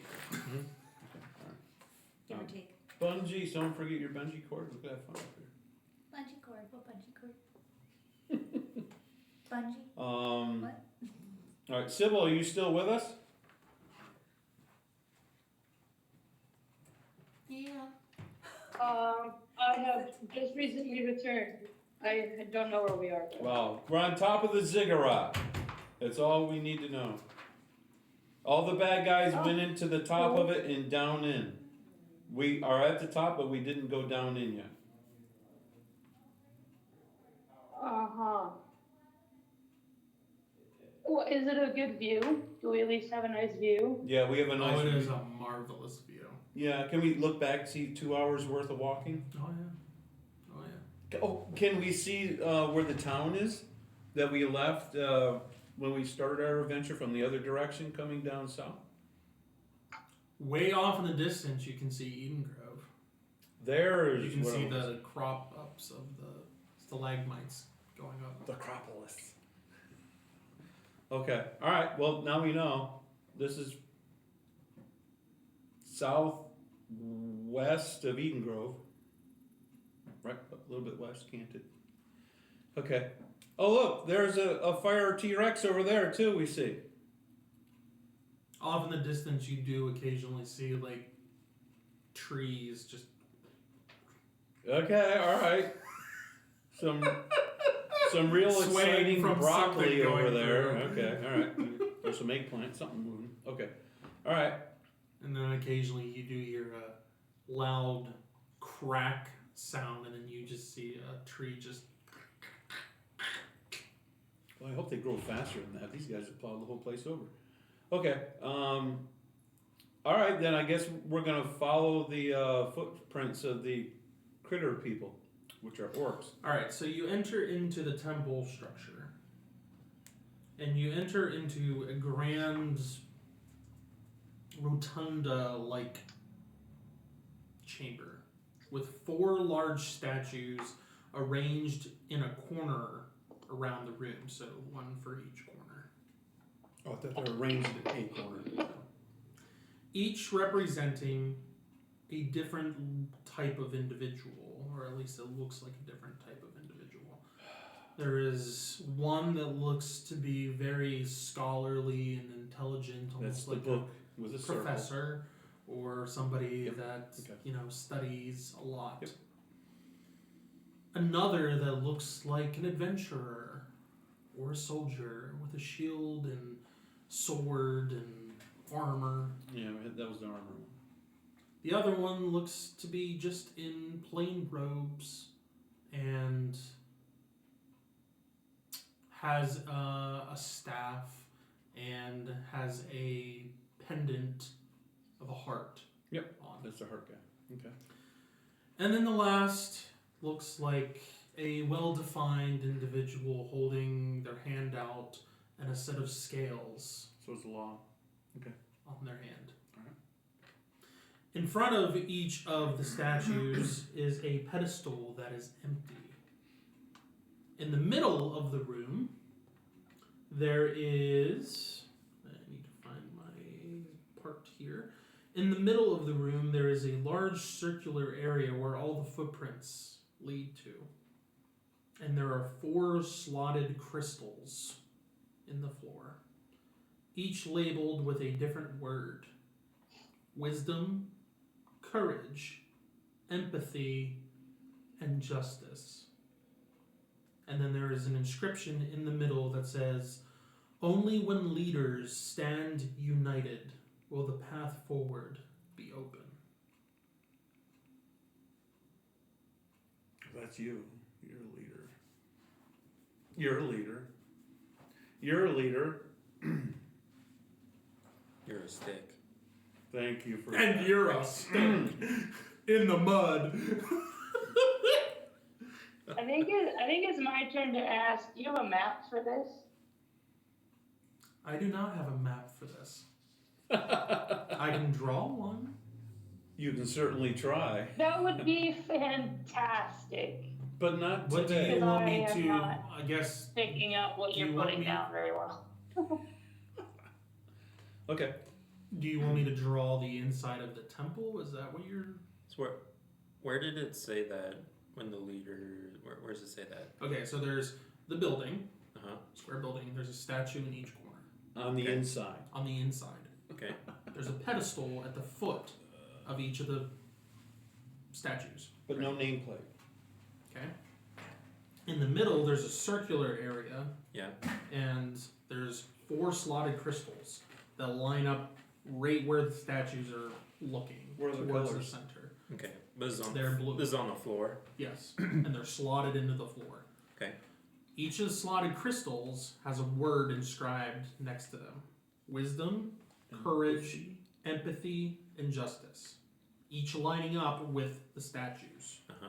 air. Give or Um, take. Bungees, don't forget your bungee cord. Look at that fun up here. Bungee cord. What bungee cord? Bungee? What? All right, Sybil, are you still with us? Yeah. I have just recently returned. I don't know where we are. Wow, we're on top of the Ziggurat. That's all we need to know. All the bad guys went into the top of it and down in. We are at the top, but we didn't go down in yet. Uh-huh. Well, is it a good view? Do we at least have a nice view? Yeah, we have a nice Oh, it view. is a marvelous view. Yeah, can we look back, see 2 hours worth of walking? Oh yeah. Oh yeah. Oh, can we see where the town is that we left when we started our adventure from the other direction coming down south? Way off in the distance, you can see Eden Grove. There's You can what see it was. the crop ups of the stalagmites going up. The Acropolis. Okay, alright, well, now we know. This is southwest of Eden Grove. Right, a little bit west, can't it? Okay. Oh, look, there's a fire T-Rex over there, too, we see. Off in the distance, you do occasionally see like trees just. Okay, alright. Some real Swaying exciting from broccoli something over going there. through. Okay, alright. There's some eggplant, something moving. Okay, alright. And then occasionally you do hear a loud crack sound, and then you just see a tree just. Well, I hope they grow faster than that. These guys have plowed the whole place over. Okay, alright, then I guess we're gonna follow the footprints of the critter people, which are orcs. Alright, so you enter into the temple structure. And you enter into a grand rotunda-like chamber with 4 large statues arranged in a corner around the room, so one for each corner. Oh, I thought they were arranged in a corner. Each representing a different type of individual, or at least it looks like a different type of individual. There is one that looks to be very scholarly and intelligent, That's almost the like book with a circle. professor or somebody Yep. that Okay. studies a lot. Yep. Another that looks like an adventurer or a soldier with a shield and sword and armor. Yeah, that was the armor one. The other one looks to be just in plain robes and has a staff and has a pendant of a heart. Yep. On. That's the heart guy. Okay. And then the last looks like a well-defined individual holding their hand out and a set of scales So it's the law. on their hand. Alright. In front of each of the statues is a pedestal that is empty. In the middle of the room, there is. I need to find my part here. In the middle of the room, there is a large circular area where all the footprints lead to. And there are 4 slotted crystals in the floor, each labeled with a different word: wisdom, courage, empathy, and justice. And then there is an inscription in the middle that says, "Only when leaders stand united will the path forward be open." That's you. You're a leader. You're a leader. You're a leader. You're a stick. Thank you for And that. you're a stink in the mud. I think it's my turn to ask. Do you have a map for this? I do not have a map for this. I can draw one. You can certainly try, That would be fantastic. but not What do today. you want I me am to, not. I guess, Picking up what Do you're you want putting me- down very well. Okay. do you want me to draw the inside of the temple? Is that what you're... So where did it say that when the leader? Where does it say that? Okay, so there's the building, Uh-huh. square building. There's a statue in each corner. On the Okay. inside. On the inside, Okay. there's a pedestal at the foot of each of the statues. But no nameplate. Okay. In the middle, there's a circular area, Yeah. and there's 4 slotted crystals that line up right where the statues are looking What are the towards colors? the center. Okay. This is on They're blue. This is on the floor. Yes, and they're slotted into the floor. Okay. Each of the slotted crystals has a word inscribed next to them. Wisdom, courage, empathy, and justice. Each lining up with the statues. Uh-huh.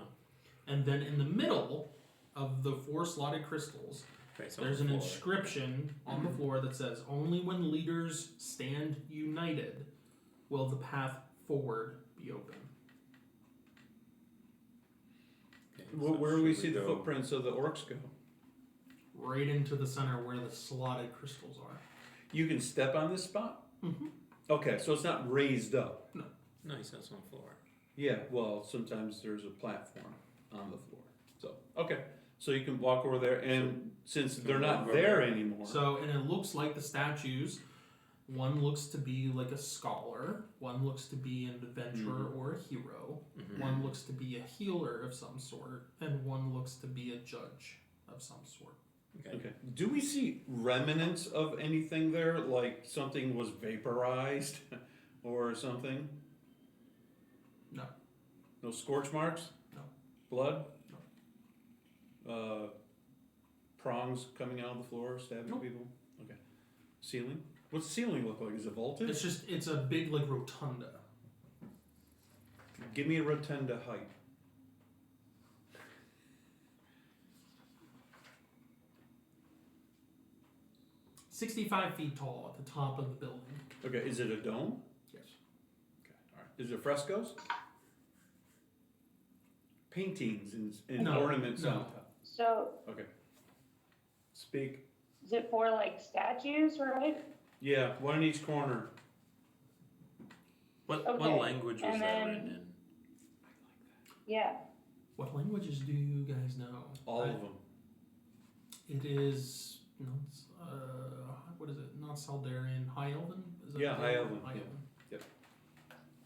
And then in the middle of the 4 slotted crystals, Okay, so there's on an the floor. inscription on the floor that says, "Only when leaders stand united will the path forward be open." Okay, Where so do we should see the go- footprints of the orcs go? Right into the center where the slotted crystals are. You can step on this spot? Mhm. Okay, so it's not raised up. No, he says on the floor. Yeah, well, sometimes there's a platform on the floor. So, okay. So you can walk over there, and since they're not walk over there there. anymore. So, and it looks like the statues, one looks to be like a scholar, one looks to be an adventurer or a hero, Mhm. one looks to be a healer of some sort, and one looks to be a judge of some sort. Okay. Okay. Do we see remnants of anything there? Like something was vaporized or something? No. No scorch marks? No. Blood? Prongs coming out of the floor, stabbing Nope. people? Okay. Ceiling? What's the ceiling look like? Is it vaulted? It's a big like rotunda. Give me a rotunda height. 65 feet tall at the top of the building. Okay, is it a dome? Yes. Okay, all right. Is it frescoes? Paintings and No, ornaments no. on top. So, Okay. Speak. is it for like statues, right? Yeah, one in each corner. What Okay, language was and that then- written in? Yeah. What languages do you guys know? All of them. It is not, what is it? Not Saldarian, High Elven? Is that Yeah, the- High Elven, High yeah. Elven.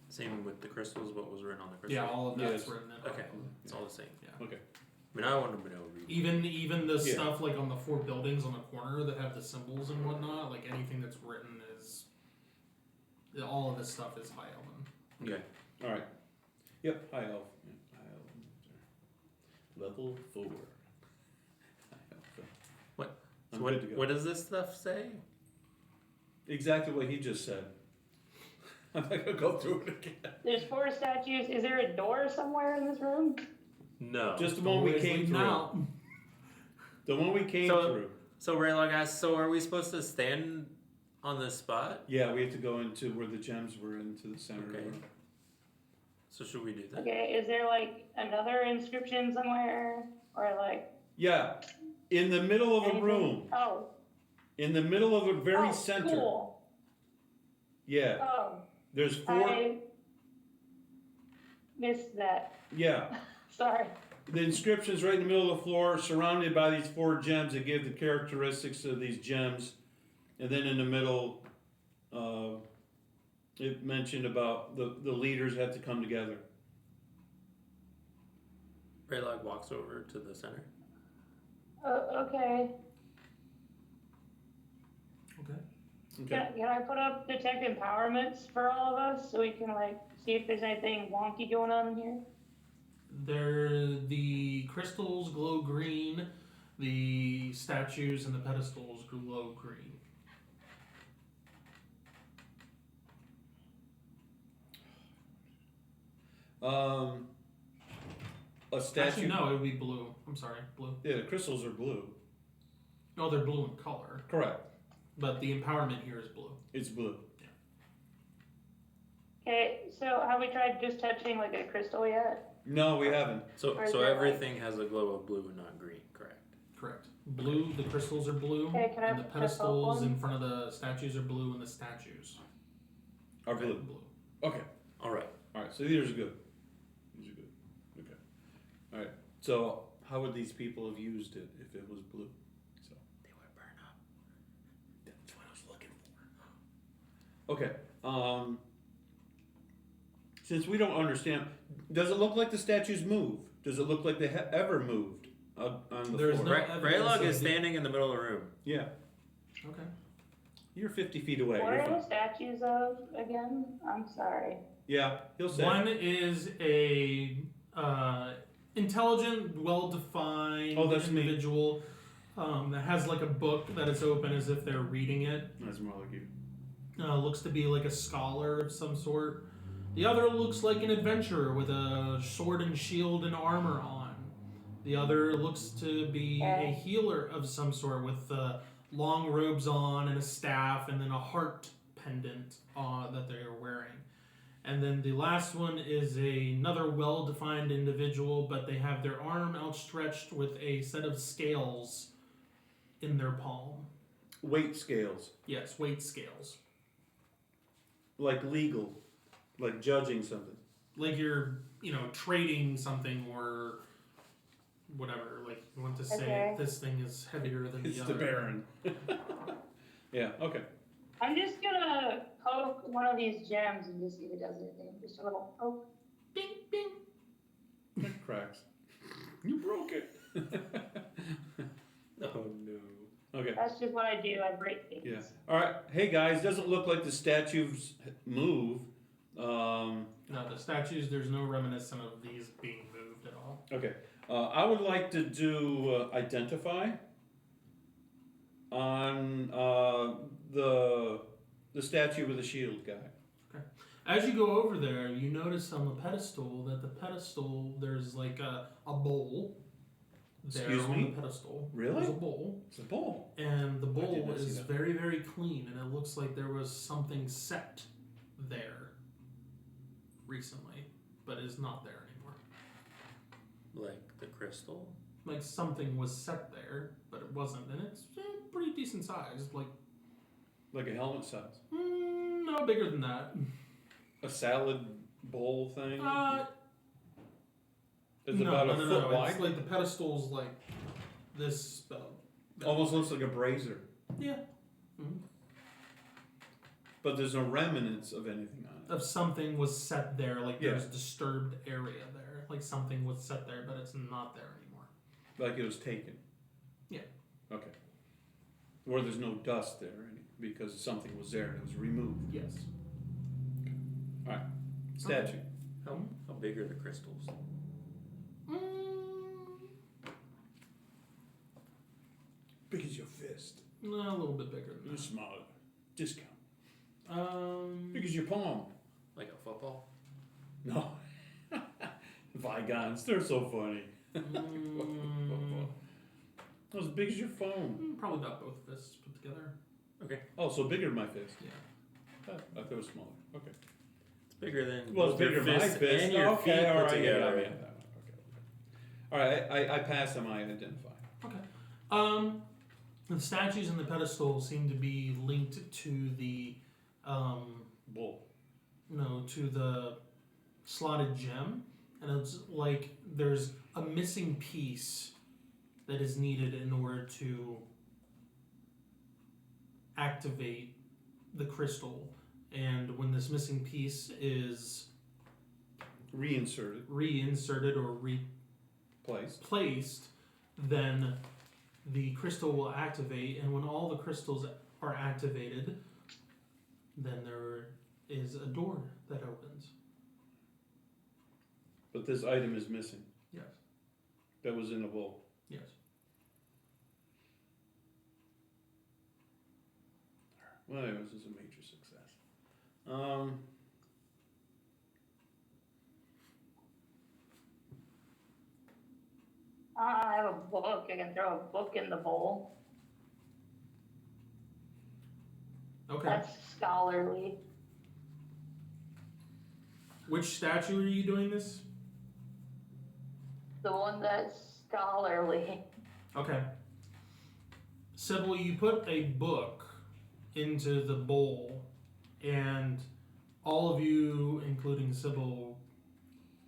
Same with the crystals. What was written on the crystals? Yeah, all of that's Yes. written in Okay, High Elven. it's all the same. Yeah. Okay. I mean, I wouldn't have been able to read. Even the Yeah. stuff like on the 4 buildings on the corner that have the symbols and whatnot, like anything that's written is all of this stuff is High Elven. Okay. All right. Yep, high elf. Yeah, high elf. Level 4. High elf. What- I'm So what, good to go. what does this stuff say? Exactly what he just said. I'm not gonna go through it again. There's 4 statues. Is there a door somewhere in this room? No. Just the one we Always came leading through. out. The one we came So- through. So Raylock asks, so are we supposed to stand on this spot? Yeah, we have to go into where the gems were into the center. of the Okay. room. So should we do that? Okay, is there like another inscription somewhere? Or like Yeah, in the middle of the anything? room. Oh. In the middle of the very Oh, center. Cool. Yeah, Oh, there's 4. I missed that. Yeah, Sorry. the inscription's right in the middle of the floor, surrounded by these 4 gems that give the characteristics of these gems. And then in the middle, it mentioned about the leaders have to come together. Raylock walks over to the center. Okay. Okay. Okay. Can I put up detect empowerments for all of us so we can like see if there's anything wonky going on in here? The crystals glow green, the statues and the pedestals glow green. A statue. Actually, no, it would be blue. I'm sorry, blue. Yeah, the crystals are blue. No, they're blue in color, Correct. but the empowerment here is blue. It's blue. Okay, so have we tried just touching like a crystal yet? No, we haven't. So Or is so there, everything has a glow of blue and not green, correct? Correct. Blue, the crystals are blue, Okay, can I and the just help pedestals one? in front of the statues are blue, and the statues Are blue. blue. Okay. All right. All right. So these are good. These are good. Okay. All right. So how would these people have used it if it was blue? So They would burn up. that's what I was looking for. Okay. Since we don't understand, does it look like the statues move? Does it look like they ever moved on the There's floor. no evidence Braylog of is the- standing in the middle of the room. Yeah, Okay. you're 50 feet away. What You're are fine. the statues of again? I'm sorry. Yeah, he'll say. One is a intelligent, well-defined Oh, that's me. individual that has like a book that is open as if they're reading it. That's more like you. Looks to be like a scholar of some sort. The other looks like an adventurer with a sword and shield and armor on. The other looks to be a healer of some sort with long robes on and a staff and then a heart pendant that they are wearing. And then the last one is another well-defined individual, but they have their arm outstretched with a set of scales in their palm. Weight scales. Yes, weight scales. Like legal. Like judging something. Like you're, trading something or whatever. Like you want to say Okay. this thing is heavier than It's the the other. Baron. Yeah, okay. I'm just gonna poke one of these gems and just see if it does anything. Just a little poke. Bing, bing. It cracks. You broke it. Oh no. Okay. That's just what I do. I break things. Yeah. All right. Hey guys, doesn't look like the statues move. No, the statues, there's no reminiscent of these being moved at all. Okay. I would like to do identify on the statue with the shield guy. As you go over there, you notice on the pedestal that the pedestal, there's like a bowl there Excuse on me? the pedestal. Really? There's a bowl. It's a bowl. And the did bowl not see is that. very, very clean, and it looks like there was something set there recently, but is not there anymore. Like the crystal? Like something was set there, but it wasn't, and it's pretty decent size. Like a helmet size. No bigger than that. A salad bowl thing. It's no, about no, a no, foot no. wide. It's like the pedestal's like this. Almost looks like a brazier. Yeah. Mhm. But there's no remnants of anything on it. Of something was set there, like there's Yeah. disturbed area there. Like something was set there, but it's not there anymore. Like it was taken. Yeah. Okay. Where there's no dust there because something was there and it was removed. Yes. Statue. How big are the crystals? Big as your fist. No, a little bit bigger than You're that. smaller. Discount. Um, Big as your palm. Like a football? No. Vigons, they're so funny. As big as your phone. probably about both fists put together. Oh, so bigger than my fist. Yeah. I thought it was smaller. Okay. It's bigger than Well, it's both your bigger than my fists fist. and your Okay, feet all put right. together. Yeah, that one. Okay. All right, I pass on my identify. Okay. The statues and the pedestal seem to be linked to the, Bull. no, to the slotted gem, and it's like there's a missing piece that is needed in order to activate the crystal. And when this missing piece is Reinserted. reinserted or Placed. replaced, then the crystal will activate, and when all the crystals are activated, then there is a door that opens. But this item is missing. Yes. That was in a bowl. Yes. Well, this is a major success. I have a book. I can throw a book in the bowl. Okay. That's scholarly. Which statue are you doing this? The one that's scholarly. Okay. Sybil, you put a book into the bowl, and all of you, including Sybil,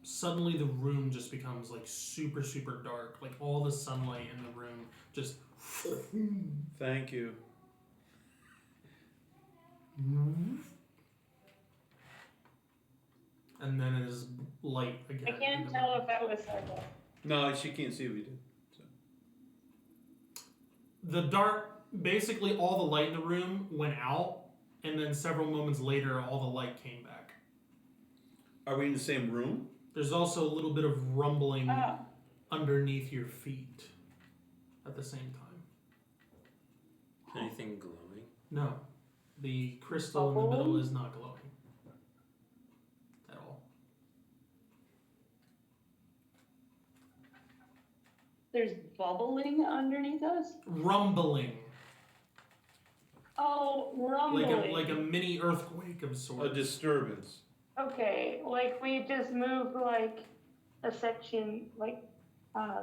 suddenly the room just becomes like super, super dark. Like all the sunlight in the room just. Thank you. And then it is light again. I can't tell if that was like a... No, she can't see what we did. So. The dark, basically all the light in the room went out, and then several moments later, all the light came back. Are we in the same room? There's also a little bit of rumbling underneath your feet at the same time. Anything glowing? No. The crystal in the middle is not glowing. At all. There's bubbling underneath us? Rumbling. Oh, rumbling. Like a mini earthquake of sorts. A disturbance. Okay, like we just moved like a section, like,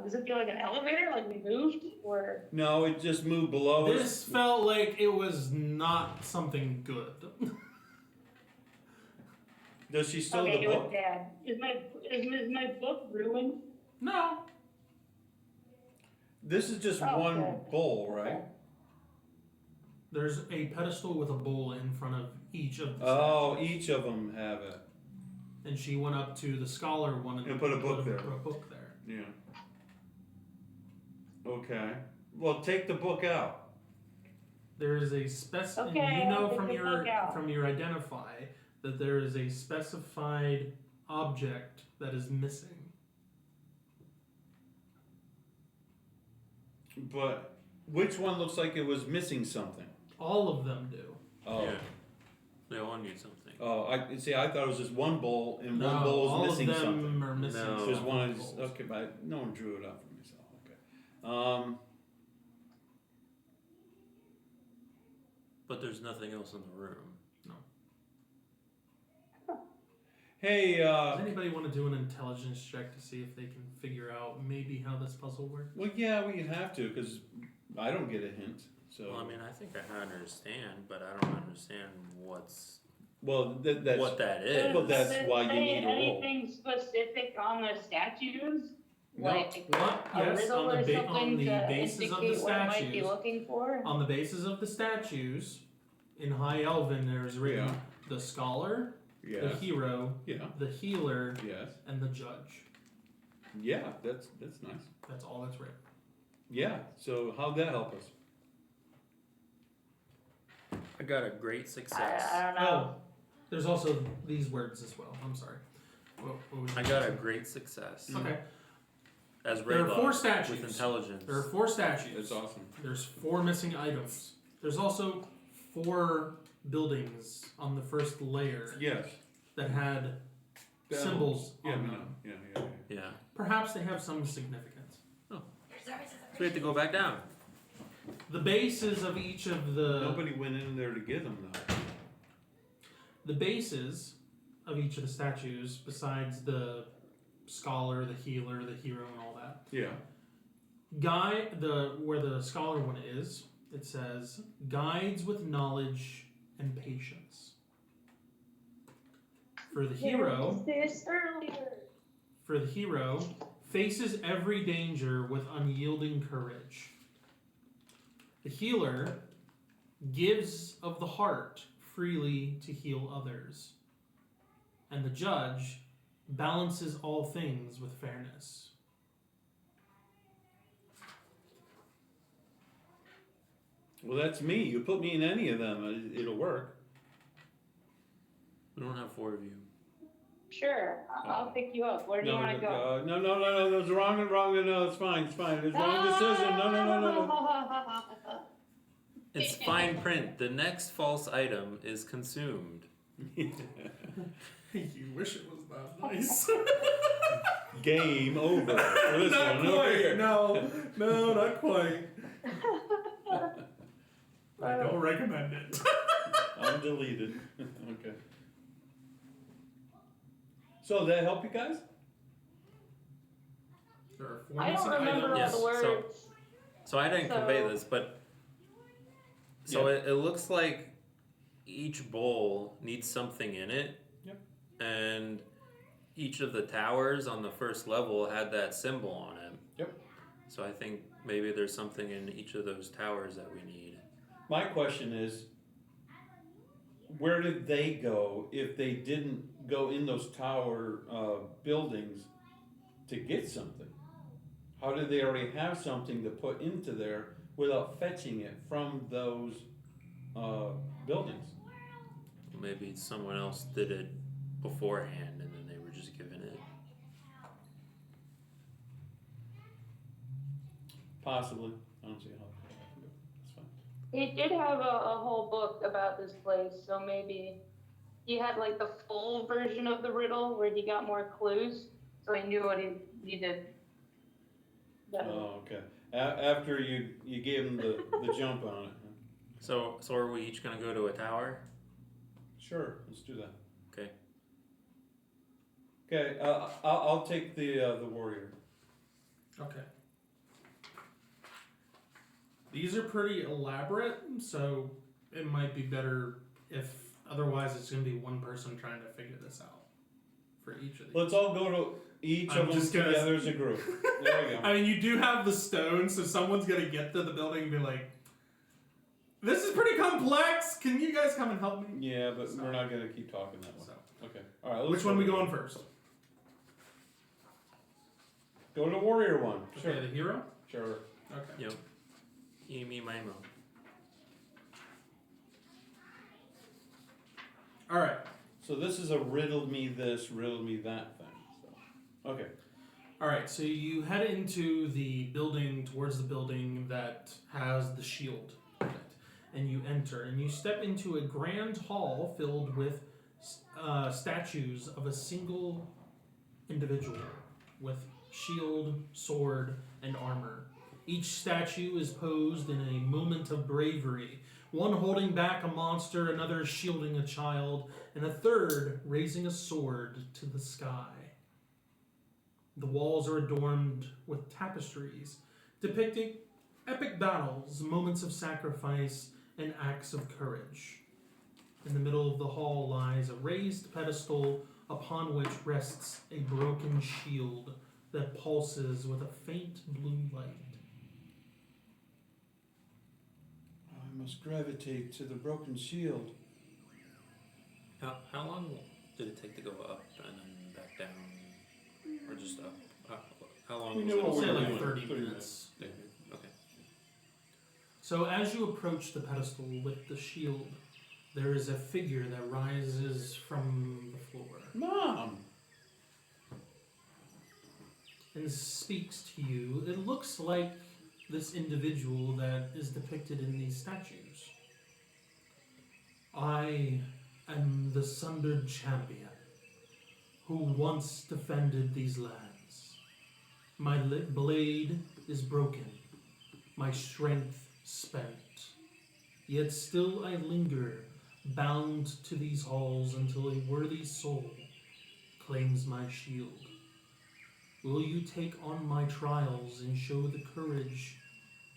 does it feel like an elevator? Like we moved? Or. No, it just moved below us. This felt like it was not something good. Does she still Okay, the it book? was bad. Is my book ruined? No. This is just Oh, one okay. bowl, right? Okay. There's a pedestal with a bowl in front of each of the Oh, statues. each of them have it. And she went up to the scholar one And put a book there. Put a book there. Yeah. Okay. Well, take the book out. There is a specific. Okay, You know I'll take the book out. from your identify that there is a specified object that is missing. But which one looks like it was missing something? All of them do. Oh. Yeah. They all need something. Oh, I see. I thought it was just one bowl, and one No, bowl all was missing of them something. are missing. No. There's something. one. Okay, but no one drew it up for me, so okay. But there's nothing else in the room. Hey, Does anybody want to do an intelligence check to see if they can figure out maybe how this puzzle works? well, yeah, we have to because I don't get a hint. So, Well, I mean, I think I understand, but I don't understand what's well, that's what that is. Well, that's Does it why you say need a roll. anything specific on the statues? No. Like What? a Yes, riddle on or the something to bases of the indicate what I might be statues. looking for? On the basis of the statues, in High Elven, there's written Yeah. the scholar, the yes, hero, yeah, the healer, yes, and the judge. yeah. That's nice. That's all that's written. Yeah. So how'd that help us? I got a great success. I don't know. Oh, there's also these words as well. I'm sorry. What was I your got a question? great success. Okay. As There are Raylaw, 4 statues. with intelligence. There are 4 statues. That's awesome. There's 4 missing items. There's also 4 buildings on the first layer Yes. that had symbols Yeah, on no, them. yeah. Yeah. Perhaps they have some significance. So we have to go back down. The bases of each of Nobody went in there to get them though. the bases of each of the statues, besides the scholar, the healer, the hero, and all that. Yeah. Where the scholar one is, it says guides with knowledge and patience. For the hero, This earlier. faces every danger with unyielding courage. The healer gives of the heart freely to heal others. And the judge balances all things with fairness. Well, that's me. You put me in any of them, it'll work. We don't have 4 of you. Sure, I'll pick you up. Where do you want to go? No. That's wrong. No, it's fine. It's wrong decision. No. It's fine print. The next false item is consumed. You wish it was that nice. Game over. For this Not one. Over here. No, not quite. I don't recommend it. I'm deleted. Okay. So that help you guys? There are 4 I don't missing remember all items. the Yes, so- words. So I didn't convey this, but so Yeah. it looks like each bowl needs something in it. Yep. And each of the towers on the first level had that symbol on it. Yep. So I think maybe there's something in each of those towers that we need. My question is, where did they go if they didn't go in those tower buildings to get something? How did they already have something to put into there without fetching it from those buildings. Maybe someone else did it beforehand and then they were just given it. Possibly. I don't see how that can go. That's fine. He did have a whole book about this place, so maybe he had like the full version of the riddle where he got more clues, so he knew what he needed. Oh, okay. After you gave him the jump on it. So are we each gonna go to a tower? Sure, let's do that. Okay. Okay, I'll take the warrior. Okay. These are pretty elaborate, so it might be better if otherwise it's going to be one person trying to figure this out for each of these. Let's all go to each of them together as a group. There we go. I mean, you do have the stone, so someone's going to get to the building and be like, this is pretty complex. Can you guys come and help me? Yeah, but we're not going to keep talking that way. So, Okay. All right. which one we going first? Go to the warrior one. Sure. Okay, the hero? Sure. Okay. Yep. Me, my mo. All right. So this is a riddle me this, riddle me that thing. So. Okay. All right, so you head into the building, towards the building that has the shield in it, and you enter, and you step into a grand hall filled with statues of a single individual with shield, sword, and armor. Each statue is posed in a moment of bravery, one holding back a monster, another shielding a child, and a third raising a sword to the sky. The walls are adorned with tapestries depicting epic battles, moments of sacrifice, and acts of courage. In the middle of the hall lies a raised pedestal upon which rests a broken shield that pulses with a faint blue light. I must gravitate to the broken shield. How long did it take to go up and then back down? Or just up? How long We was know it? what Say we're like doing. 30 30 minutes. Okay. So as you approach the pedestal with the shield, there is a figure that rises from the floor Mom! and speaks to you. It looks like this individual that is depicted in these statues. I am the Sundered Champion who once defended these lands. My blade is broken, my strength spent. Yet still I linger, bound to these halls until a worthy soul claims my shield. Will you take on my trials and show the courage,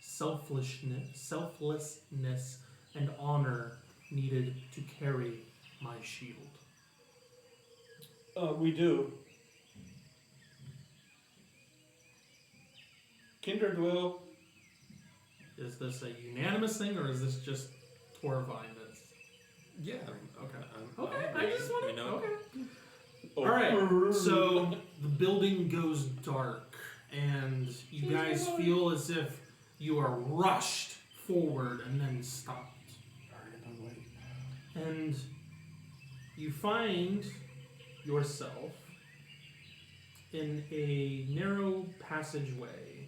selflessness, and honor needed to carry my shield? We do. Kindred will. Is this a unanimous thing, or is this just Torvine that's... Yeah. Okay. Okay, I just want we to... know. Okay. Alright, so the building goes dark, and you guys feel as if you are rushed forward and then stopped. And you find yourself in a narrow passageway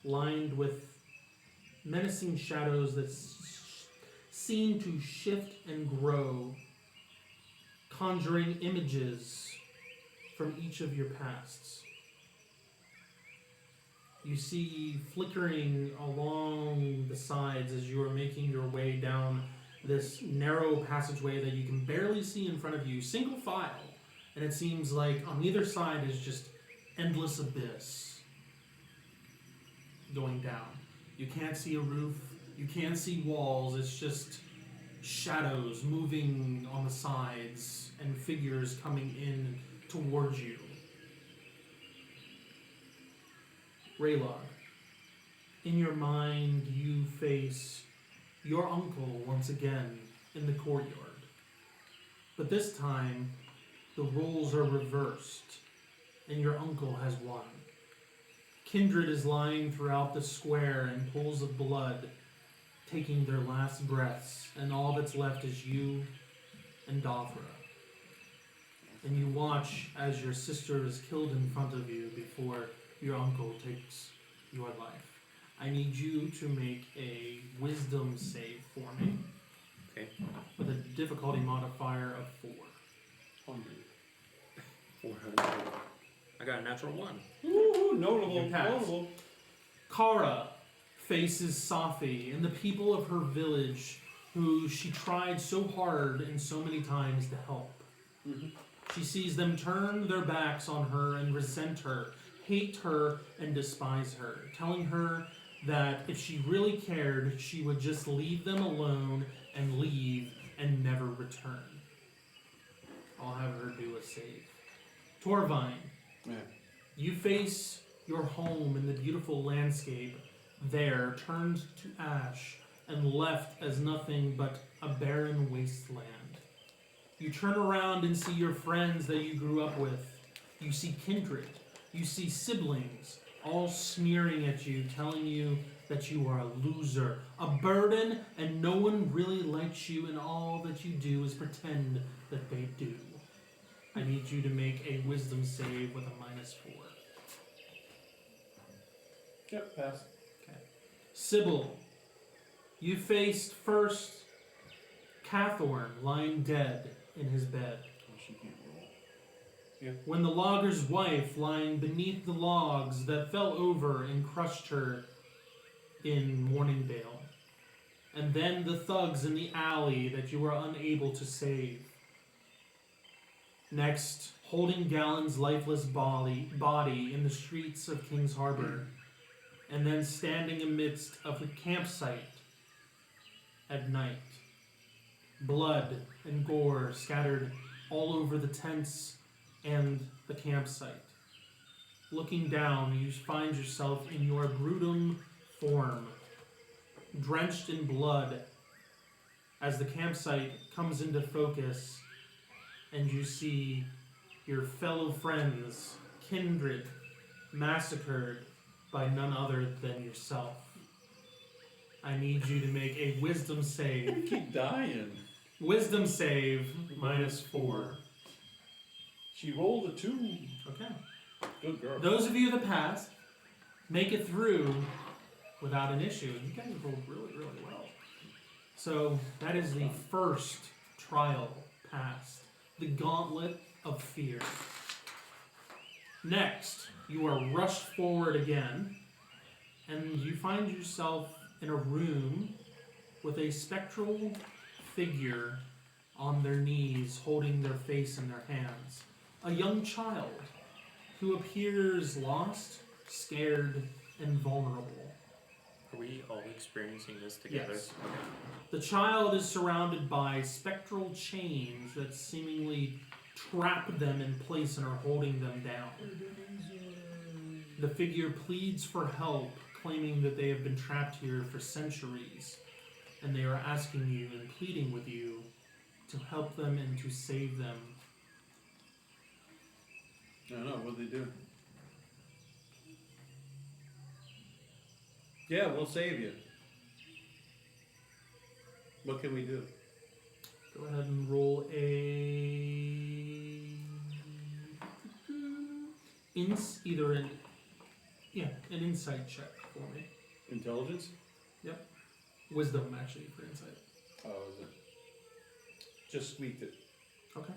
lined with menacing shadows that seem to shift and grow, conjuring images from each of your pasts. You see flickering along the sides as you are making your way down this narrow passageway that you can barely see in front of you, single file, and it seems like on either side is just endless abyss going down. You can't see a roof, you can't see walls, it's just shadows moving on the sides and figures coming in towards you. Raylog, in your mind you face your uncle once again in the courtyard. But this time, the roles are reversed, and your uncle has won. Kindred is lying throughout the square in pools of blood, taking their last breaths, and all that's left is you and Davra. And you watch as your sister is killed in front of you before your uncle takes your life. I need you to make a wisdom save for me. Okay. With a difficulty modifier of 4. 400. I got a natural 1. Ooh, notable, You pass. notable. Kara faces Safi and the people of her village who she tried so hard and so many times to help. Mm-hmm. She sees them turn their backs on her and resent her, hate her and despise her, telling her that if she really cared, she would just leave them alone and leave and never return. I'll have her do a save. Torvine, Yeah. you face your home in the beautiful landscape there, turned to ash and left as nothing but a barren wasteland. You turn around and see your friends that you grew up with. You see kindred. You see siblings, all sneering at you, telling you that you are a loser, a burden, and no one really likes you, and all that you do is pretend that they do. I need you to make a wisdom save with a -4. Yep, pass. Sybil, you faced first Cathorn lying dead in his bed. Oh, she can't roll. When the logger's wife lying beneath the logs that fell over and crushed her in Morningdale. And then the thugs in the alley that you were unable to save. Next, holding Gallon's lifeless body in the streets of King's Harbor. And then standing amidst of a campsite at night. Blood and gore scattered all over the tents and the campsite. Looking down, you find yourself in your brutum form, drenched in blood, as the campsite comes into focus, and you see your fellow friends, kindred, massacred by none other than yourself. I need you to make a wisdom save. You keep dying. Wisdom save -4. She rolled a 2. Okay. Good girl. Those of you that passed make it through without an issue. You guys rolled really, really well. So that is the first trial passed. The Gauntlet of Fear. Next, you are rushed forward again, and you find yourself in a room with a spectral figure on their knees, holding their face in their hands. A young child who appears lost, scared, and vulnerable. Are we all experiencing this together? Yes. The child is surrounded by spectral chains that seemingly trap them in place and are holding them down. The figure pleads for help, claiming that they have been trapped here for centuries, and they are asking you and pleading with you to help them and to save them. I don't know, what'd they do? Yeah, we'll save you. What can we do? Go ahead and roll an insight check for me. Intelligence? Wisdom, actually, for insight. Oh, is it? Just squeaked it. Okay.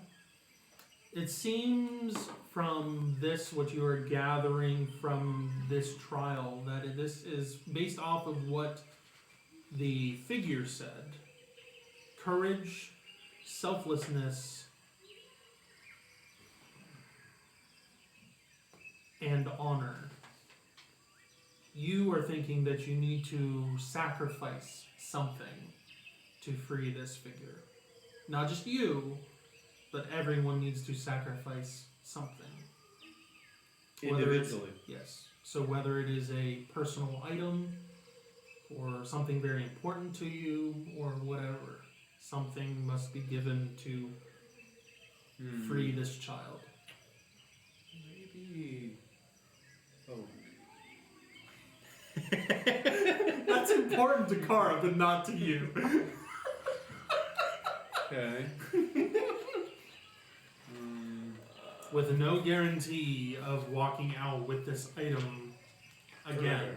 It seems from this, what you are gathering from this trial, that this is based off of what the figure said. Courage, selflessness, and honor. You are thinking that you need to sacrifice something to free this figure. Not just you, but everyone needs to sacrifice something. Individually. Yes. So whether it is a personal item, or something very important to you, or whatever, something must be given to free this child. Maybe. Oh. important to Kara, but not to you. Okay. With no guarantee of walking out with this item again.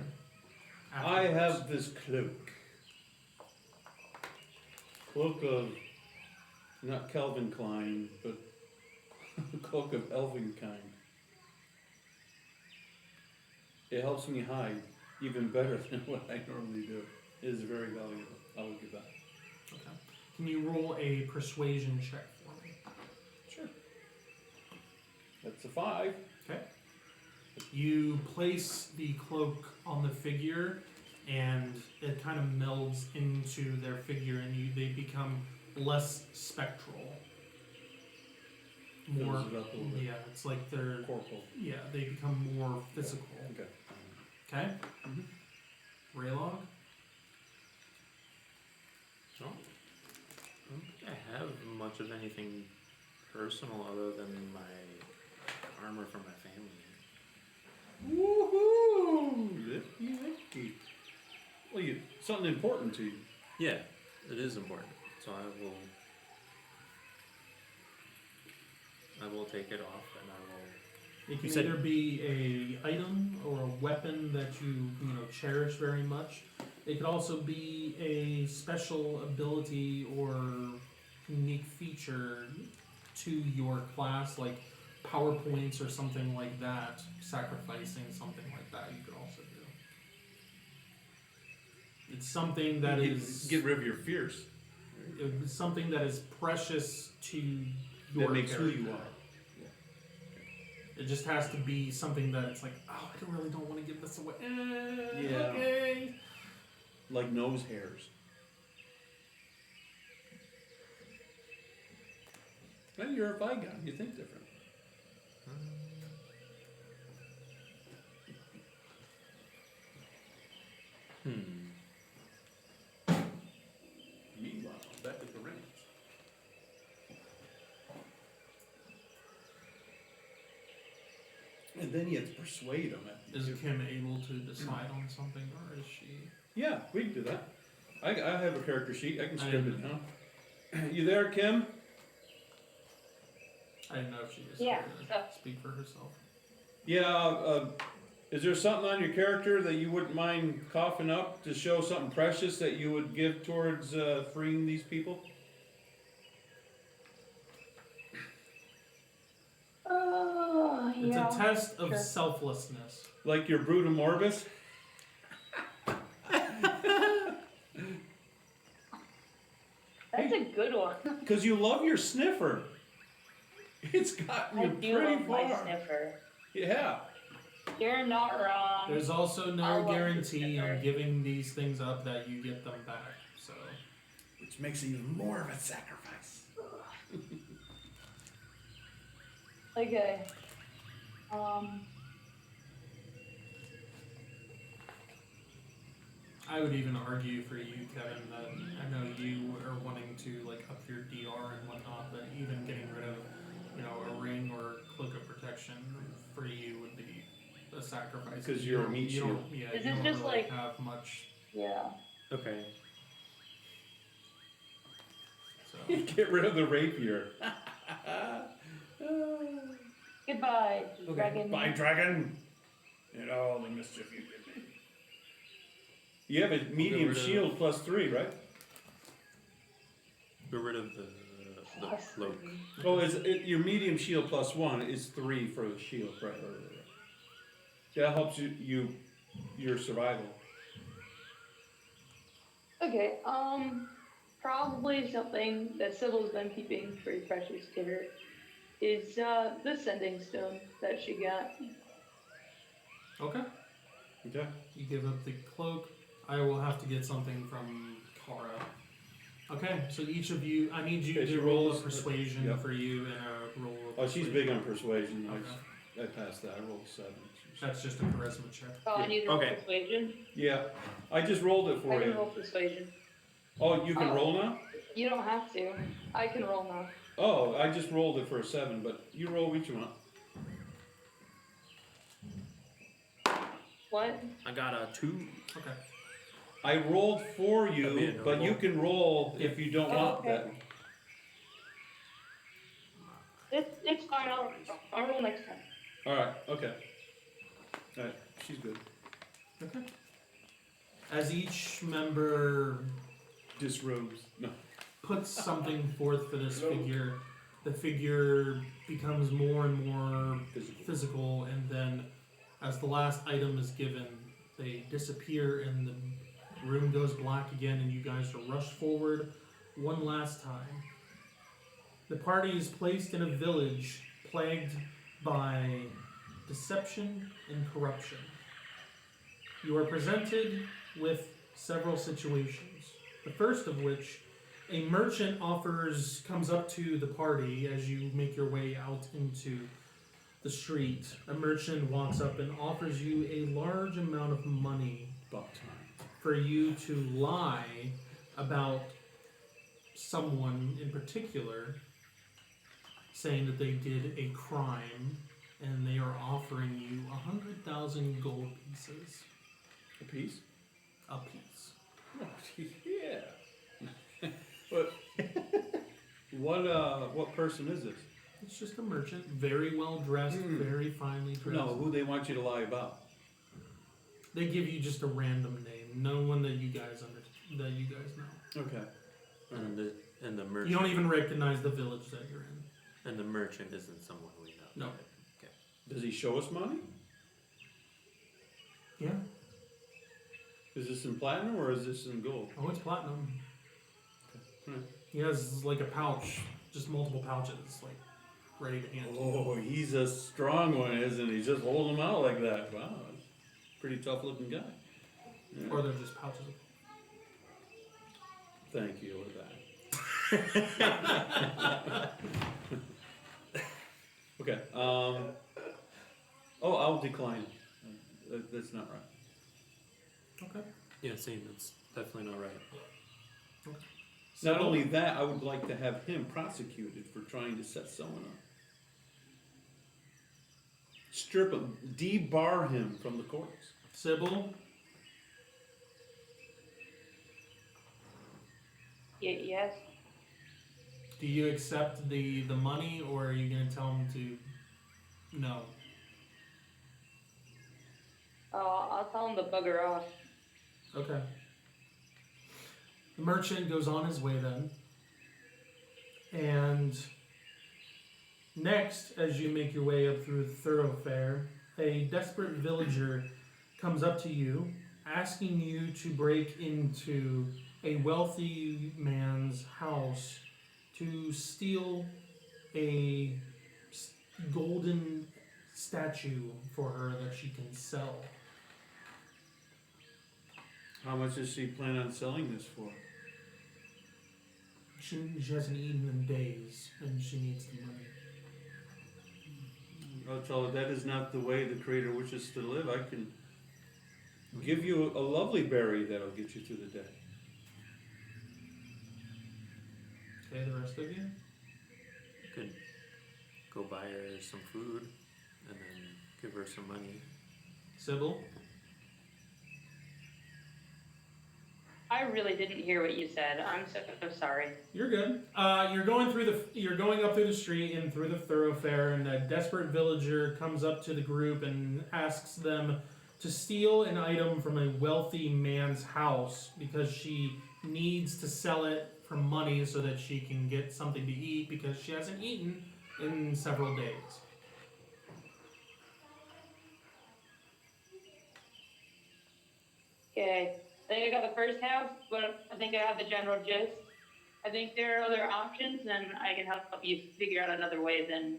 I afterwards. have this cloak. Cloak of, not Calvin Klein, but cloak of elven kind. It helps me hide even better than what I normally do. It is very valuable. I will give that. Okay. Can you roll a persuasion check for me? Sure. That's a 5. Okay. You place the cloak on the figure, and it kind of melds into their figure, and they become less spectral. More, Fills it up a little bit. yeah, it's like they're, Corporal. yeah, they become more physical. Okay. Okay? Mhm. Raylog? So, I don't think I have much of anything personal other than my armor from my family. Woohoo! Licky. Well, something important to you. Yeah, it is important. So I will take it off, and I will. It can You said- either be a item or a weapon that you cherish very much. It could also be a special ability or unique feature to your class, like power points or something like that. Sacrificing something like that, you could also do. It's something that is Get rid of your fears. it's something that is precious to your That makes who you character. are. It just has to be something that it's like, oh, I really don't want to give this away. Yeah. Okay. Like nose hairs. Well, you're a Vigon. You think different. Meanwhile, back at the ranch. And then you have to persuade them. Is Kim able to decide on something, or is she? Yeah, we can do that. I have a character sheet. I can scribble it I- down. You there, Kim? I didn't know if she was Yeah, here so- to speak for herself. Yeah, is there something on your character that you wouldn't mind coughing up to show something precious that you would give towards freeing these people? Oh, It's yeah. a test of sure. selflessness. Like your Brutum Orbis? That's a good one. Because you love your sniffer. It's gotten I you do pretty love far. my sniffer. Yeah. You're not wrong. There's also I no love the guarantee on sniffer. giving these things up that you get them back. So Which makes it even more of a sacrifice. Okay. I would even argue for you, Kevin, that I know you are wanting to like up your DR and whatnot, but even getting rid of, a ring or cloak of protection for you would be a sacrifice. 'Cause You you're a don't- meat you don't- shield. Yeah, Is you it don't just really like- have much. Yeah. Okay. So Get rid of the rapier. Goodbye, Okay, dragon. Bye, dragon! And all the mischief you did me. You have a medium rid of- shield +3, right? Get rid of the Plus cloak. three. Oh, your medium shield +1 is 3 for the shield, right. That helps your survival. Okay, probably something that Sybil's been keeping pretty precious to her is the sending stone that she got. okay, Okay. you give up the cloak. I will have to get something from Kara. Okay, so each of you, I need you Okay, she to roll a rolls- persuasion yep. for you and a roll of Oh, she's big on persuasion. Okay. I passed that. I rolled 7. That's just a charisma check. Oh, I need to roll Okay. persuasion. Yeah, I just rolled it I for can you. roll persuasion. Oh, you can Oh. roll now? You don't have to. I can roll now. Oh, I just rolled it for a 7, but you roll what you want. What? I got a 2. Okay. I rolled for That'd be you, a but you noble. can roll if you don't want okay. that. It's fine. I'll roll next time. Alright, okay. Alright, she's good. Okay. As each member Disrobes. No. puts something forth for this figure, the figure becomes more and more physical, and then as the last item is given, they disappear and the room goes black again, and you guys are rushed forward one last time. The party is placed in a village plagued by deception and corruption. You are presented with several situations. The first of which, a merchant comes up to the party as you make your way out into the street. A merchant walks up and offers you a large amount of money About time. for you to lie about someone in particular, saying that they did a crime, and they are offering you 100,000 gold pieces A piece? a piece. Oh, yeah. But what person is this? It's just a merchant, very well dressed, very finely dressed. No, who they want you to lie about? They give you just a random name, no one that you guys know. Okay. And the merchant. You don't even recognize the village that you're in. And the merchant isn't someone we know. No. Okay. Does he show us money? Yeah. Is this in platinum or is this in gold? Oh, it's platinum. Right. He has like a pouch, just multiple pouches, like ready to hand. Oh, he's a strong one, isn't he? Just holding them out like that. Wow, pretty tough looking guy. Yeah. Or they're just pouches. Thank you with that. Okay. Oh, I'll decline. That's not right. Okay. Yeah, same. That's definitely not right. Not only that, I would like to have him prosecuted for trying to set someone up. Strip him, debar him from the courts. Sybil, Yes. do you accept the money, or are you going to tell him to no? Oh, I'll tell him to bugger off. Okay. The merchant goes on his way then. And next, as you make your way up through the thoroughfare, a desperate villager comes up to you, asking you to break into a wealthy man's house to steal a golden statue for her that she can sell. How much does she plan on selling this for? She hasn't eaten in days, and she needs the money. I'll tell her that is not the way the Creator wishes to live. I can give you a lovely berry that'll get you through the day. Okay, the rest of you? You could go buy her some food and then give her some money. Sybil? I really didn't hear what you said. I'm so sorry. You're good. You're going up through the street and through the thoroughfare, and a desperate villager comes up to the group and asks them to steal an item from a wealthy man's house because she needs to sell it for money so that she can get something to eat because she hasn't eaten in several days. Okay. I think I got the first half, but I think I have the general gist. I think there are other options, and I can help you figure out another way than,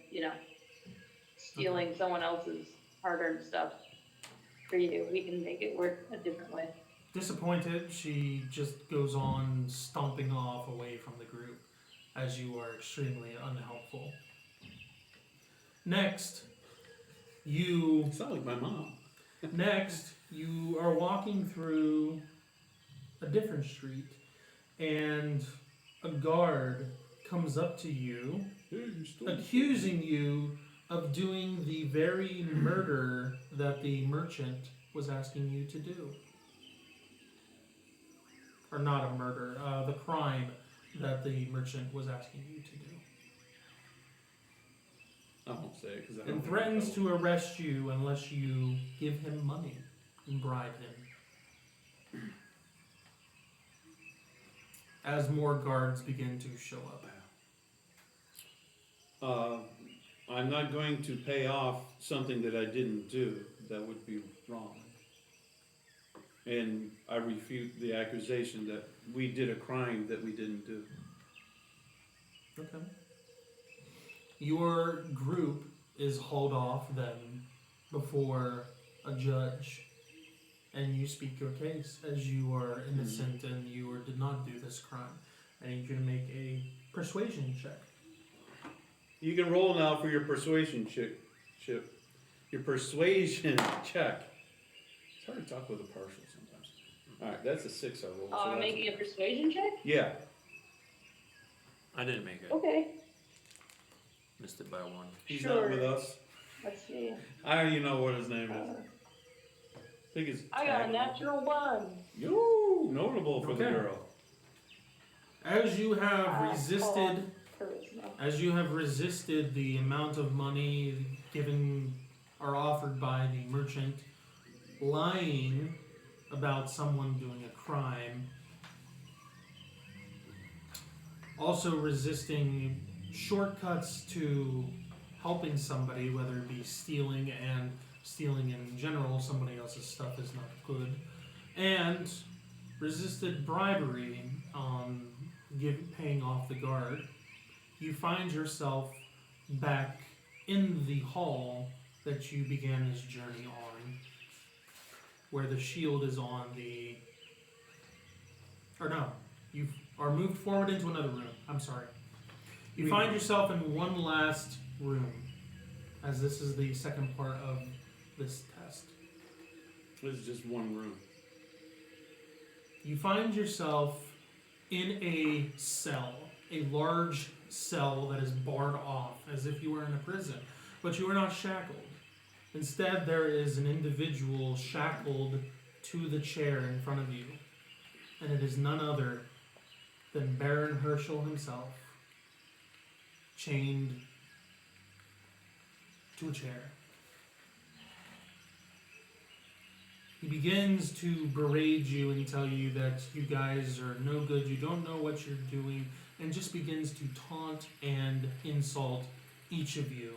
stealing someone else's hard-earned stuff for you. We can make it work a different way. Disappointed, she just goes on stomping off away from the group as you are extremely unhelpful. Next, you Sound like my mom. you are walking through a different street, and a guard comes up to you, accusing you of doing the very murder that the merchant was asking you to do. or not a murder, the crime that the merchant was asking you to do. I won't say it because I don't. And threatens to arrest you unless you give him money and bribe him. As more guards begin to show up. I'm not going to pay off something that I didn't do. That would be wrong. And I refute the accusation that we did a crime that we didn't do. Okay. Your group is hauled off then before a judge, and you speak your case as you are innocent and you did not do this crime. I need you to make a persuasion check. You can roll now for your persuasion Chip. Your persuasion check. It's hard to talk with a partial sometimes. Alright, that's a 6 I rolled. Oh, I'm making a persuasion check? Yeah. I didn't make it. Okay. Missed it by 1. He's Sure. not with us. Let's see. I don't even know what his name is. I think it's. I got a natural 1. Yo, notable for the Okay. girl. As you have resisted, Charisma. as you have resisted the amount of money given or offered by the merchant, lying about someone doing a crime, also resisting shortcuts to helping somebody, whether it be stealing, and stealing in general, somebody else's stuff is not good, and resisted bribery on paying off the guard, you find yourself back in the hall that you began this journey on, where the shield is on the... Or no, you are moved forward into another room. I'm sorry. You find yourself in one last room, as this is the second part of this test. This is just one room. You find yourself in a cell, a large cell that is barred off, as if you were in a prison, but you are not shackled. Instead, there is an individual shackled to the chair in front of you, and it is none other than Baron Herschel himself, chained to a chair. He begins to berate you and tell you that you guys are no good, you don't know what you're doing, and just begins to taunt and insult each of you.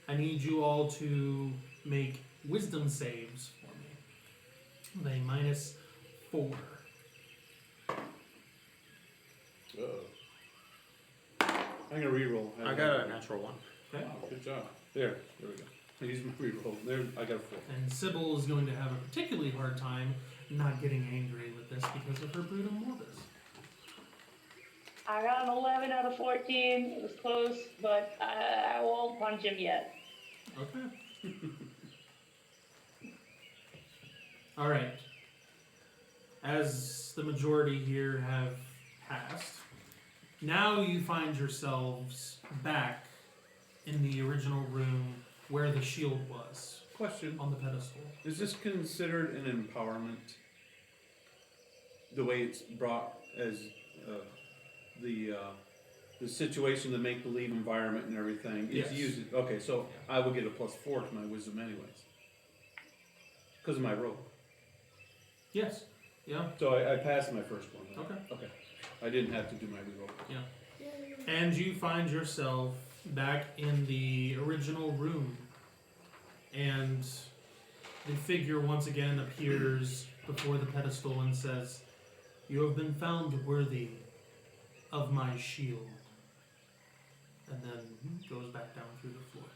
I need you all to make wisdom saves for me. With a -4. I'm gonna reroll. I got a natural 1. Okay. Wow, good job. There we go. I used my reroll. There, I got a 4. And Sybil is going to have a particularly hard time not getting angry with this because of her Brutum Morbis. I got an 11 out of 14. It was close, but I won't punch him yet. Okay. Alright. As the majority here have passed, now you find yourselves back in the original room where the shield was, Question. on the pedestal. Is this considered an empowerment? The way it's brought as the situation, the make-believe environment and everything. It's Yes. used. Okay, so I will get a +4 to my wisdom anyways. Because of my roll. Yes. Yeah. So I passed my first one. Okay. Okay. I didn't have to do my reroll. And you find yourself back in the original room. And the figure once again appears before the pedestal and says, "You have been found worthy of my shield." And then goes back down through the floor.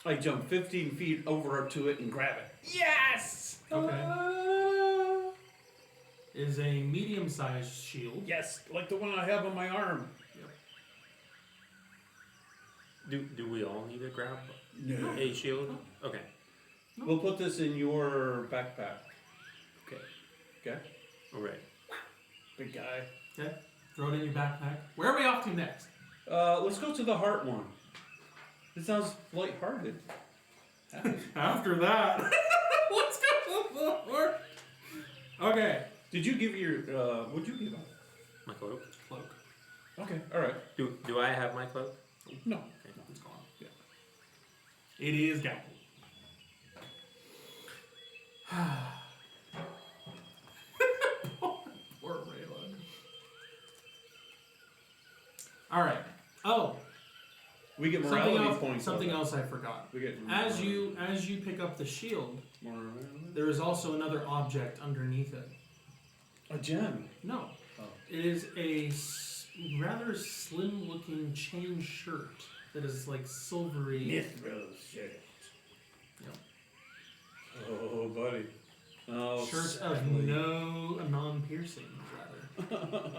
I jump 15 feet over to it and grab it. Yes! Okay. It is a medium-sized shield. Yes, like the one I have on my arm. Do we all need to grab No. a shield? Okay. We'll put this in your backpack. Okay. Okay? Alright. Big guy. Okay. Throw it in your backpack. Where are we off to next? Let's go to the heart one. It sounds lighthearted. After that, let's go to Lord. Okay. Did you give your, what'd you give up? My cloak. Cloak. Okay, alright. Do I have my cloak? No. Okay. It's gone. Yeah. It is gone. Poor Raylan. Alright. Oh, We get something morality else, points. something on else I forgot. that. We get As you pick up the shield, there is also another object underneath it. A gem. No. Oh. It is a rather slim-looking chain shirt that is like silvery. Mithril shirt. Yep. Oh, buddy. Oh, Shirt of sadly. no non-piercing, rather.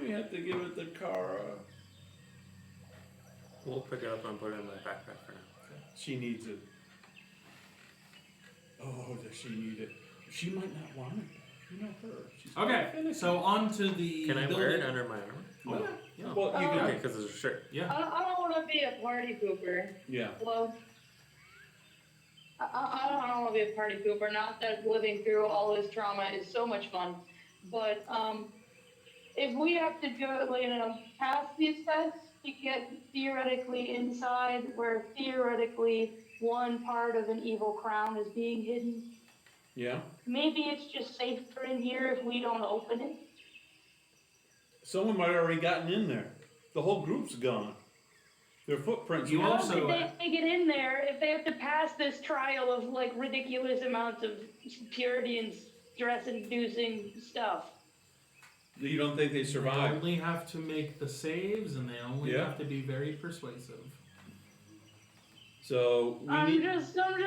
We have to give it to Kara. We'll pick it up and put it in my backpack for now. She needs it. Oh, does she need it? She might not want it. You know her. She's Okay, finicky. so on to the Can I building. wear it under my armor? Oh, yeah. Yeah. Well, you can. Okay, because it's a shirt. Yeah. I don't want to be a party pooper. Yeah. Well, I don't want to be a party pooper. Not that living through all this trauma is so much fun, but if we have to go, pass these tests to get theoretically inside, where theoretically one part of an evil crown is being hidden, Yeah. maybe it's just safer in here if we don't open it. Someone might have already gotten in there. The whole group's gone. Their footprints. You are How also- could they get in there if they have to pass this trial of like ridiculous amounts of purity and stress-inducing stuff? You don't think they They survived? only have to make the saves, and they only Yeah. have to be very persuasive. So we I'm need. just throwing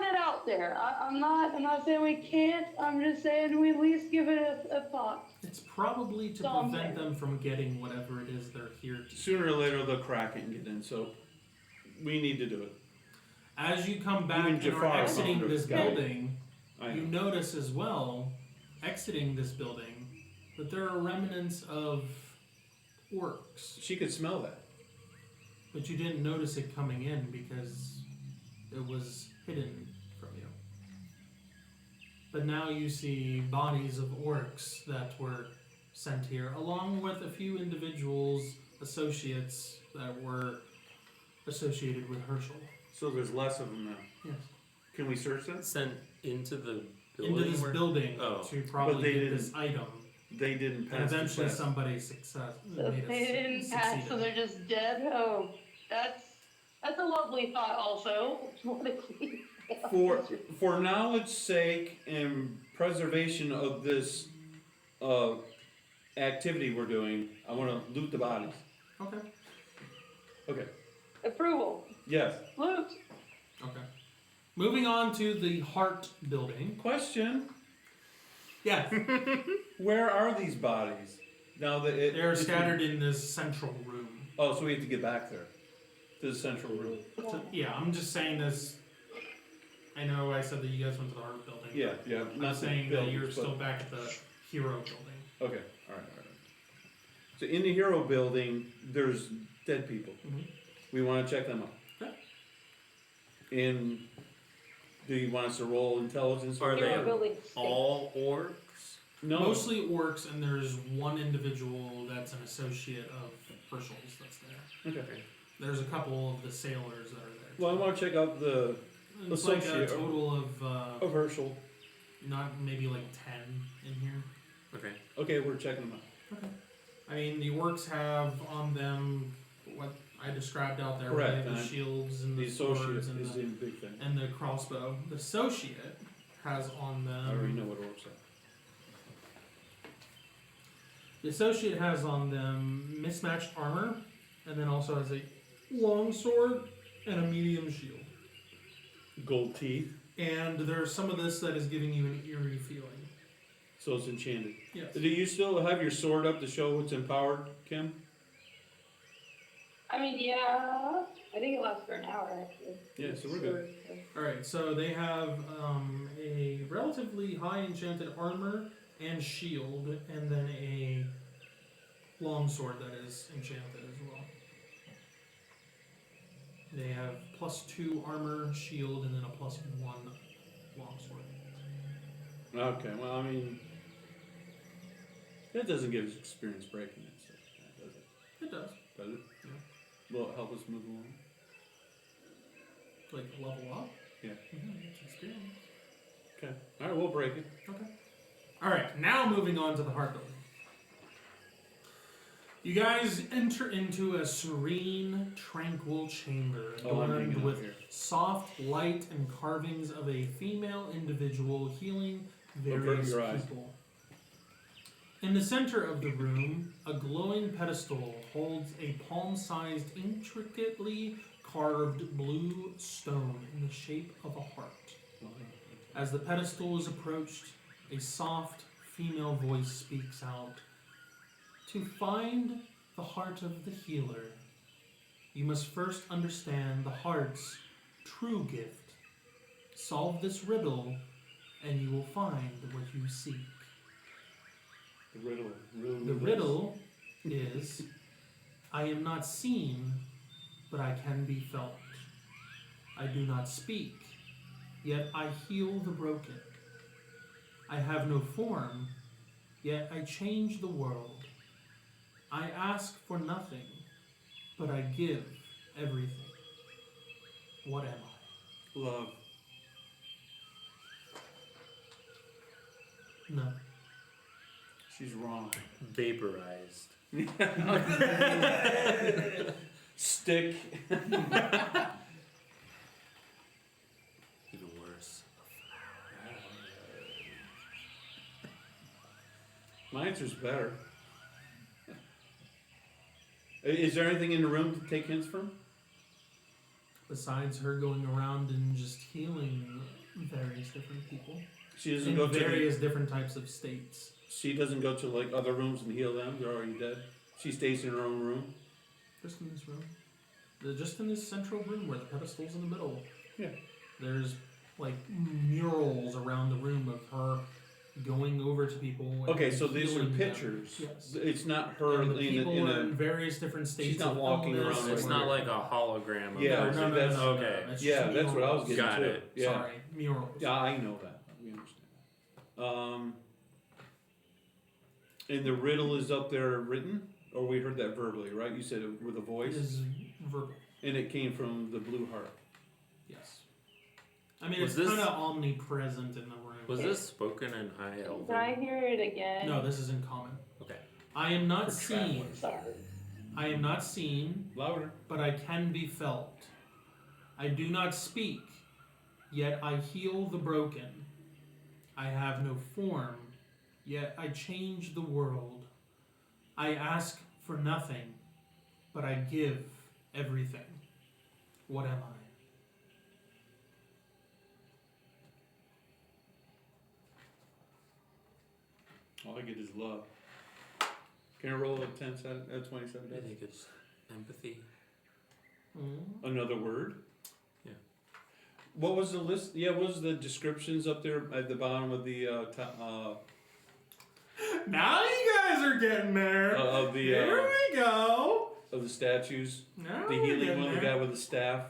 it out there. I'm not saying we can't. I'm just saying we at least give it a thought. It's probably to Something. prevent them from getting whatever it is they're here to. Sooner or later they'll crack it and get in. So we need to do it. As you come back Even and are Jafar exiting found this it. building, I you know. notice as well, exiting this building, that there are remnants of orcs. She could smell that. But you didn't notice it coming in because it was hidden from you. But now you see bodies of orcs that were sent here, along with a few individuals, associates that were associated with Herschel. So there's less of them now. Yes. Can we search that? Sent into the building. Into this where- building Oh. to probably they get this item. They didn't And pass. eventually the test. somebody So made they didn't pass, so they're just dead. Oh, that's a lovely thought. Also, what if we fail? For knowledge's sake and preservation of this activity we're doing, I want to loot the bodies. Okay. Okay. Approval. Yes. Loot. Okay. Moving on to the Heart building. Question: Yes. where are these bodies? Now that They're scattered in this central room. Oh, so we have to get back there to the central room. So, yeah, I'm just saying this. I know I said that you guys went to the Heart building. Yeah, yeah. I'm Not the saying that buildings, you're but- still back at the Hero building. Okay. All right. So in the hero building, there's dead people. Mhm. We want to check them out. Okay. And do you want us to roll intelligence? Are Hero they building. all orcs? No. Mostly orcs, and there's one individual that's an associate of Herschel's that's there. Okay. There's a couple of the sailors that are there. Well, I want to check out the It's like a associate total of Herschel. not maybe like 10 in here. Okay. Okay, we're checking them out. Okay. I mean, the orcs have on them what I described out there, Correct, right? The and shields and The the swords associate and is the, the big thing. and the crossbow. The associate has on I already know them. what orcs are. The associate has on them mismatched armor, and then also has a long sword and a medium shield. Gold teeth, And there's some of this that is giving you an eerie feeling. so it's enchanted. Yes. Do you still have your sword up to show it's empowered, Kim? I mean, yeah. I think it lasts for an hour actually. Yeah, so we're good. Alright, so they have a relatively high enchanted armor and shield, and then a longsword that is enchanted as well. They have +2 armor, shield, and then a +1 longsword. Okay, well, I mean, that doesn't give us experience breaking it, so does it? It does. Does it? Yeah. Will it help us move along? Like level up? Yeah. It's experience. Okay. Alright, we'll break it. Okay. Alright, now moving on to the heart building. You guys enter into a serene, tranquil chamber adorned with soft light and carvings of a female individual healing various people. In the center of the room, a glowing pedestal holds a palm-sized, intricately carved blue stone in the shape of a heart. As the pedestal is approached, a soft female voice speaks out. To find the heart of the healer, you must first understand the heart's true gift. Solve this riddle, and you will find what you seek. The riddle. The riddle is, I am not seen, but I can be felt. I do not speak, yet I heal the broken. I have no form, yet I change the world. I ask for nothing, but I give everything. What am I? Love. No. She's wrong. Vaporized. Stick. Even worse. My answer's better. Is there anything in the room to take hints from? Besides her going around and just healing various different people. She doesn't In go to various different types of states. She doesn't go to like other rooms and heal them. They're already dead. She stays in her own room. Just in this room. They're just in this central room where the pedestal's in the middle. Yeah. There's like murals around the room of her going over to people. And Okay, so these are healing them. pictures. Yes. It's not her And the people in are a. in various different states. She's not of walking illness. around It's like not like a hologram of Yeah, her. no, that's- okay. It's Yeah, just that's what I was murals. getting Got to. it. Yeah. Sorry, murals. Yeah, I know that. We understand that. And the riddle is up there written, or we heard that verbally, right? You said it with a It voice, is verbal. and it came from the blue heart. Yes. I mean, Was it's this- kind of omnipresent in the room. Was this spoken in High Elven? Can I hear it again? No, this is in common. Okay. I am not For seen. travelers. Sorry. I am not seen, Louder. but I can be felt. I do not speak, yet I heal the broken. I have no form, yet I change the world. I ask for nothing, but I give everything. What am I? All I get is love. Can I roll a 27 I dice? think it's empathy. Another word? Yeah. What was the list? Yeah, what was the descriptions up there at the bottom of the Now you guys are getting there. of the Here we go. of the statues? Now The we're healing getting one, the there. guy with the staff.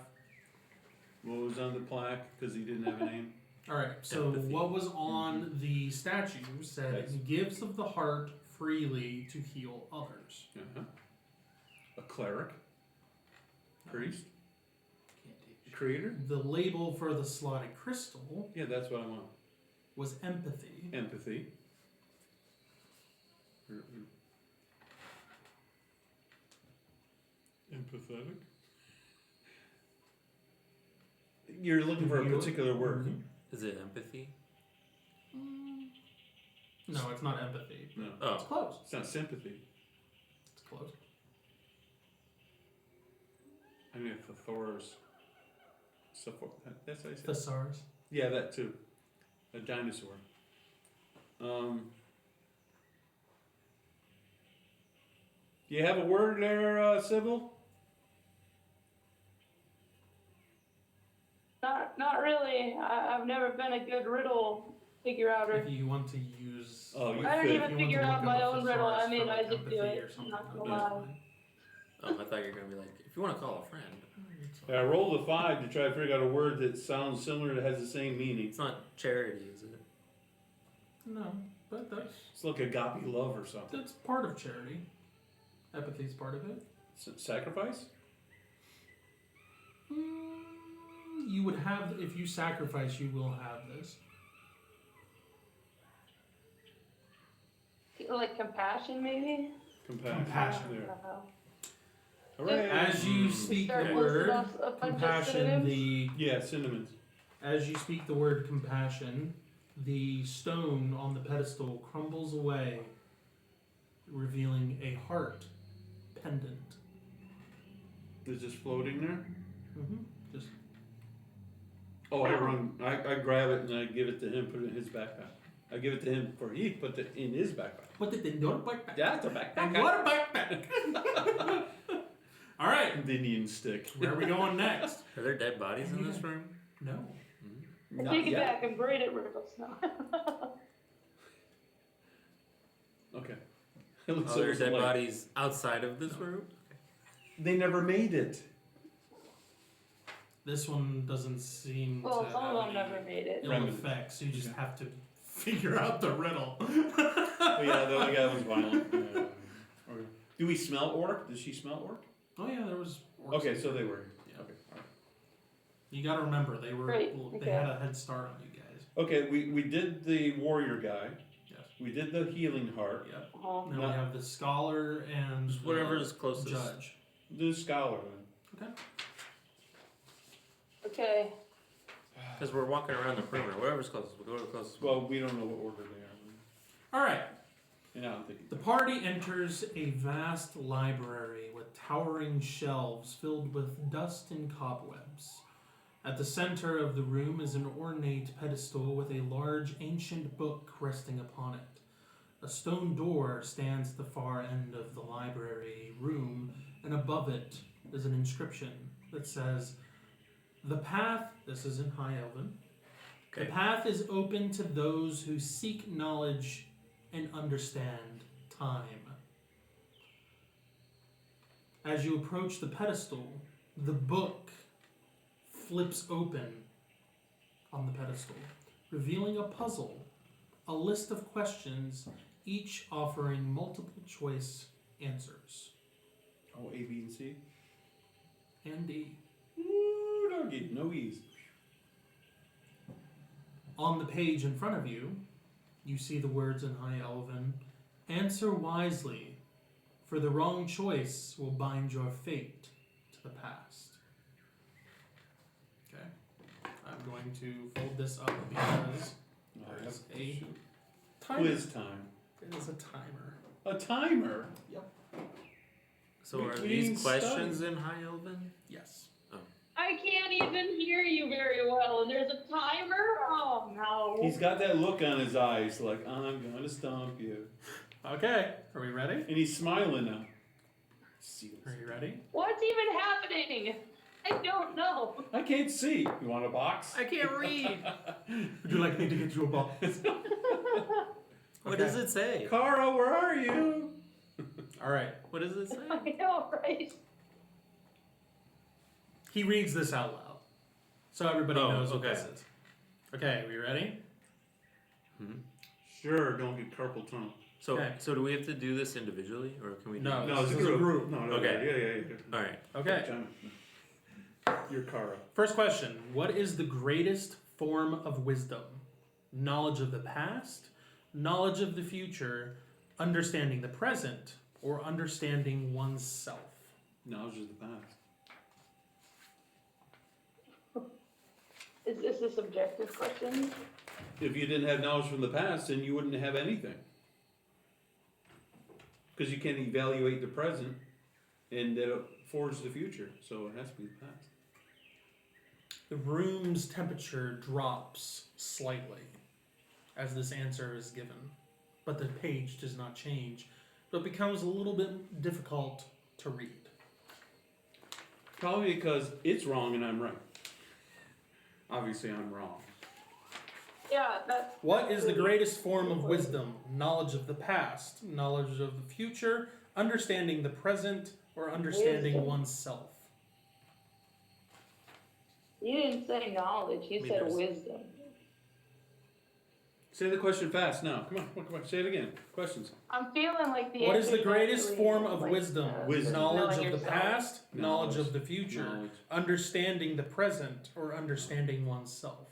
What was on the plaque? Because he didn't have a name. All right. So Empathy. what was on the statue said, Yes. "Gives of the heart freely to heal others." Uh-huh. A cleric. Priest. Can't take Creator. The label for the slotted crystal Yeah, that's what I want. was empathy. Empathy. Empathetic. You're looking for a particular word. Is it empathy? No, it's not empathy. No. It's Oh. close. It's not sympathy. It's close. I mean, Thor's. That's how I say it. Thesaurus. Yeah, that too. A dinosaur. You have a word there, Sybil? Not really. I've never been a good riddle figure outer. If you want to use, Oh, you I don't could. even if you want figure to out look my up own riddle. thesaurus I mean, for, I like, just do empathy it. or something, Not gonna that's lie. fine. Oh, I thought you were gonna be like, if you want to call a friend. Yeah, I rolled a 5 to try to figure out a word that sounds similar that has the same meaning. It's not charity, is it? No, but that's It's like agape love or something. part of charity. Empathy's part of it. Sacrifice? You would have, if you sacrifice, you will have this. Like compassion, maybe? Compassion. There. Uh-huh. Hooray. As you speak Start the listing word off a bunch of compassion, synonyms. Yeah, cinnamons. as you speak the word compassion, the stone on the pedestal crumbles away, revealing a heart pendant. Is this floating there? Just Oh, I run. I grab it and I give it to him. Put it in his backpack. I give it to him for he put it in his backpack. put it in your backpack. Yeah, it's a backpack. What a backpack! All right, The Indian stick. where are we going next? Are there dead bodies in this room? No. Not Take it yet. back and braid it, Ripples. No. Okay. Are there dead bodies outside of this room? They never made it. This one doesn't seem Well, to some have of them any never made it. ill Remnants. effects. You just have to figure out the riddle. Oh, yeah, the other guy was violent. Yeah. Do we smell orc? Does she smell orc? Oh yeah, there was. orcs. Okay, so they were. Yeah. Okay. All right. You got to remember they were. Great, They okay. had a head start on you guys. Okay, we did the warrior guy. Yes. We did the healing heart. Yep. Uh-huh. Now No. we have the scholar and Just the whatever is closest. judge. The scholar then. Okay. Okay. Because we're walking around the perimeter. Whatever's closest, we'll go to the closest. Well, we don't know what order they are. All right. And I don't think. The party enters a vast library with towering shelves filled with dust and cobwebs. At the center of the room is an ornate pedestal with a large ancient book resting upon it. A stone door stands at the far end of the library room, and above it is an inscription that says, "The path," this is in High Elven, "the Okay. path is open to those who seek knowledge and understand time." As you approach the pedestal, the book flips open on the pedestal, revealing a puzzle, a list of questions, each offering multiple choice answers. Oh, A, B, and C. And D. Ooh, doggy, no ease. On the page in front of you, you see the words in High Elven, "Answer wisely, for the wrong choice will bind your fate to the past." Okay. I'm going to fold this up because there's a timer. Quiz time. It is a timer. A timer. So are We these didn't questions study. in High Elven? Yes. I can't even hear you very well, and there's a timer? Oh, no. He's got that look on his eyes, like I'm gonna stomp you, Okay. Are we ready? and he's smiling now. Seals. Are you ready? What's even happening? I don't know. I can't see. You want a box? I can't read. Would you like me to get you a ball? What does it say? Kara, where are you? All right. What does it say? I know, right? He reads this out loud, so everybody Oh, knows what okay. this is. Okay, we ready? Sure, don't get carpal tunnel. So, Okay. so do we have to do this individually, or can we? No. Do No, This it's is a a group. group. No, Okay. Yeah. All right. Okay. John. You're Kara. First question: what is the greatest form of wisdom? Knowledge of the past, knowledge of the future, understanding the present, or understanding oneself? Knowledge of the past. Is this a subjective question? If you didn't have knowledge from the past, then you wouldn't have anything. Because you can't evaluate the present, and that forges the future. So it has to be the past. The room's temperature drops slightly as this answer is given, but the page does not change. So it becomes a little bit difficult to read. Probably because it's wrong and I'm right. Obviously, I'm wrong. Yeah, that's... What is the greatest form of wisdom? Knowledge of the past, knowledge of the future, understanding the present, or understanding Wisdom. oneself? You didn't say knowledge, you Me said neither. wisdom. Say the question fast now. Come on. Say it again. Questions. I'm feeling like the What is the answer's greatest actually, form of like, wisdom? Wisdom. Knowledge knowing of the yourself. past, knowledge of the Knowledge. future, Knowledge. understanding the present, or understanding oneself?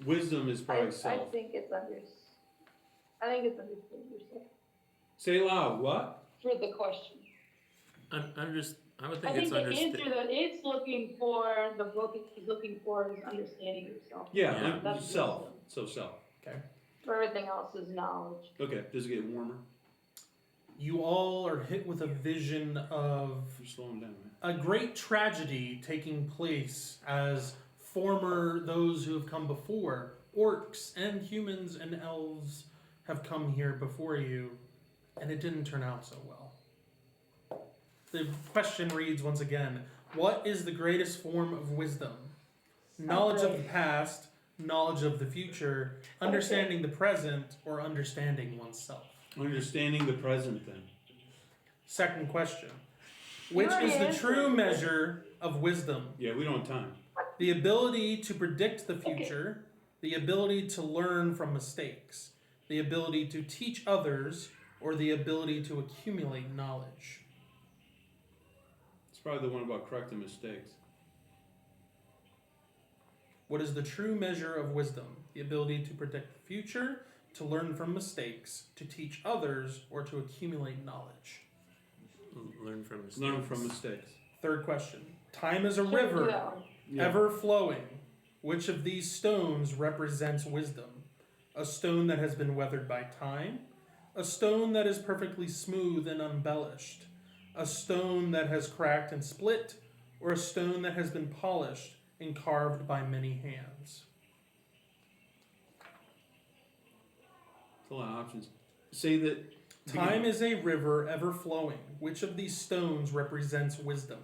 Wisdom is I probably self. think it's understand yourself Say loud. What? for the question. I would I think think it's the understand. answer that it's looking for, the book is looking for, is understanding yourself. Yeah. That's Self. wisdom. So self. Everything else is knowledge. Okay. Does it get warmer? You all are hit with a vision of You're slowing down, man. a great tragedy taking place as those who have come before, orcs and humans and elves, have come here before you, and it didn't turn out so well. The question reads once again, what is the greatest form of wisdom? Knowledge of the past, knowledge of the future, understanding the present, or understanding oneself? Understanding the present, then. Second question. Which already is the answered. true measure of wisdom? Yeah, we don't have time. The ability to predict the future, the ability to learn from mistakes, the ability to teach others, or the ability to accumulate knowledge? It's probably the one about correcting mistakes. What is the true measure of wisdom? The ability to predict the future, to learn from mistakes, to teach others, or to accumulate knowledge? Learn from mistakes. Learn from mistakes. Third question. Time is a Sure, do river, that one. Yeah. ever flowing. Which of these stones represents wisdom? A stone that has been weathered by time, a stone that is perfectly smooth and unembellished, a stone that has cracked and split, or a stone that has been polished and carved by many hands? That's a lot of options. Say that. Time is a river ever flowing. Which of these stones represents wisdom?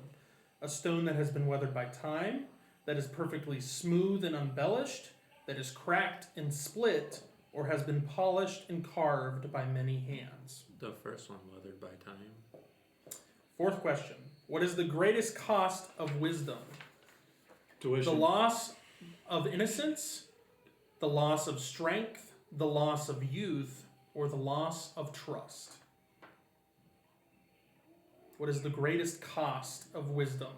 A stone that has been weathered by time, that is perfectly smooth and unembellished, that is cracked and split, or has been polished and carved by many hands? The first one, weathered by time. Fourth question. What is the greatest cost of wisdom? Tuition. The loss of innocence, the loss of strength, the loss of youth, or the loss of trust? What is the greatest cost of wisdom?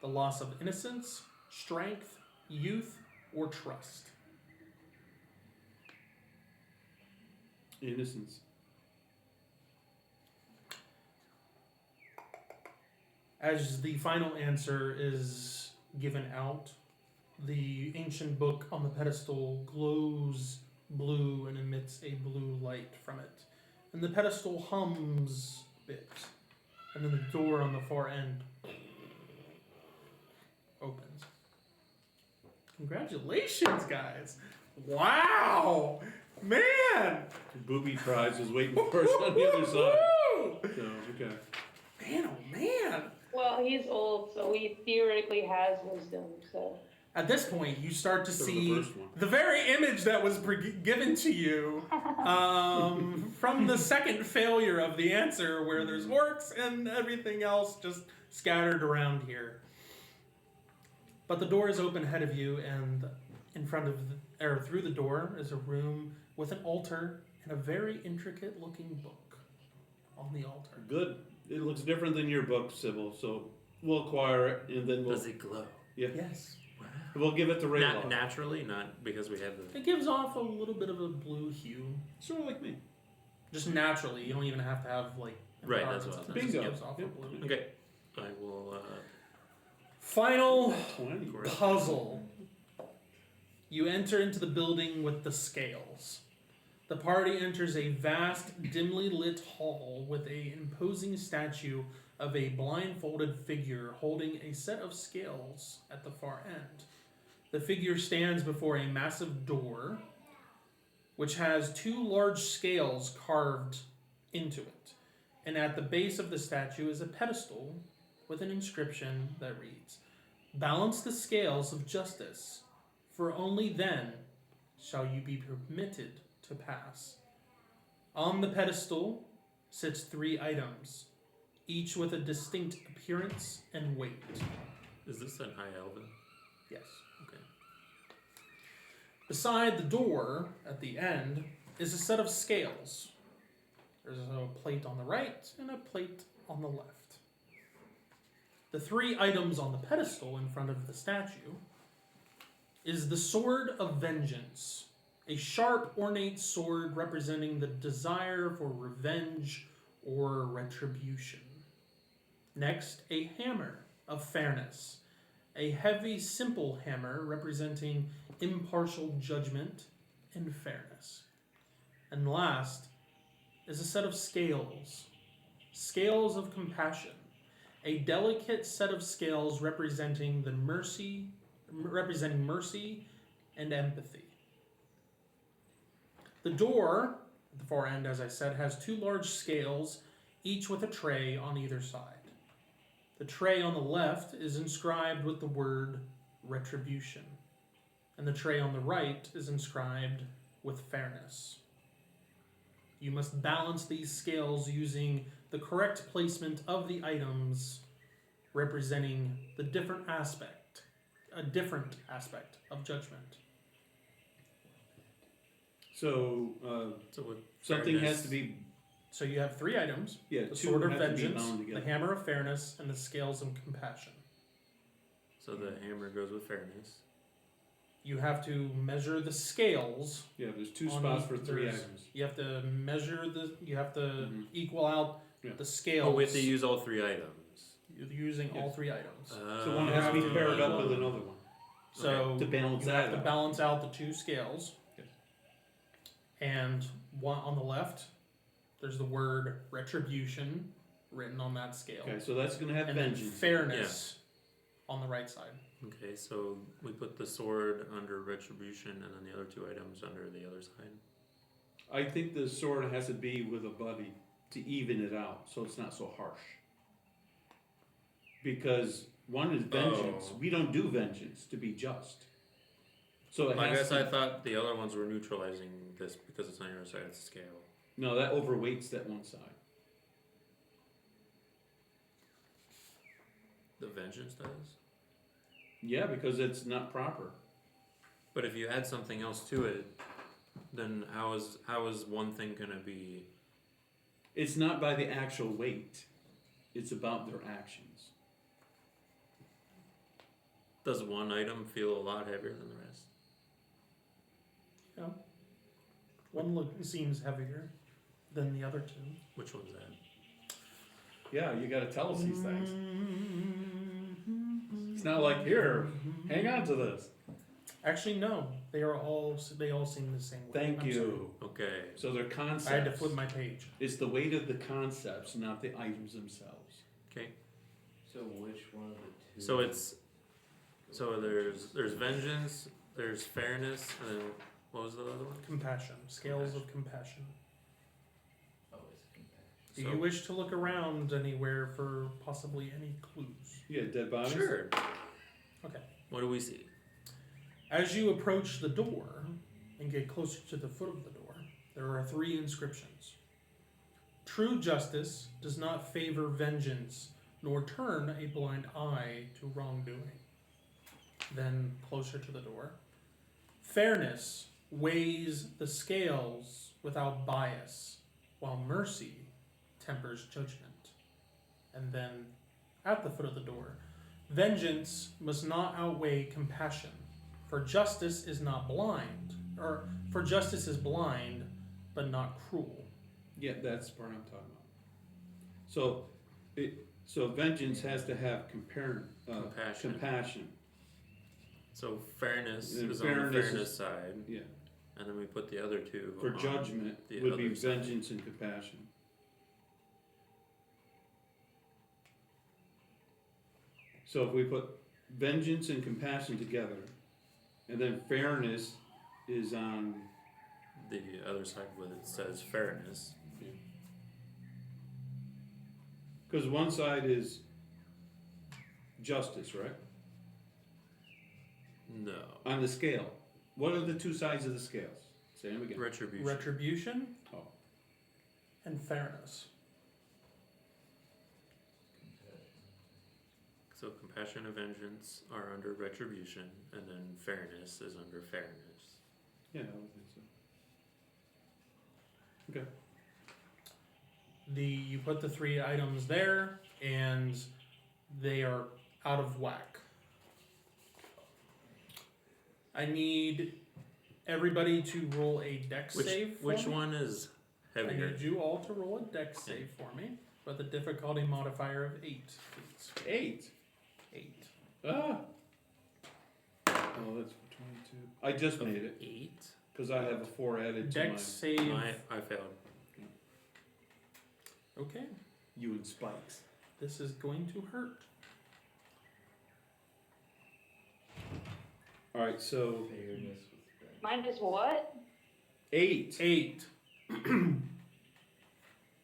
The loss of innocence, strength, youth, or trust? Innocence. As the final answer is given out, the ancient book on the pedestal glows blue and emits a blue light from it. And the pedestal hums a bit. And then the door on the far end opens. Congratulations, guys! Wow! Man! Booby prize is waiting for us on the other side. Woo! So, okay. Man, oh man! Well, he's old, so he theoretically has wisdom, so. At this point, you start to So the see first one. the very image that was given to you from the second failure of the answer, where there's orcs and everything else just scattered around here. But the door is open ahead of you, and in front of through the door is a room with an altar and a very intricate-looking book on the altar. Good. It looks different than your book, Sybil, so we'll acquire it and then we'll. Does it glow? Yeah. Yes. Wow. We'll give it to Raylaw. Naturally, not because we have the. It gives off a little bit of a blue hue. Sort of like me. Just naturally. You don't even have to have, like... Right, that's empowerments. what It just Bingo. gives off a Yep. blue. Okay, I will. Final 20. puzzle. You enter into the building with the scales. The party enters a vast, dimly lit hall with an imposing statue of a blindfolded figure holding a set of scales at the far end. The figure stands before a massive door, which has two large scales carved into it. And at the base of the statue is a pedestal with an inscription that reads, "Balance the scales of justice, for only then shall you be permitted to pass." On the pedestal sits three items: each with a distinct appearance and weight. Is this an High Elven? Yes. Okay. Beside the door, at the end, is a set of scales. There's a plate on the right and a plate on the left. The three items on the pedestal in front of the statue is the Sword of Vengeance, a sharp, ornate sword representing the desire for revenge or retribution. Next, a Hammer of Fairness, a heavy, simple hammer representing impartial judgment and fairness. And last is a set of scales, scales of compassion, a delicate set of scales representing mercy and empathy. The door at the far end, as I said, has two large scales, each with a tray on either side. The tray on the left is inscribed with the word retribution, and the tray on the right is inscribed with fairness. You must balance these scales using the correct placement of the items representing a different aspect of judgment. So, So with something fairness- has to be, So you have three items: yeah, the two Sword of have to be Vengeance, bound the together. Hammer of Fairness, and the Scales of Compassion. So the hammer goes with fairness. You have to measure the scales. Yeah, there's two on spots each- for three there's- items. You have to measure you have to Mhm. equal out Yeah. the scales. Oh, we have to use all three items. You're using all Yes. three items. So one has to be paired up with another one. So To balance you that have to out. balance out the two scales. Yes. And one on the left, there's the word retribution written on that scale. Okay, so that's gonna have And then vengeance. fairness on the right side. Okay, so we put the sword under retribution and then the other two items under the other side. I think the sword has to be with a buddy to even it out, so it's not so harsh. Because one is vengeance. Oh. We don't do vengeance to be just. So it I has guess to, I thought the other ones were neutralizing this because it's on your side of the scale. no, that overweights that one side. The vengeance does? Yeah, because it's not proper. But if you add something else to it, then how is one thing gonna be? It's not by the actual weight. It's about their actions. Does one item feel a lot heavier than the rest? Yeah. One seems heavier than the other two. Which one's that? Yeah, you gotta tell us these things. It's not like, here, hang on to this. Actually, no. They all seem the same way. Thank I'm you. sorry. Okay. So they're concepts. I had to flip my page. It's the weight of the concepts, not the items themselves. Okay. So which one of the two? So there's vengeance, there's fairness, and then what was the other one? Compassion. Scales of compassion. Oh, it's compassion. Do So- you wish to look around anywhere for possibly any clues? Yeah, dead bodies? Sure. Okay. What do we see? As you approach the door and get closer to the foot of the door, there are three inscriptions. True justice does not favor vengeance, nor turn a blind eye to wrongdoing. Then, closer to the door, fairness weighs the scales without bias, while mercy tempers judgment. And then, at the foot of the door, vengeance must not outweigh compassion. For justice is not blind, or for justice is blind, but not cruel. Yeah, that's the part I'm talking about. So vengeance has to have compassion. So fairness And is on the fairness fairness side, Yeah. and then we put the other two For on judgment the would be other side. vengeance and compassion. So if we put vengeance and compassion together, and then fairness is on, The other side where it says fairness. because one side is justice, right? No. On the scale. What are the two sides of the scales? Say them again. Retribution. Retribution Oh. and fairness. So compassion and vengeance are under retribution, and then fairness is under fairness. Yeah, I would think so. Okay. You put the 3 items there, and they are out of whack. I need everybody to roll a dex save for Which me. one is I heavier? need you all to roll a dex save for me, with a difficulty modifier of 8, please. 8. 8. Ah. Oh, that's for 22. I just made it 8? because I have a 4 added to Dex save. I failed. Okay, you and Spikes. this is going to hurt. All right, so Fairness with vengeance. Mine is what? 8. 8.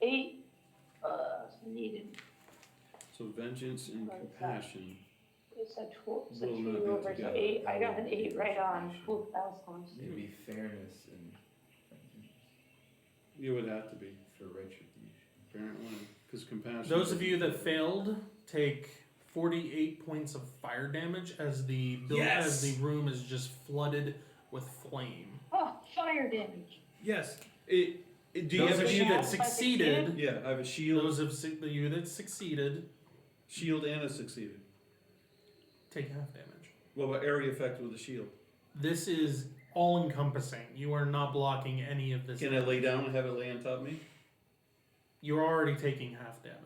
8. Needed. So vengeance and What is that? compassion. It's a 12. It's a Will not 2 be over. So together. 8. I got an 8 right on. Ooh, that was close. It'd be fairness and vengeance You would have to be for retribution. apparently because compassion. Those of you that failed take 48 points of fire damage as the as the room is just flooded with flame. Oh, fire damage. Yes. Do you Those have a of you shield? that succeeded, Yeah, I have a shield. those of you that succeeded, Shield and a succeeded. take half damage. What about area effect with a shield? This is all encompassing. You are not blocking any of this. Can I lay down and have it lay on top of me? You're already taking half damage.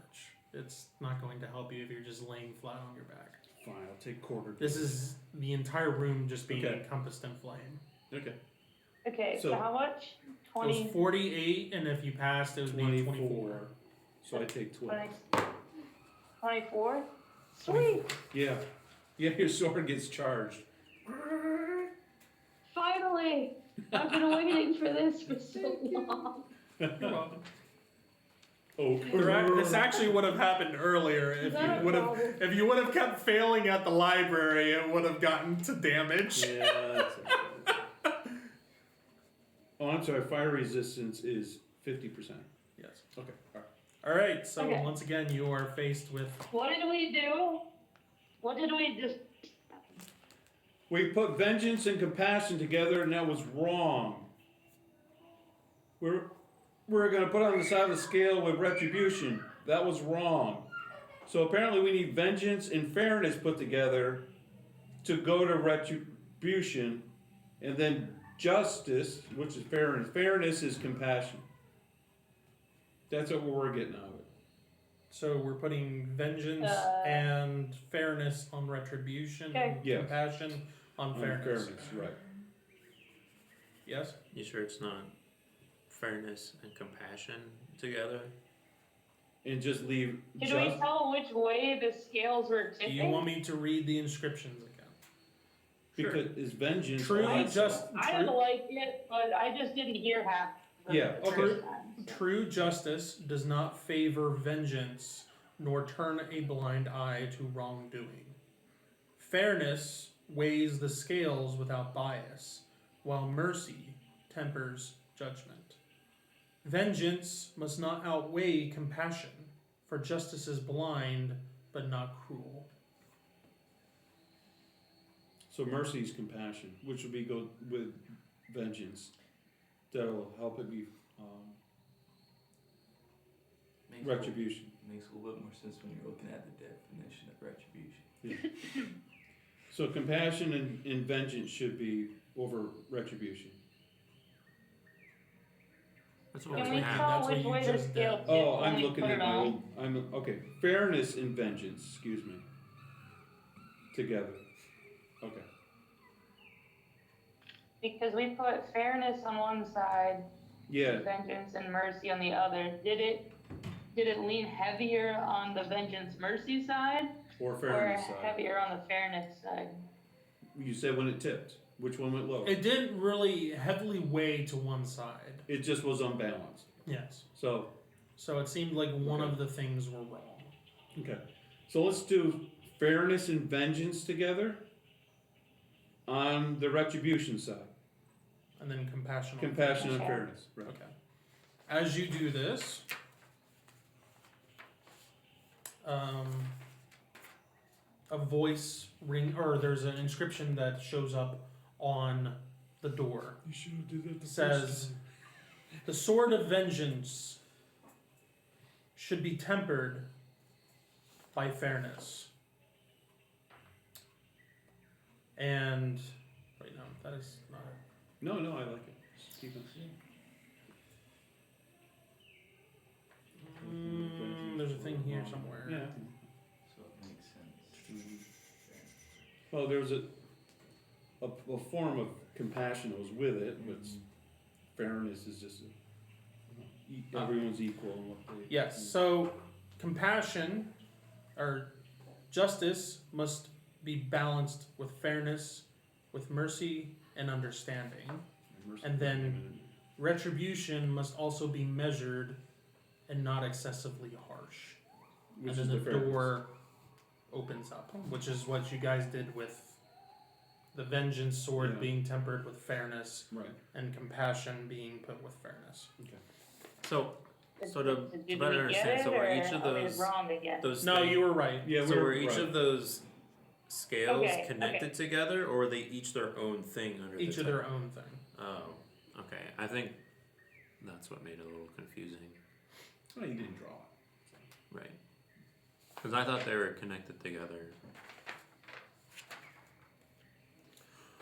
It's not going to help you if you're just laying flat on your back. Fine, I'll take quarter. This is the entire room just being Okay. encompassed in flame. Okay. Okay, so So- how much? It was 48, and if you passed, it would be 24. So I take 12. 24? Sweet! Yeah. Yeah, your sword gets charged. Finally! I've been waiting for this for so long. You're welcome. Oh. This actually would have happened earlier if you would have kept failing at the library. It would have gotten to damage. Yeah. That's okay. Oh, I'm sorry. Fire resistance is 50%. Yes. Okay. All right. All right. So Okay. once again, you are faced with. What did we do? What did we just... We put vengeance and compassion together, and that was wrong. We're gonna put on the side of the scale with retribution. That was wrong. So apparently, we need vengeance and fairness put together to go to retribution, and then justice, which is fairness. Fairness is compassion. That's what we're getting out of it. So we're putting vengeance and fairness on retribution, Okay. and Yes. compassion on fairness. Right. Yes. You sure it's not fairness and compassion together? And just leave. Did we tell which way the scales were Do tipping? you want me to read the inscriptions again? Because it's vengeance. True, on- I don't like it, but I just didn't hear half. of Yeah, it the okay. first time, so. True justice does not favor vengeance, nor turn a blind eye to wrongdoing. Fairness weighs the scales without bias, while mercy tempers judgment. Vengeance must not outweigh compassion, for justice is blind but not cruel. So mercy is compassion, which would be go with vengeance. That'll help it be Makes retribution. Makes a little bit more sense when you're looking at the definition of retribution. So compassion and vengeance should be over retribution. That's Can what we we have. tell That's what which you way the just scale did. tipped Oh, when I'm we looking put at it my on? old. Okay. Fairness and vengeance. Excuse me. Together. Okay. Because we put fairness on one side, Yeah. vengeance and mercy on the other. Did it lean heavier on the vengeance mercy side, Or or fairness side. heavier on the fairness side? You said when it tipped. Which one went lower? It didn't really heavily weigh to one side. It just was unbalanced. Yes. So So it seemed like one Okay. of the things were wrong. okay. So let's do fairness and vengeance together on the retribution side. And then compassion. on Compassion and Okay. fairness. Right. Okay. As you do this, a voice ring, or there's an inscription that shows up on the door. You should do that the Says, first time. "The sword of vengeance should be tempered by fairness." And wait, no, that is not it. No, I like it. Just keep it. There's a thing here somewhere. Yeah. So it makes sense. Well, there's a form of compassion that was with it, but fairness is just everyone's equal in what they. Yes. So compassion or justice must be balanced with fairness, with mercy and understanding. And then retribution must also be measured and not excessively harsh. Which and is then the fairness. door opens up, which is what you guys did with the vengeance sword Yeah. being tempered with fairness Right. and compassion being put with fairness. So to Did we better get understand, it, so are or each of are we those wrong again? No, things, you were right. Yeah, so we're were each right. of those scales Okay, connected together, or are they each their own thing under Each the of their own thing. Oh, okay. I think that's what made it a little confusing, Oh, you didn't draw it. right? Because I thought they were connected together.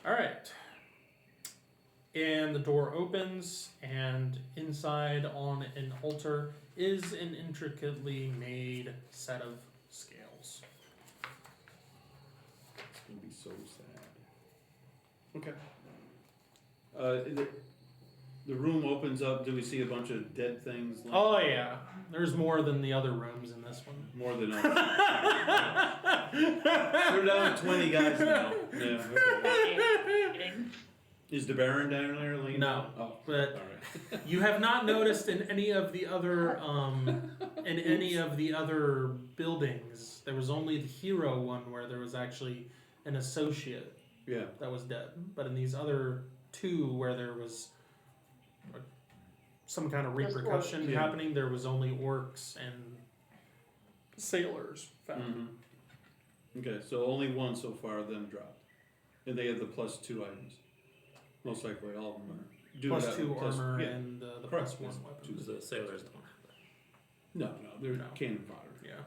All right. And the door opens, and inside on an altar is an intricately made set of scales. It's gonna be so sad. Okay. The room opens up. Do we see a bunch of dead things? Oh yeah, there's more than the other rooms in this one. More than others. We're down to 20 guys now. Yeah. Okay. Is the Baron down there, Lena? No, Oh, but all right. you have not noticed in any of the other buildings. There was only the hero one where there was actually an associate Yeah. that was dead. But in these other two where there was some kind of Just repercussion orcs. Yeah. happening, there was only orcs and sailors found. Mm-hmm. Okay, so only one so far of them dropped, and they have the +2 items. Most likely, all of them are. Plus 2 armor yeah. and the Correct. +1 Yes, weapons. The sailors don't have that. No, they're No. cannon fodder. Yeah,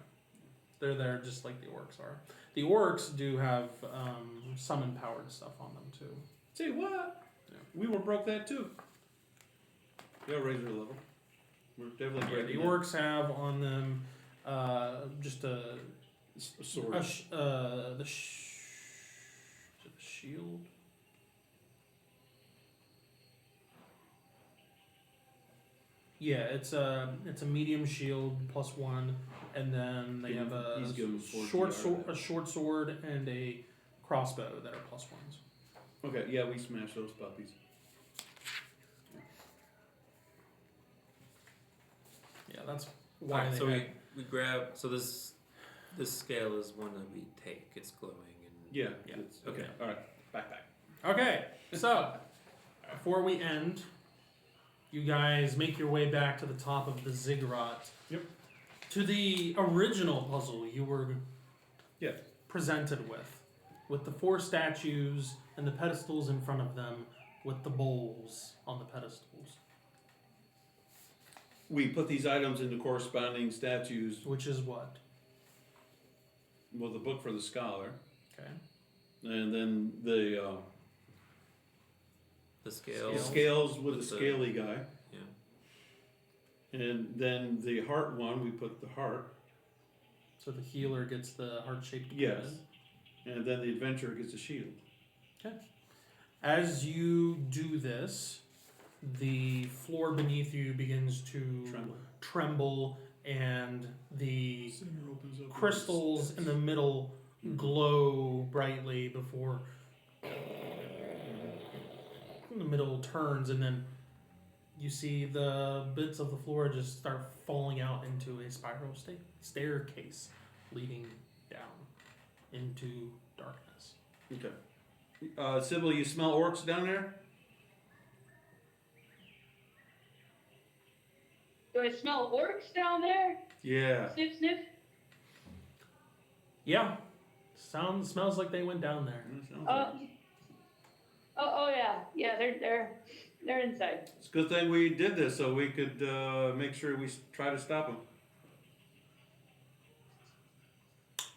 they're there just like the orcs are. The orcs do have some empowered stuff on them too. Say what? Yeah. We were broke that too. Yeah, raise our level. We're definitely Yeah, breaking the orcs have on them just a sword. is it the shield. Yeah, it's a medium shield +1, and then they have a He's given 4 short sword and a crossbow that are +1s. Okay, yeah, we smashed those puppies. Yeah, that's why Alright, they so had- we grab. So this scale is one that we take. It's glowing and Yeah. Yeah, it's- okay. All right. Backpack. Okay, so before we end, you guys make your way back to the top of the ziggurat. Yep. To the original puzzle you were Yeah. presented with the 4 statues and the pedestals in front of them, with the bowls on the pedestals, We put these items into corresponding statues. which is what? Well, the book for the scholar, Okay. and then the scales. scales with the With the- scaly guy. Yeah. And then the heart one, we put the heart. So the healer gets the heart-shaped Yes. cannon. And then the adventurer gets a shield. As you do this, the floor beneath you begins to tremble, and the Center opens up. crystals in the middle glow brightly before the middle turns, and then you see the bits of the floor just start falling out into a spiral staircase leading down into darkness. Okay. Sybil, you smell orcs down there? Do I smell orcs down there? Yeah. Sniff, sniff. Yeah, Smells like they went down there. Oh yeah, they're inside. It's a good thing we did this so we could make sure we try to stop them.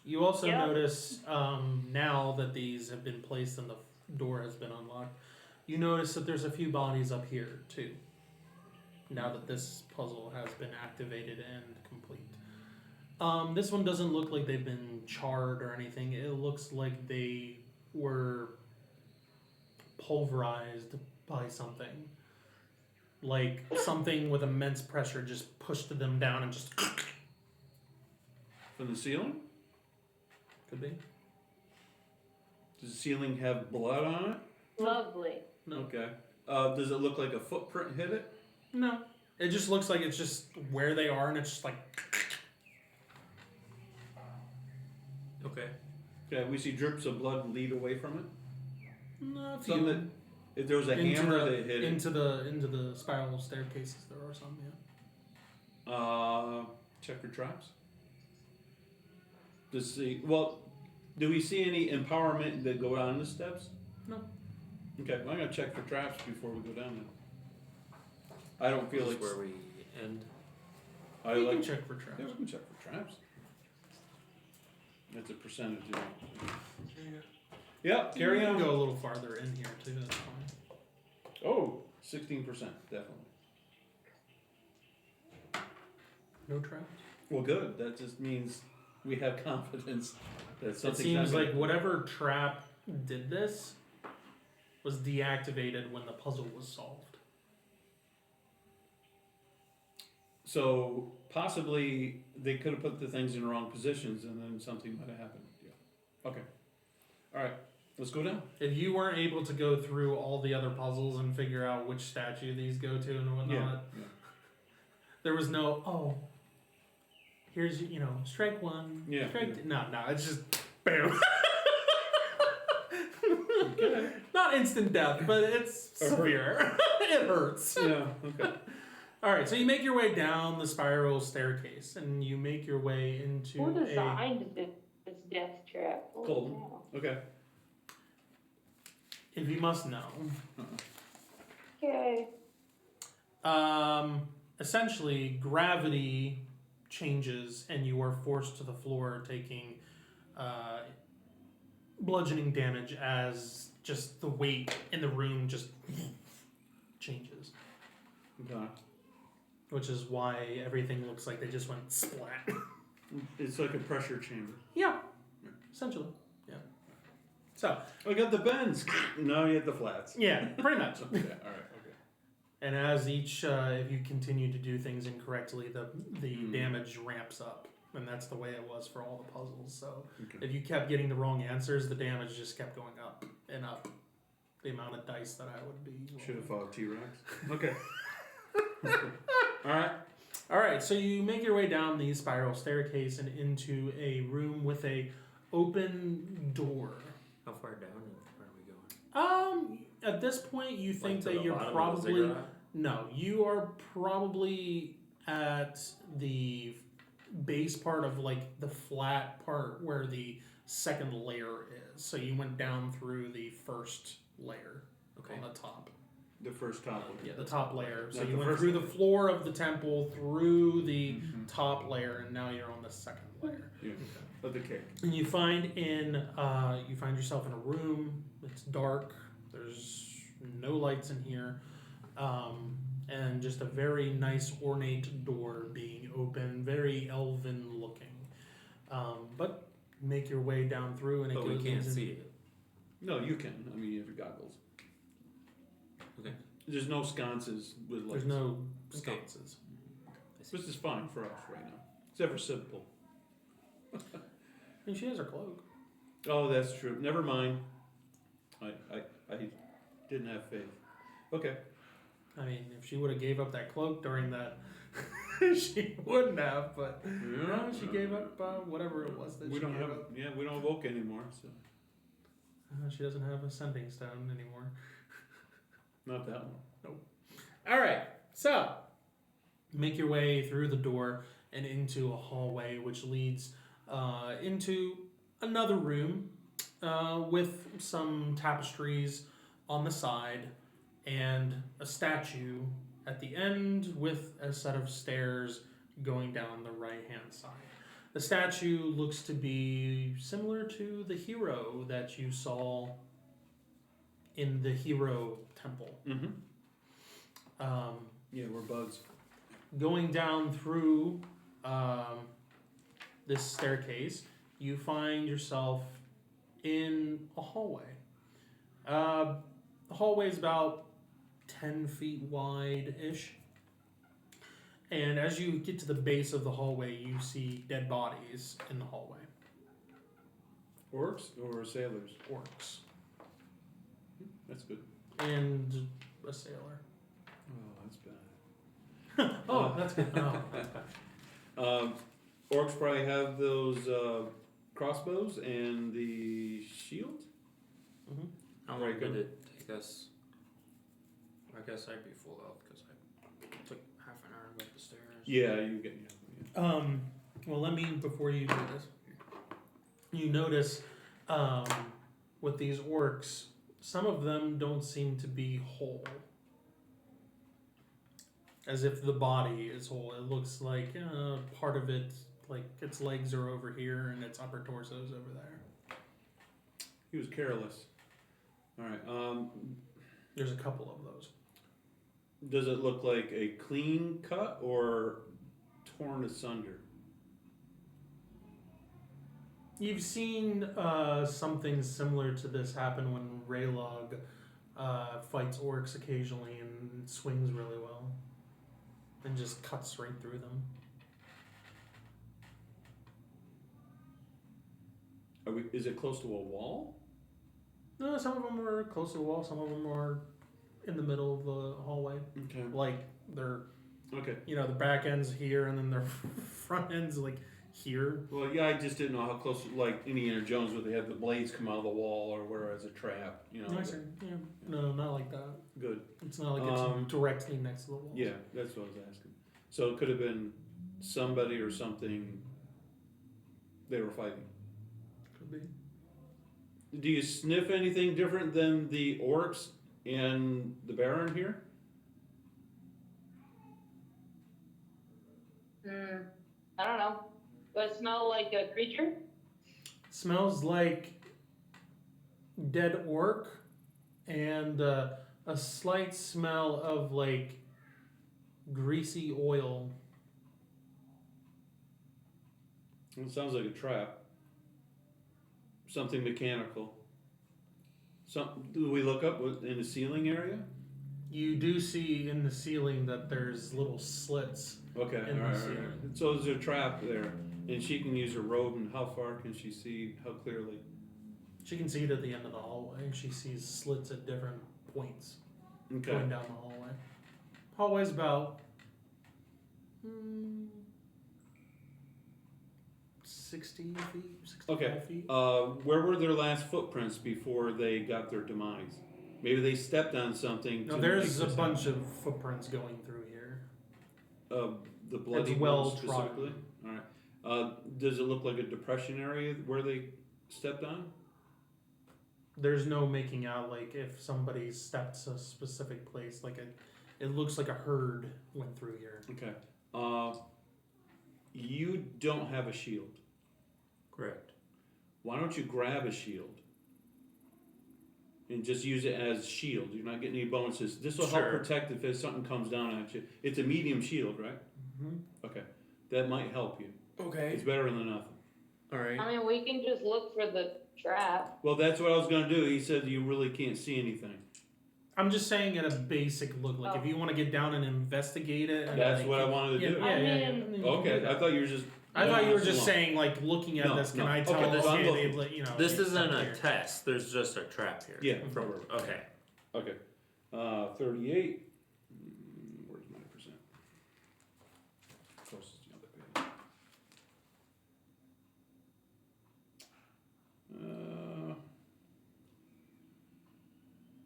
You also Yeah. notice now that these have been placed and the door has been unlocked, you notice that there's a few bodies up here too. Now that this puzzle has been activated and complete. This one doesn't look like they've been charred or anything. It looks like they were pulverized by something. Like something with immense pressure just pushed them down and just... From the ceiling? Could be. Does the ceiling have blood on it? Lovely. No. Okay. Does it look like a footprint hit it? No. It just looks like it's just where they are and it's just like... Okay. Okay, we see drips of blood lead away from it. No, a Some few. that, if there was a hammer that hit it. Into the spiral staircases, there are some, yeah. Check for traps. Do we see any empowerment that go down the steps? No. Okay, well, I'm gonna check for traps before we go down there. I don't feel This like is where we end. I You like. can check for traps. Yeah, we can check for traps. That's a percentage. You know. Yeah, carry You can on. go a little farther in here too, that's fine. Oh, 16%, definitely. No traps? Well, good. That just means we have confidence that It something's seems not like whatever trap did this was deactivated when the puzzle was solved. So possibly they could have put the things in the wrong positions and then something might have happened. Yeah. Okay. All right. Let's go down. If you weren't able to go through all the other puzzles and figure out which statue these go to and whatnot, Yeah. there was no, here's, strike one, Yeah. strike no, it's just, bam. Okay. Not instant death, but it's severe. It hurts. Yeah. Okay. All right, so you make your way down the spiral staircase, and you make your way into Who designed this death trap? Holy Colton. cow. Okay. if you must know. Okay. Essentially, gravity changes, and you are forced to the floor, taking bludgeoning damage as just the weight in the room just changes. Okay. Which is why everything looks like they just went splat. It's like a pressure chamber. Yeah, essentially. Yeah. So. I got the bends. No, you had the flats. Yeah, pretty much. Okay. All right. Okay. And as each, if you continue to do things incorrectly, the damage ramps up. And that's the way it was for all the puzzles. So if you kept getting the wrong answers, the damage just kept going up and up. The amount of dice that I would be. Should have fought T-Rex. Okay. All right. So you make your way down the spiral staircase and into a room with a open door. How far down are we going? At this point, you think to that the you're bottom of the probably ziggurat? no, you are probably at the base part of like the flat part where the second layer is. So you went down through the first layer on the top. The first top layer. Yeah, the top layer. So Not you the went first through the layer. floor of the temple, through the top layer, and now you're on the second layer. Yeah. Of the cake. And you find yourself in a room. It's dark. There's no lights in here, and just a very nice ornate door being open, very elven looking. But make your way down through, and it But goes we can't into- see it. No, you can. I mean, you have your goggles. Okay. There's no sconces with lights. There's no Okay. sconces. Which is fine for us right now. Except for simple. I mean, she has her cloak. Oh, that's true. Never mind. I didn't have faith. Okay. I mean, if she would have gave up that cloak during that, she wouldn't have. But no, she gave up whatever it was that We she don't gave have. up. Yeah, we don't have oak anymore. So She doesn't have a sending stone anymore. not that one. All right, so make your way through the door and into a hallway which leads into another room with some tapestries on the side and a statue at the end with a set of stairs going down the right-hand side. The statue looks to be similar to the hero that you saw in the hero temple. Mm-hmm. Yeah, we're bugs. Going down through this staircase, you find yourself in a hallway. The hallway is about 10 feet wide-ish. And as you get to the base of the hallway, you see dead bodies in the hallway. Orcs or sailors? Orcs. That's good. And a sailor. Oh, that's bad. Oh, that's good. Oh. Orcs probably have those crossbows and the shield. Mm-hmm. How long Very did good. it take us? I guess I'd be full health because I took half an hour to go up the stairs. Yeah, you get. Yeah. Well, let me, before you do this, you notice with these orcs, some of them don't seem to be whole. As if the body is whole. It looks like part of it, like its legs are over here and its upper torso's over there. He was careless. All right. There's a couple of those. Does it look like a clean cut or torn asunder? You've seen something similar to this happen when Raylog fights orcs occasionally and swings really well. And just cuts right through them. Is it close to a wall? No, some of them are close to the wall, some of them are in the middle of the hallway. Okay. Like, they're, Okay. the back end's here and then their front end's like here. Well, yeah, I just didn't know how close, like Indiana Jones, where they have the blades come out of the wall, or where as a trap, Nicer. Yeah. No, not like that. Good. It's not like it's directly next to the wall. Yeah, that's what I was asking. So it could have been somebody or something they were fighting. Could be. Do you sniff anything different than the orcs and the Baron here? I don't know. Does it smell like a creature? Smells like dead orc and a slight smell of like greasy oil. It sounds like a trap. Something mechanical. Do we look up in the ceiling area? You do see in the ceiling that there's little slits. Okay, In the all right. ceiling. So there's a trap there, and she can use her robe. And how far can she see? How clearly? She can see it at the end of the hallway. She sees slits at different points Okay. going down the hallway. Hallway's about 60 feet, 65 Okay. feet. Where were their last footprints before they got their demise? Maybe they stepped on something. No, to there's a make this bunch of footprints going through here. happen. The bloody It's well ones specifically. All right. Does it look like a depression area where they stepped on? There's no making out like if somebody steps a specific place. Like it looks like a herd went through here. Okay. You don't have a shield. Correct. Why don't you grab a shield and just use it as shield? You're not getting any bonuses. This will help Sure. protect if something comes down at you. It's a medium shield, right? Mm-hmm. Okay, that might help you. Okay. It's better than nothing. All right. I mean, we can just look for the trap. Well, that's what I was gonna do. He said you really can't see anything. I'm just saying at a basic look. Like if you want to get down and investigate it. And That's like, what I wanted to yeah, do. Yeah, I yeah, yeah. mean- And then you can do Okay, that. I thought you were just. I thought you were so just long. saying, like, looking at No, this, can no. I tell Okay, this well, I'm kid, looking. like, This isn't something a here. test. There's just a trap here. Yeah. Okay. Okay. 38. Where's my percent? Closest to the other page.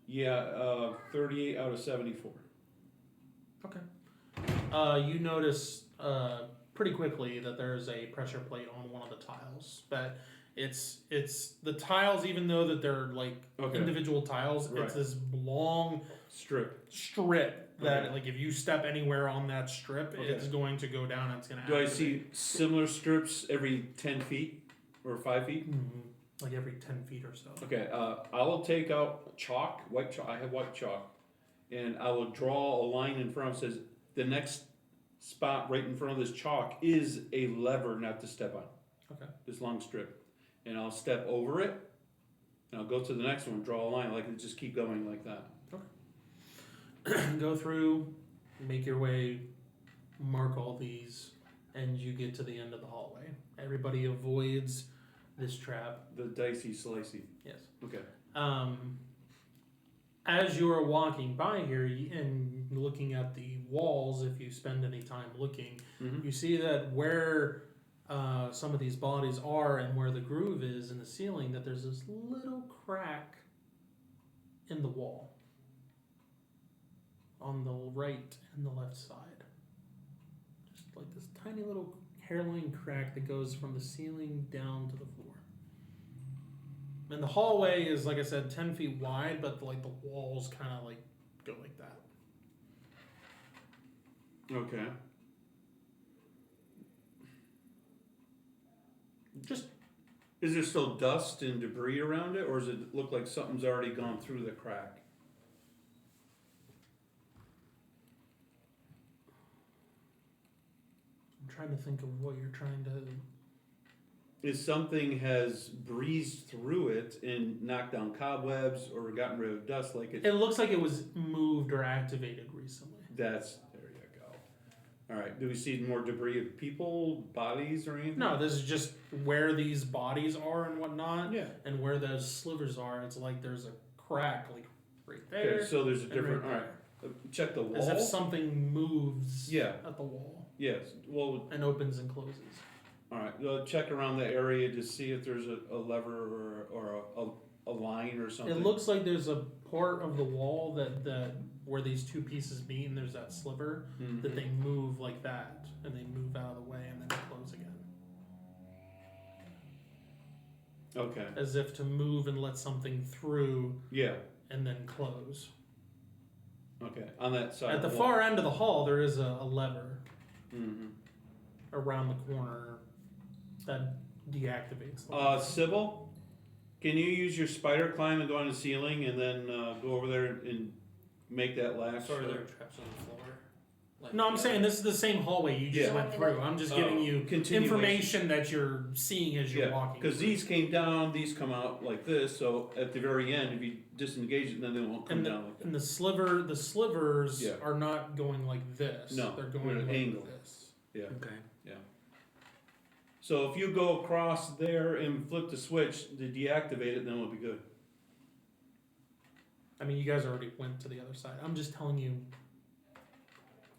Yeah, 38 out of 74. You notice pretty quickly that there's a pressure plate on one of the tiles. But It's the tiles, even though that they're like individual tiles, it's this long strip that like if you step anywhere on that strip, it's going to go down and it's going to activate. I see similar strips every 10 feet or 5 feet? Mm-hmm. Like every 10 feet or so. Okay, I will take out chalk, white chalk, I have white chalk, and I will draw a line in front of it that says the next spot right in front of this chalk is a lever not to step on. Okay. This long strip. And I'll step over it, and I'll go to the next one, draw a line, like just keep going like that. Okay. Go through, make your way, mark all these, and you get to the end of the hallway. Everybody avoids this trap. The dicey slicey. Yes. Okay. As you are walking by here and looking at the walls, if you spend any time looking, you see that where some of these bodies are and where the groove is in the ceiling, that there's this little crack in the wall on the right and the left side. Just like this tiny little hairline crack that goes from the ceiling down to the floor. And the hallway is, like I said, 10 feet wide, but like the walls kind of like go like that. Okay. Just is there still dust and debris around it, or does it look like something's already gone through the crack? I'm trying to think of what you're trying to. Is something has breezed through it and knocked down cobwebs or gotten rid of dust like it? It looks like it was moved or activated recently. There you go. All right. Do we see more debris of people, bodies, or anything? No, this is just where these bodies are and whatnot. Yeah. And where those slivers are, it's like there's a crack like right there. Okay, so there's a different. Right all right. Check the wall. As if something moves. Yeah. At the wall. Yes. Well. And opens and closes. All right. Check around the area to see if there's a lever or a line or something. It looks like there's a part of the wall that where these two pieces meet, and there's that sliver that they move like that, and they move out of the way, and then they close again. Okay. As if to move and let something through. Yeah. And then close. Okay. On that side. At the far end of the hall, there is a lever around the corner that deactivates. Sybil, can you use your spider climb and go on the ceiling and then go over there and make that latch? Sorry, there are traps on the floor. Like, no, I'm saying this is the same hallway you just went through. I'm just giving you information that you're seeing as you're walking. Because these came down, these come out like this. So at the very end, if you disengage it, then they won't come down like that. And the slivers are not going like this. No, they're going like angle. this. Yeah. Okay. Yeah. So if you go across there and flip the switch to deactivate it, then it'll be good. I mean, you guys already went to the other side. I'm just telling you.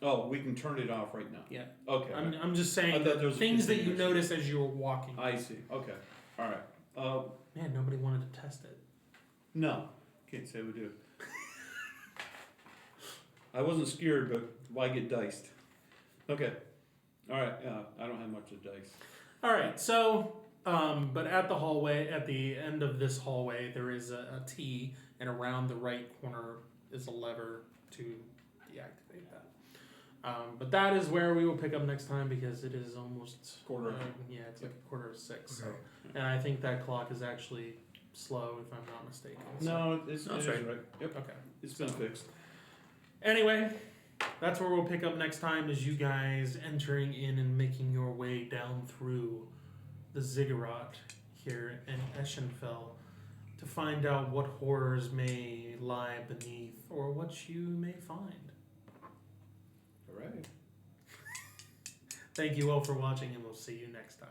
Oh, we can turn it off right now. Yeah. Okay. I'm just saying that things that you notice as you were walking. I see. Okay. All right. Man, nobody wanted to test it. No, can't say we do. I wasn't scared, but why get diced? Okay. All right. I don't have much of dice. All right. So, but at the end of this hallway, there is a T, and around the right corner is a lever to deactivate that. But that is where we will pick up next time because it is almost quarter. It's like 5:45. So, and I think that clock is actually slow, if I'm not mistaken. So. No, it's right. Yep. Okay. It's been fixed. Anyway, that's where we'll pick up next time as you guys entering in and making your way down through the Ziggurat here in Eschenfel to find out what horrors may lie beneath or what you may find. All right. Thank you all for watching, and we'll see you next time.